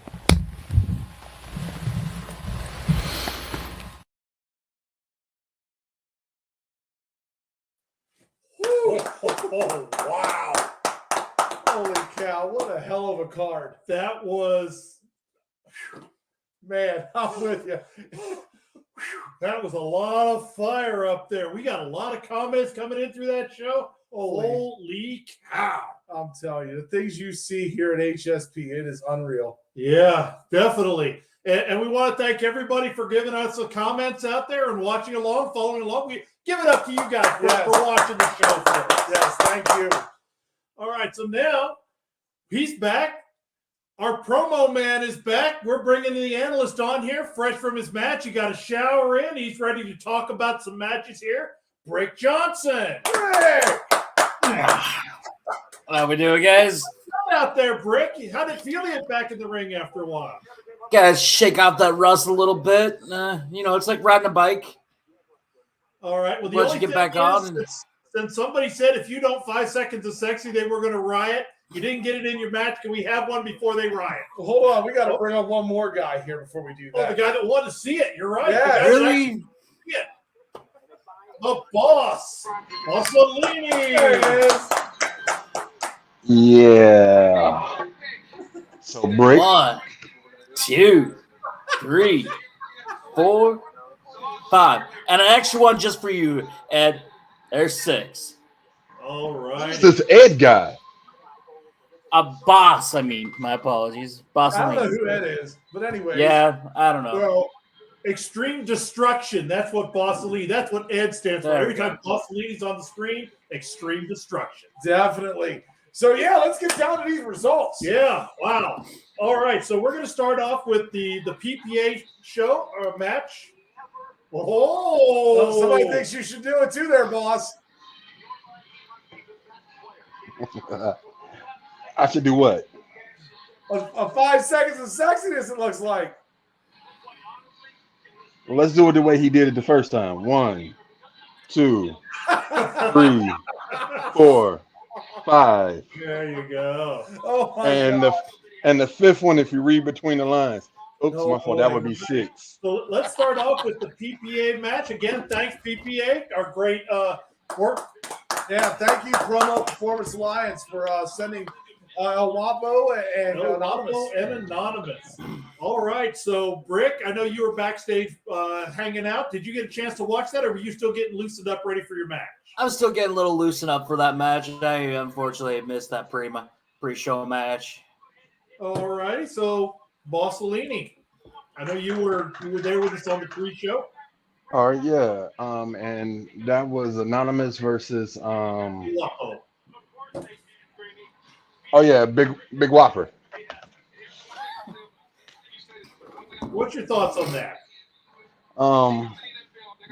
Speaker 1: Oh, wow. Holy cow, what a hell of a card.
Speaker 2: That was,
Speaker 1: man, I'm with you.
Speaker 2: That was a lot of fire up there. We got a lot of comments coming in through that show. Holy cow.
Speaker 1: I'm telling you, the things you see here at HSP, it is unreal.
Speaker 2: Yeah, definitely. And we want to thank everybody for giving us the comments out there and watching along, following along. We give it up to you guys for watching the show for us.
Speaker 1: Yes, thank you.
Speaker 2: All right, so now he's back. Our promo man is back. We're bringing the analyst on here, fresh from his match. He got a shower in. He's ready to talk about some matches here. Brick Johnson.
Speaker 1: Brick!
Speaker 8: How we doing, guys?
Speaker 2: Out there, Brick. How did it feel to get back in the ring after a while?
Speaker 8: Guys, shake off that rust a little bit. You know, it's like riding a bike.
Speaker 2: All right. Well, the
Speaker 15: Once
Speaker 2: only
Speaker 15: you get
Speaker 2: thing
Speaker 15: back
Speaker 2: is,
Speaker 15: on and-
Speaker 2: since somebody said if you don't 5 seconds of sexy, they were going to riot. You didn't get it in your match. Can we have one before they riot?
Speaker 1: Well, hold on. We got to bring up one more guy here before we do that.
Speaker 2: Oh, the guy that wanted to see it. You're right.
Speaker 1: Yeah,
Speaker 2: The guy that
Speaker 1: really?
Speaker 2: actually see it. The boss, Mussolini.
Speaker 1: There it is.
Speaker 8: Yeah. So Brick.
Speaker 11: 1, 2, 3, 4, 5. And an extra one just for you, Ed. There's 6.
Speaker 2: All right.
Speaker 8: Who's this Ed guy?
Speaker 11: A boss, I mean. My apologies. Boss.
Speaker 1: I don't know who that is, but anyway.
Speaker 11: Yeah, I don't know.
Speaker 2: Well, extreme destruction. That's what Bossolini. That's what Ed stands for.
Speaker 11: There
Speaker 2: Every
Speaker 11: we go.
Speaker 2: time Bossolini's on the screen, extreme destruction.
Speaker 1: Definitely. So, yeah, let's get down to these results.
Speaker 2: Yeah. Wow. All right. So we're going to start off with the PPA show or match. Oh,
Speaker 1: Somebody thinks you should do it too there, boss.
Speaker 8: I should do what?
Speaker 1: A 5 seconds of sexiness, it looks like.
Speaker 8: Well, let's do it the way he did it the first time. 1, 2, 3, 4, 5.
Speaker 2: There you go.
Speaker 1: Oh my
Speaker 8: And
Speaker 1: God.
Speaker 8: the fifth one, if you read between the lines. Oops,
Speaker 2: Oh,
Speaker 8: my fault. That
Speaker 2: boy.
Speaker 8: would be 6.
Speaker 2: So let's start off with the PPA match. Again, thanks, PPA, our great work.
Speaker 1: Yeah, thank you, Promo Performance Alliance, for sending El Wapo and Anonymous.
Speaker 2: Anonymous. All right. So, Brick, I know you were backstage hanging out. Did you get a chance to watch that, or were you still getting loosened up ready for your match?
Speaker 11: I was still getting a little loosened up for that match. I unfortunately missed that pre-show match.
Speaker 2: All righty. So, Bossolini, I know you were there with us on the pre-show.
Speaker 8: All right, yeah. And that was Anonymous versus
Speaker 2: Wapo.
Speaker 8: oh yeah, Big Whopper.
Speaker 2: What's your thoughts on that?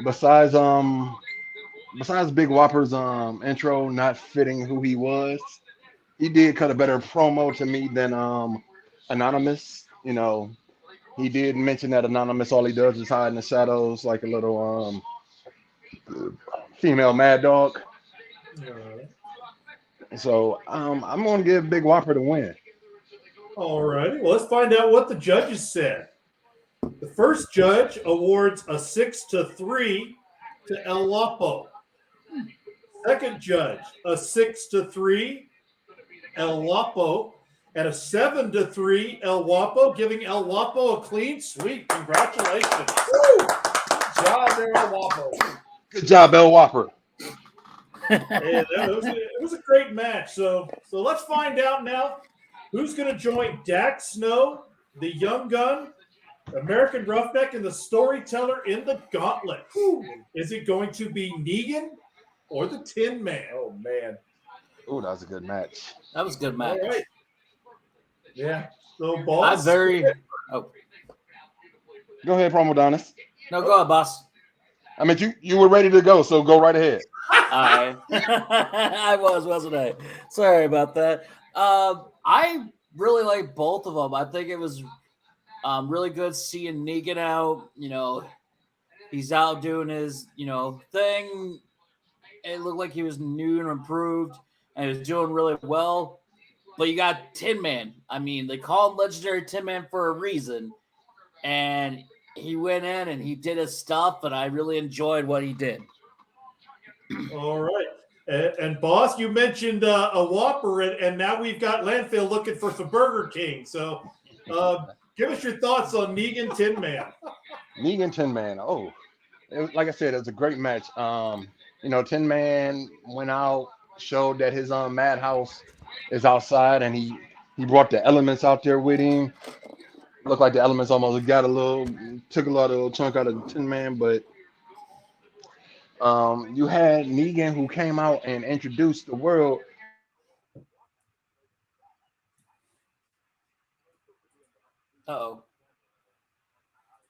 Speaker 8: Besides Big Whopper's intro not fitting who he was, he did cut a better promo to me than Anonymous. You know, he did mention that Anonymous, all he does is hide in the shadows like a little female mad dog. So I'm gonna give Big Whopper the win.
Speaker 2: All righty. Well, let's find out what the judges said. The first judge awards a 6-3 to El Wapo. Second judge, a 6-3 El Wapo, and a 7-3 El Wapo, giving El Wapo a clean sweep. Congratulations.
Speaker 1: Woo! Good job there, El Wapo.
Speaker 8: Good job, El Whopper.
Speaker 2: Hey, it was a great match. So let's find out now who's going to join Dak Snow, the Young Gun, American Roughneck, and the Storyteller in the Gauntlet. Is it going to be Negan or the Tin Man?
Speaker 1: Oh, man.
Speaker 8: Oh, that was a good match.
Speaker 11: That was a good match.
Speaker 2: All right.
Speaker 1: Yeah.
Speaker 2: So, boss.
Speaker 11: Oh.
Speaker 8: Go ahead, Promo Donis.
Speaker 11: No, go ahead, boss.
Speaker 8: I mean, you were ready to go, so go right ahead.
Speaker 11: I was, wasn't I? Sorry about that. I really like both of them. I think it was really good seeing Negan out. You know, he's out doing his, thing. It looked like he was new and improved, and he was doing really well. But you got Tin Man. I mean, they call him Legendary Tin Man for a reason. And he went in and he did his stuff, and I really enjoyed what he did.
Speaker 2: All right. And boss, you mentioned a Whopper, and now we've got Landfill looking for some Burger King. So give us your thoughts on Negan Tin Man.
Speaker 8: Negan Tin Man. Oh, like I said, it was a great match. Tin Man went out, showed that his madhouse is outside, and he brought the elements out there with him. Looked like the elements almost took a little chunk out of the Tin Man, but you had Negan who came out and introduced the world.
Speaker 11: Uh-oh.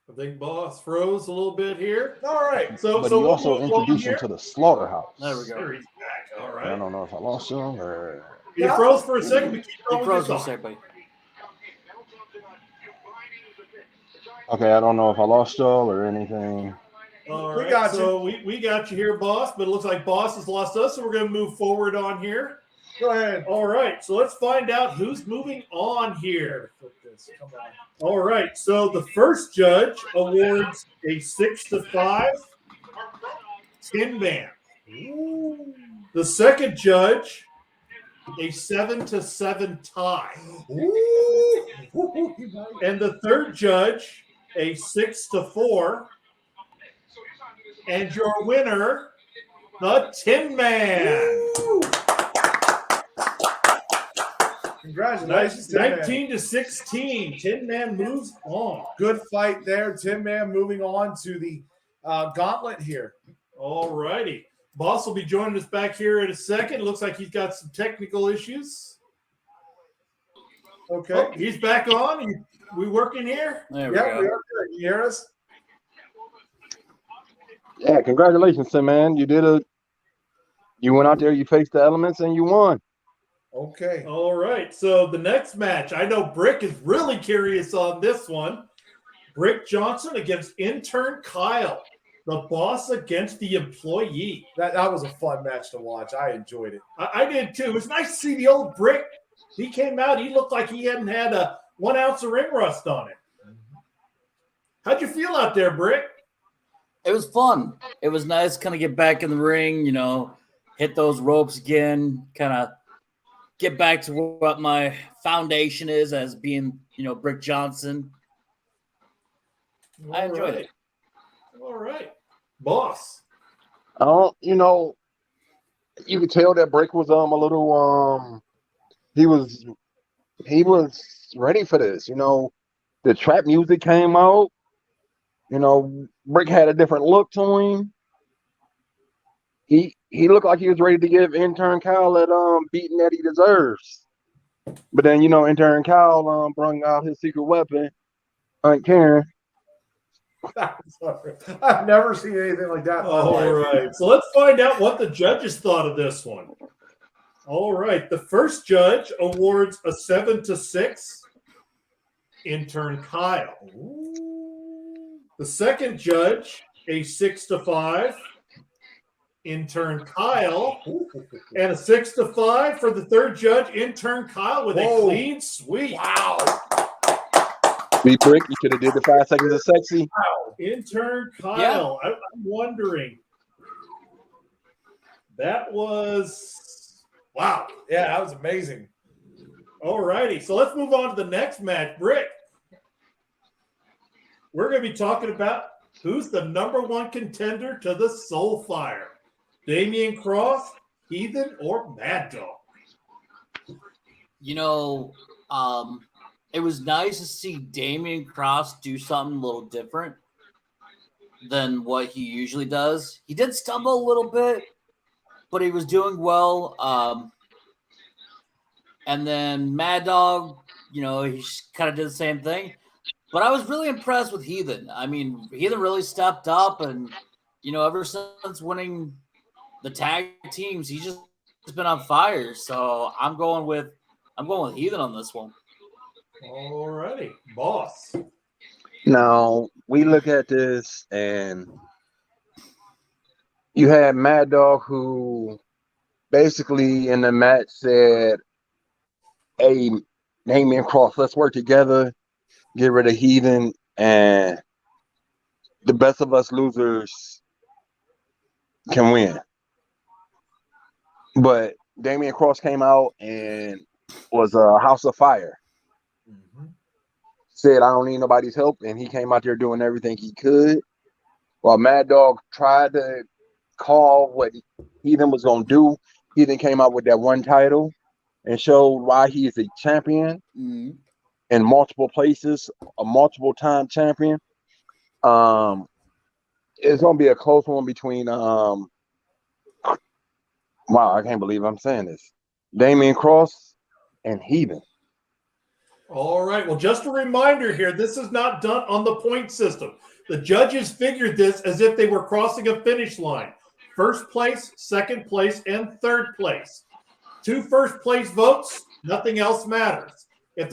Speaker 2: I think boss froze a little bit here.
Speaker 1: All right.
Speaker 8: But he also introduced him to the slaughterhouse.
Speaker 11: There we go.
Speaker 2: There he's back. All right.
Speaker 8: I don't know if I lost him or...
Speaker 2: You froze for a second, but keep going
Speaker 11: He
Speaker 2: with
Speaker 11: froze
Speaker 2: your
Speaker 11: for a
Speaker 2: thought.
Speaker 11: second.
Speaker 8: Okay, I don't know if I lost y'all or anything.
Speaker 2: All
Speaker 1: We
Speaker 2: right,
Speaker 1: got
Speaker 2: so we got you here, boss, but it looks like boss has lost us, so we're going to move forward on here.
Speaker 1: Go ahead.
Speaker 2: All right, so let's find out who's moving on here.
Speaker 1: Come on.
Speaker 2: All right, so the first judge awards a 6-5 Tin Man. The second judge, a 7-7 tie. And the third judge, a 6-4. And your winner, the Tin Man.
Speaker 1: Congratulations, Tin Man.
Speaker 2: 19-16. Tin Man moves on.
Speaker 1: Good fight there. Tin Man moving on to the gauntlet here.
Speaker 2: All righty. Boss will be joining us back here in a second. It looks like he's got some technical issues.
Speaker 1: Okay.
Speaker 2: Oh, he's back on. We working here?
Speaker 1: Yeah, we are good. You hear us?
Speaker 8: Yeah, congratulations, Tim, man. You went out there, you faced the elements, and you won.
Speaker 1: Okay.
Speaker 2: All right. So the next match, I know Brick is really curious on this one. Brick Johnson against intern Kyle. The boss against the employee.
Speaker 1: That was a fun match to watch. I enjoyed it.
Speaker 2: I did too. It was nice to see the old Brick. He came out. He looked like he hadn't had a 1 ounce of ring rust on it. How'd you feel out there, Brick?
Speaker 10: It was fun. It was nice kind of get back in the ring, hit those ropes again, kind of get back to what my foundation is as being, Brick Johnson. I enjoyed it.
Speaker 2: All right. Boss.
Speaker 8: You could tell that Brick was a little he was ready for this. The trap music came out. Brick had a different look to him. He looked like he was ready to give intern Kyle that beating that he deserves. But then intern Kyle brought out his secret weapon, Aunt Karen.
Speaker 1: Sorry. I've never seen anything like that.
Speaker 2: All right. So let's find out what the judges thought of this one. All right. The first judge awards a 7-6. Intern Kyle. The second judge, a 6-5. Intern Kyle. And a 6-5 for the third judge, intern Kyle, with a clean sweep.
Speaker 1: Wow.
Speaker 8: See, Brick, you could have did the 5 seconds of sexy.
Speaker 2: Wow. Intern Kyle. Yeah. I'm wondering. That was wow.
Speaker 1: Yeah, that was amazing.
Speaker 2: All righty. So let's move on to the next match. Brick. We're going to be talking about who's the #1 contender to the Soul Fire. Damian Cross, Heathen, or Mad Dog?
Speaker 10: It was nice to see Damian Cross do something a little different than what he usually does. He did stumble a little bit, but he was doing well. And then Mad Dog, he kind of did the same thing. But I was really impressed with Heathen. I mean, Heathen really stepped up, and ever since winning the tag teams, he's just been on fire. So I'm going with Heathen on this one.
Speaker 2: All righty, boss.
Speaker 8: Now we look at this, and you had Mad Dog, who basically in the match said, "Hey, Damian Cross, let's work together. Get rid of Heathen, and the best of us losers can win." But Damian Cross came out and was a house of fire. Said, "I don't need nobody's help," and he came out there doing everything he could. While Mad Dog tried to call what Heathen was going to do, Heathen came out with that one title and showed why he is a champion. In multiple places, a multiple-time champion. It's going to be a close one between, wow, I can't believe I'm saying this, Damian Cross and Heathen.
Speaker 2: All right. Well, just a reminder here, this is not done on the point system. The judges figured this as if they were crossing a finish line. First place, second place, and third place. 2 first place votes, nothing else matters. If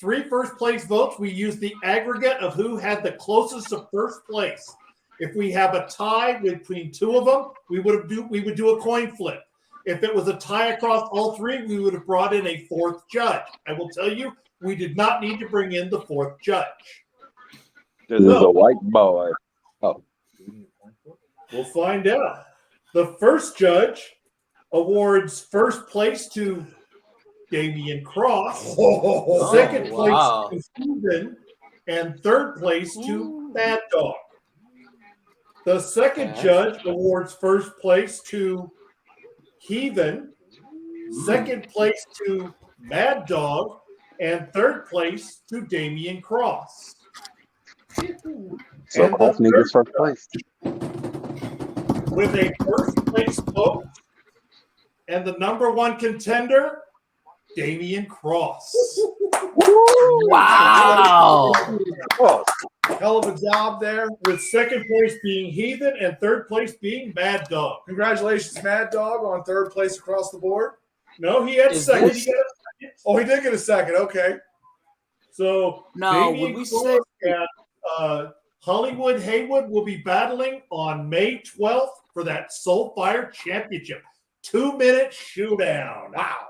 Speaker 2: 3 first place votes, we use the aggregate of who had the closest to first place. If we have a tie between two of them, we would do a coin flip. If it was a tie across all three, we would have brought in a fourth judge. I will tell you, we did not need to bring in the fourth judge.
Speaker 14: This is a white boy. Oh.
Speaker 2: We'll find out. The first judge awards first place to Damian Cross, second place to Steven, and third place to Mad Dog. The second judge awards first place to Heathen, second place to Mad Dog, and third place to Damian Cross.
Speaker 14: So Cross needs first place.
Speaker 2: With a first place vote and the number one contender, Damian Cross.
Speaker 10: Wow.
Speaker 1: Hell of a job there.
Speaker 2: With second place being Heathen and third place being Mad Dog.
Speaker 1: Congratulations, Mad Dog, on third place across the board.
Speaker 2: No, he had second.
Speaker 1: He did get a second. Okay.
Speaker 2: So
Speaker 10: now,
Speaker 2: Damian
Speaker 10: would we
Speaker 2: Cross
Speaker 10: say
Speaker 2: and Hollywood Haywood will be battling on May 12th for that Soulfire Championship. 2-minute showdown. Wow.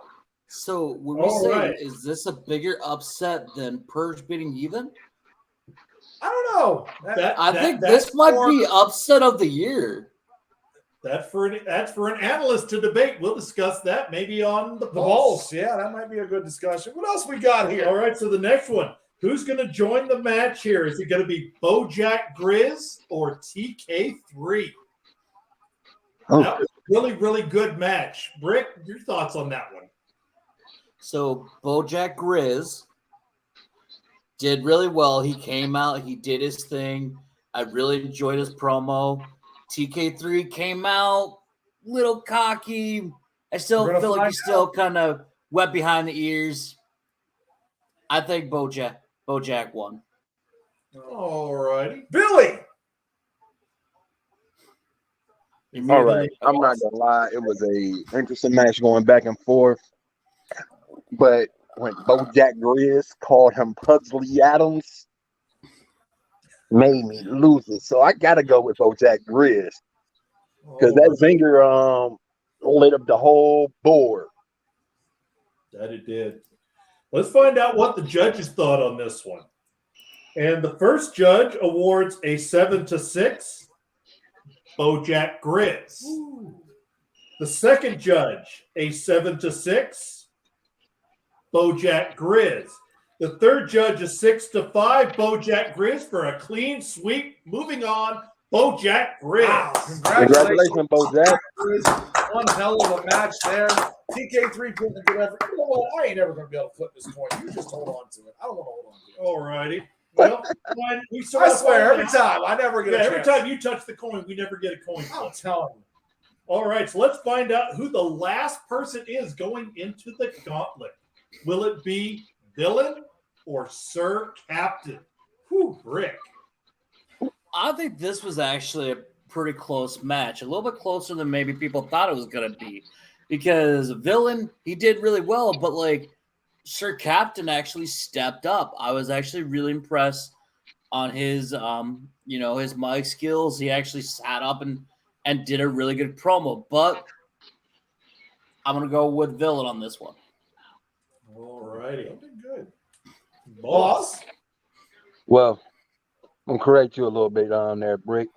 Speaker 10: So when we say, is this a bigger upset than Purge beating Heathen?
Speaker 1: I don't know.
Speaker 10: I think this might be upset of the year.
Speaker 2: That's for an analyst to debate. We'll discuss that maybe on the
Speaker 1: Pulse. Yeah, that might be a good discussion. What else we got here?
Speaker 2: All right, so the next one. Who's going to join the match here? Is it going to be Bojack Grizz or TK3?
Speaker 14: Oh.
Speaker 2: That was a really, really good match. Brick, your thoughts on that one?
Speaker 10: So Bojack Grizz did really well. He came out, he did his thing. I really enjoyed his promo. TK3 came out a little cocky. I still feel like he's still kind of wet behind the ears. I think Bojack won.
Speaker 2: All righty.
Speaker 1: Billy!
Speaker 14: All right. I'm not going to lie. It was a interesting match going back and forth. But when Bojack Grizz called him Pugsley Adams, made me lose it. So I got to go with Bojack Grizz. Because that zinger lit up the whole board.
Speaker 2: That it did. Let's find out what the judges thought on this one. And the first judge awards a 7-6, Bojack Grizz. The second judge, a 7-6, Bojack Grizz. The third judge, a 6-5, Bojack Grizz for a clean sweep. Moving on, Bojack Grizz.
Speaker 1: Wow,
Speaker 14: Congratulations, Bojack.
Speaker 1: One hell of a match there. TK3 putting a good effort. You know what? I ain't ever going to be able to flip this coin. You just hold on to it. I don't want to hold on to it.
Speaker 2: All righty. Well,
Speaker 1: I swear, every time. I never get a
Speaker 2: every
Speaker 1: chance.
Speaker 2: time you touch the coin, we never get a coin flip.
Speaker 1: I'm telling you.
Speaker 2: All right, so let's find out who the last person is going into the gauntlet. Will it be Villain or Sir Captain? Whew, Rick.
Speaker 10: I think this was actually a pretty close match, a little bit closer than maybe people thought it was going to be, because Villain, he did really well, but like Sir Captain actually stepped up. I was actually really impressed on his his mic skills. He actually sat up and did a really good promo, but I'm going to go with Villain on this one.
Speaker 2: All righty.
Speaker 1: Good.
Speaker 2: Boss?
Speaker 14: Well, I'm going to correct you a little bit on there, Brick.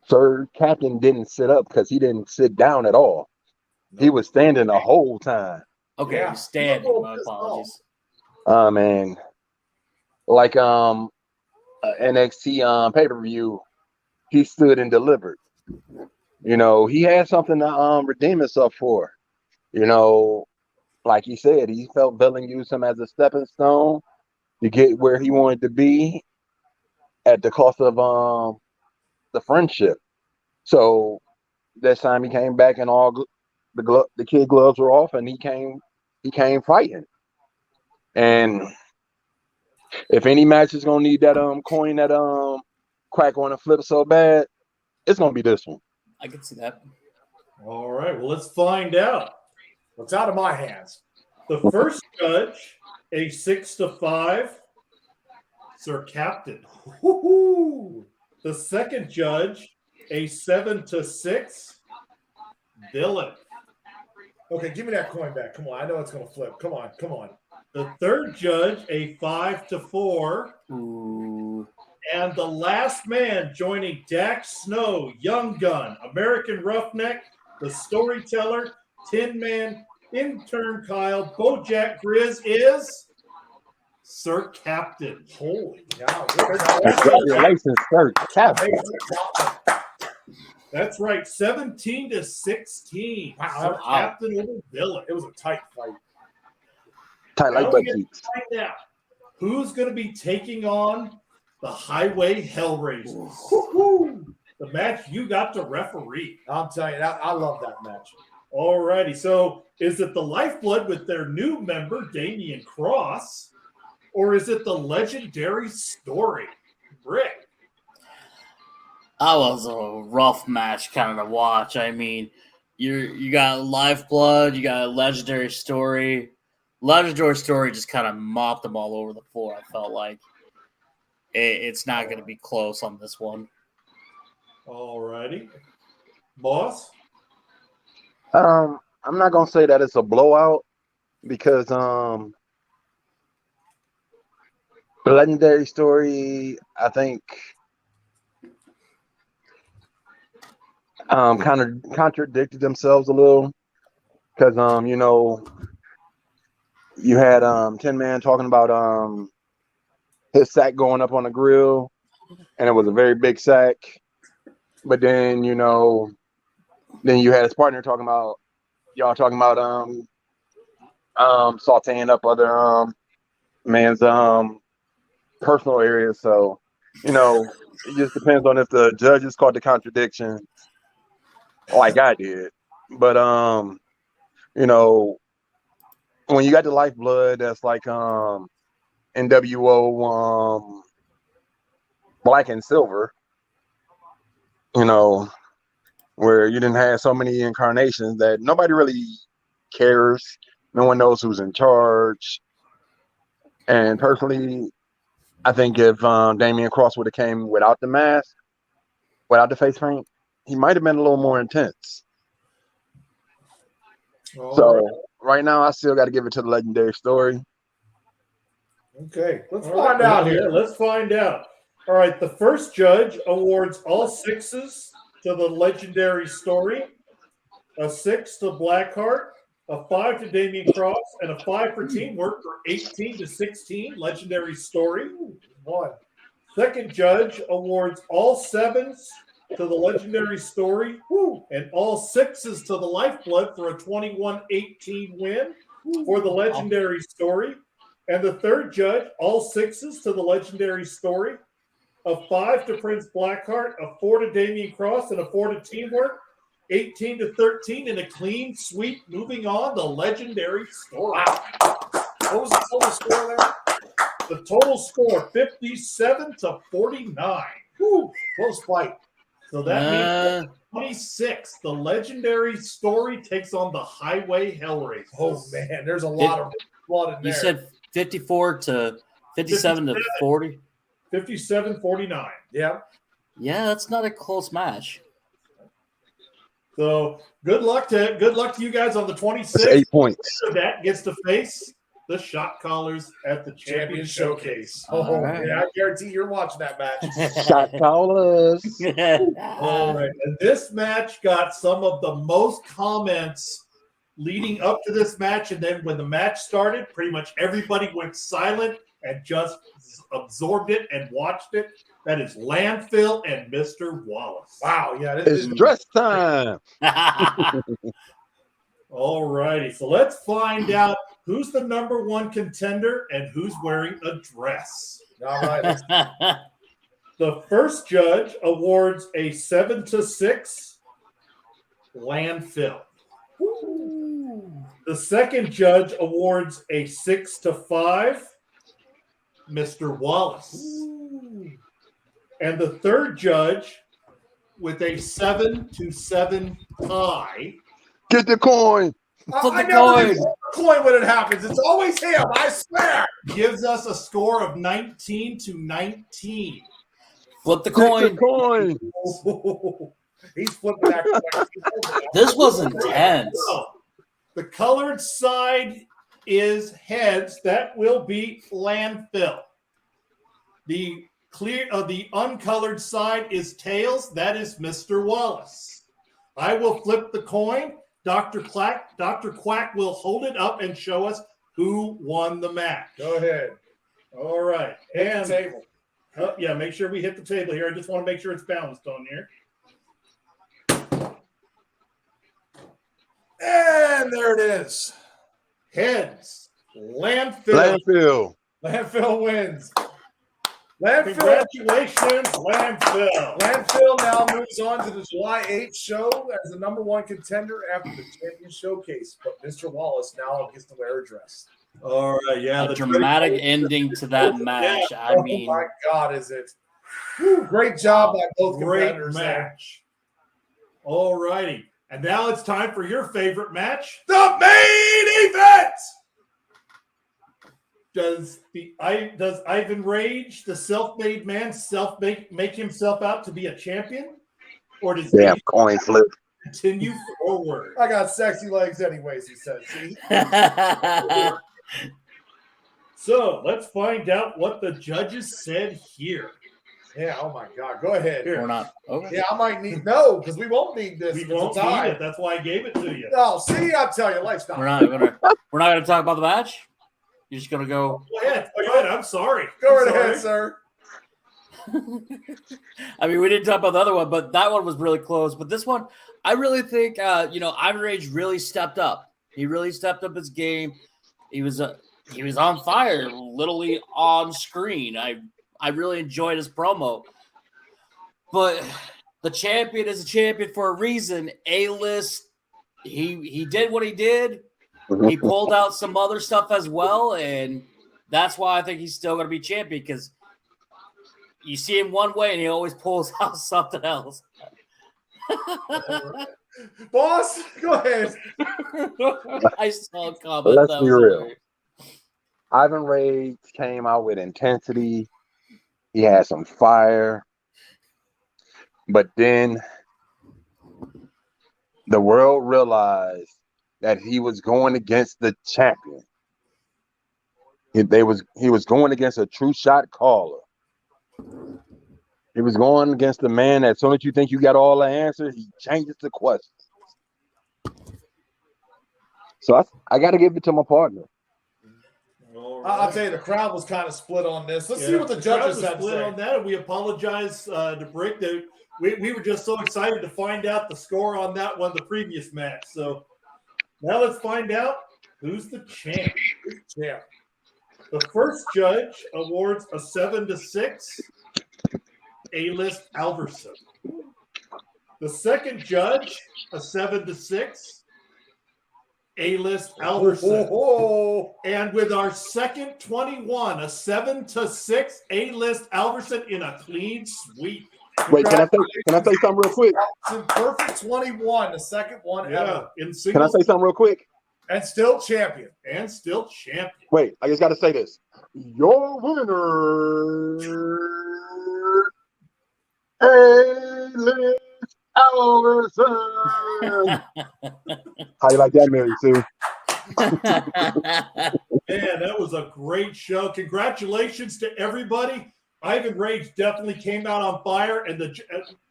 Speaker 14: Sir Captain didn't sit up because he didn't sit down at all. He was standing the whole time.
Speaker 10: Okay,
Speaker 1: Yeah.
Speaker 10: standing. My apologies.
Speaker 14: Man. Like NXT pay-per-view, he stood and delivered. You know, he had something to redeem himself for. You know, like he said, he felt Villain used him as a stepping stone to get where he wanted to be at the cost of the friendship. So this time he came back and all the kid gloves were off, and he came fighting. And if any match is gonna need that coin that Crack on a flip so bad, it's gonna be this one.
Speaker 10: I can see that.
Speaker 2: All right, well, let's find out.
Speaker 1: What's out of my hands?
Speaker 2: The first judge, a 6-5, Sir Captain.
Speaker 1: Woo-hoo.
Speaker 2: The second judge, a 7-6, Dylan.
Speaker 1: Okay, give me that coin back. Come on, I know it's going to flip. Come on, come on.
Speaker 2: The third judge, a 5-4.
Speaker 10: Ooh.
Speaker 2: And the last man joining Dax Snow, Young Gun, American Roughneck, the Storyteller, Tin Man, Intern Kyle, Bojack Grizz is Sir Captain.
Speaker 1: Holy cow.
Speaker 14: Congratulations, Sir Captain.
Speaker 2: That's right, 17-16.
Speaker 1: Wow.
Speaker 2: Sir Captain over Dylan.
Speaker 1: It was a tight fight.
Speaker 14: Tight like
Speaker 2: Now
Speaker 14: butt
Speaker 2: we get to
Speaker 14: cheeks.
Speaker 2: find out who's going to be taking on the Highway Hellraisers. The match you got to referee.
Speaker 1: I'm telling you, I love that match.
Speaker 2: All righty. So is it the Lifeblood with their new member, Damian Cross, or is it the Legendary Story? Rick.
Speaker 10: That was a rough match kind of to watch. I mean, you got Lifeblood, you got Legendary Story. Legendary Story just kind of mopped them all over the floor, I felt like. It's not going to be close on this one.
Speaker 2: All righty. Boss?
Speaker 14: I'm not gonna say that it's a blowout because the Legendary Story, I think, kind of contradicted themselves a little because you know, you had Tin Man talking about his sack going up on the grill, and it was a very big sack. But then, you know, then you had his partner talking about sauteing up other man's personal areas. So, you know, it just depends on if the judges caught the contradiction like I did. But you know, when you got the Lifeblood, that's like NWO Black and Silver, you know, where you didn't have so many incarnations that nobody really cares. No one knows who's in charge. And personally, I think if Damian Cross would have came without the mask, without the face paint, he might have been a little more intense. So right now, I still got to give it to the Legendary Story.
Speaker 1: Okay, let's
Speaker 2: All right,
Speaker 1: find out here.
Speaker 2: Let's find out. All right, the first judge awards all 6s to the Legendary Story, a 6 to Blackheart, a 5 to Damian Cross, and a 5 for teamwork for 18-16, Legendary Story.
Speaker 1: One.
Speaker 2: Second judge awards all 7s to the Legendary Story and all 6s to the Lifeblood for a 21-18 win for the Legendary Story. And the third judge, all 6s to the Legendary Story, a 5 to Prince Blackheart, a 4 to Damian Cross, and a 4 to Teamwork, 18-13 in a clean sweep. Moving on, the Legendary Story.
Speaker 1: What was the total score there?
Speaker 2: The total score, 57-49.
Speaker 1: Woo, close fight.
Speaker 2: So that means 26. The Legendary Story takes on the Highway Hellraisers.
Speaker 1: Oh, man, there's a lot of blood in there.
Speaker 10: You said 54 to 57 to 40?
Speaker 2: 57-49.
Speaker 1: Yeah.
Speaker 10: Yeah, that's not a close match.
Speaker 2: So good luck to you guys on the 26th.
Speaker 14: That's 8 points.
Speaker 2: That gets to face the shot callers at the Champion Showcase.
Speaker 1: Oh, yeah, I guarantee you're watching that match.
Speaker 14: Shot callers.
Speaker 2: All right. And this match got some of the most comments leading up to this match. And then when the match started, pretty much everybody went silent and just absorbed it and watched it. That is Landfill and Mr. Wallace.
Speaker 1: Wow, yeah.
Speaker 14: It's dress time.
Speaker 2: All righty. So let's find out who's the number one contender and who's wearing a dress.
Speaker 1: All right.
Speaker 2: The first judge awards a 7-6 Landfill. The second judge awards a 6-5 Mr. Wallace. And the third judge with a 7-7 tie.
Speaker 14: Get the coin.
Speaker 1: I never get the coin when it happens. It's always him, I swear.
Speaker 2: Gives us a score of 19-19.
Speaker 10: Flip the coin.
Speaker 5: He's flipping that coin.
Speaker 10: This was intense.
Speaker 2: So, the colored side is heads. That will be landfill. The uncolored side is tails. That is Mr. Wallace. I will flip the coin. Dr. Quack will hold it up and show us who won the match.
Speaker 5: Go ahead.
Speaker 2: All right.
Speaker 5: Hit the table.
Speaker 2: Yeah, make sure we hit the table here. I just want to make sure it's balanced on here.
Speaker 5: And there it is.
Speaker 2: Heads. Landfill.
Speaker 5: Landfill wins. Landfill.
Speaker 2: Congratulations, Landfill.
Speaker 5: Landfill now moves on to the July 8th show as the #1 contender after the champion showcase. But Mr. Wallace now gets to wear a dress.
Speaker 2: All right, yeah.
Speaker 10: A dramatic ending to that match. I mean,
Speaker 5: oh my God, is it? Whew, great job by both competitors.
Speaker 2: Great match. All righty. And now it's time for your favorite match.
Speaker 5: The main event!
Speaker 2: Does Ivan Rage, the self-made man, make himself out to be a champion? Or does
Speaker 14: Damn coin flip.
Speaker 2: Continue forward?
Speaker 5: I got sexy legs anyways, he said. See?
Speaker 2: So let's find out what the judges said here.
Speaker 5: Yeah, oh my God. Go ahead.
Speaker 10: We're not. Okay.
Speaker 5: Yeah, I might need because we won't need this.
Speaker 2: We won't need it. That's why I gave it to you.
Speaker 5: No, see, I'll tell you, lifestyle.
Speaker 10: We're not gonna talk about the match. You're just gonna go.
Speaker 2: Go ahead. Go ahead. I'm sorry.
Speaker 5: Go right ahead, sir.
Speaker 10: I mean, we didn't talk about the other one, but that one was really close. But this one, I really think, Ivan Rage really stepped up. He really stepped up his game. He was on fire, literally on screen. I really enjoyed his promo. But the champion is a champion for a reason. A-list, he did what he did. He pulled out some other stuff as well, and that's why I think he's still going to be champion, because you see him one way and he always pulls out something else.
Speaker 5: Boss, go ahed.
Speaker 10: I saw a comment.
Speaker 14: Let's be real. Ivan Rage came out with intensity. He had some fire. But then the world realized that he was going against the champion. He was going against a true shot caller. He was going against the man that as soon as you think you got all the answers, he changes the question. So I got to give it to my partner.
Speaker 5: I'll tell you, the crowd was kind of split on this. Let's see what the judges had to say.
Speaker 2: On that, and we apologize to Brick. That we were just so excited to find out the score on that one, the previous match. So now let's find out who's the champ.
Speaker 5: Yeah.
Speaker 2: The first judge awards a 7-6. A-list Alverson. The second judge, a 7-6. A-list Alverson. And with our second 21, a 7-6. A-list Alverson in a clean sweep.
Speaker 14: Wait, can I say something real quick?
Speaker 5: It's in perfect 21, the second one ever.
Speaker 2: In
Speaker 14: Can I say something real quick?
Speaker 5: And still champion.
Speaker 14: Wait, I just got to say this. Your winner, A-list Alverson. How you like that, Mary Sue?
Speaker 2: Man, that was a great show. Congratulations to everybody. Ivan Rage definitely came out on fire, and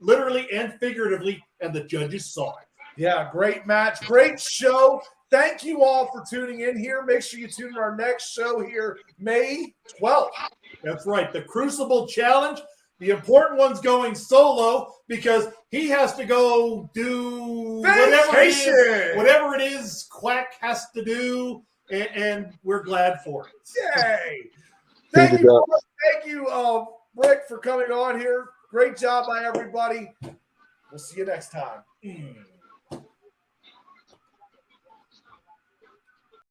Speaker 2: literally and figuratively, and the judges saw it.
Speaker 5: Yeah, great match, great show. Thank you all for tuning in here. Make sure you tune in our next show here, May 12th.
Speaker 2: That's right, the Crucible Challenge. The important one's going solo because he has to go do whatever it is Quack has to do, and we're glad for it.
Speaker 5: Yay! Thank you, Rick, for coming on here. Great job by everybody. We'll see you next time.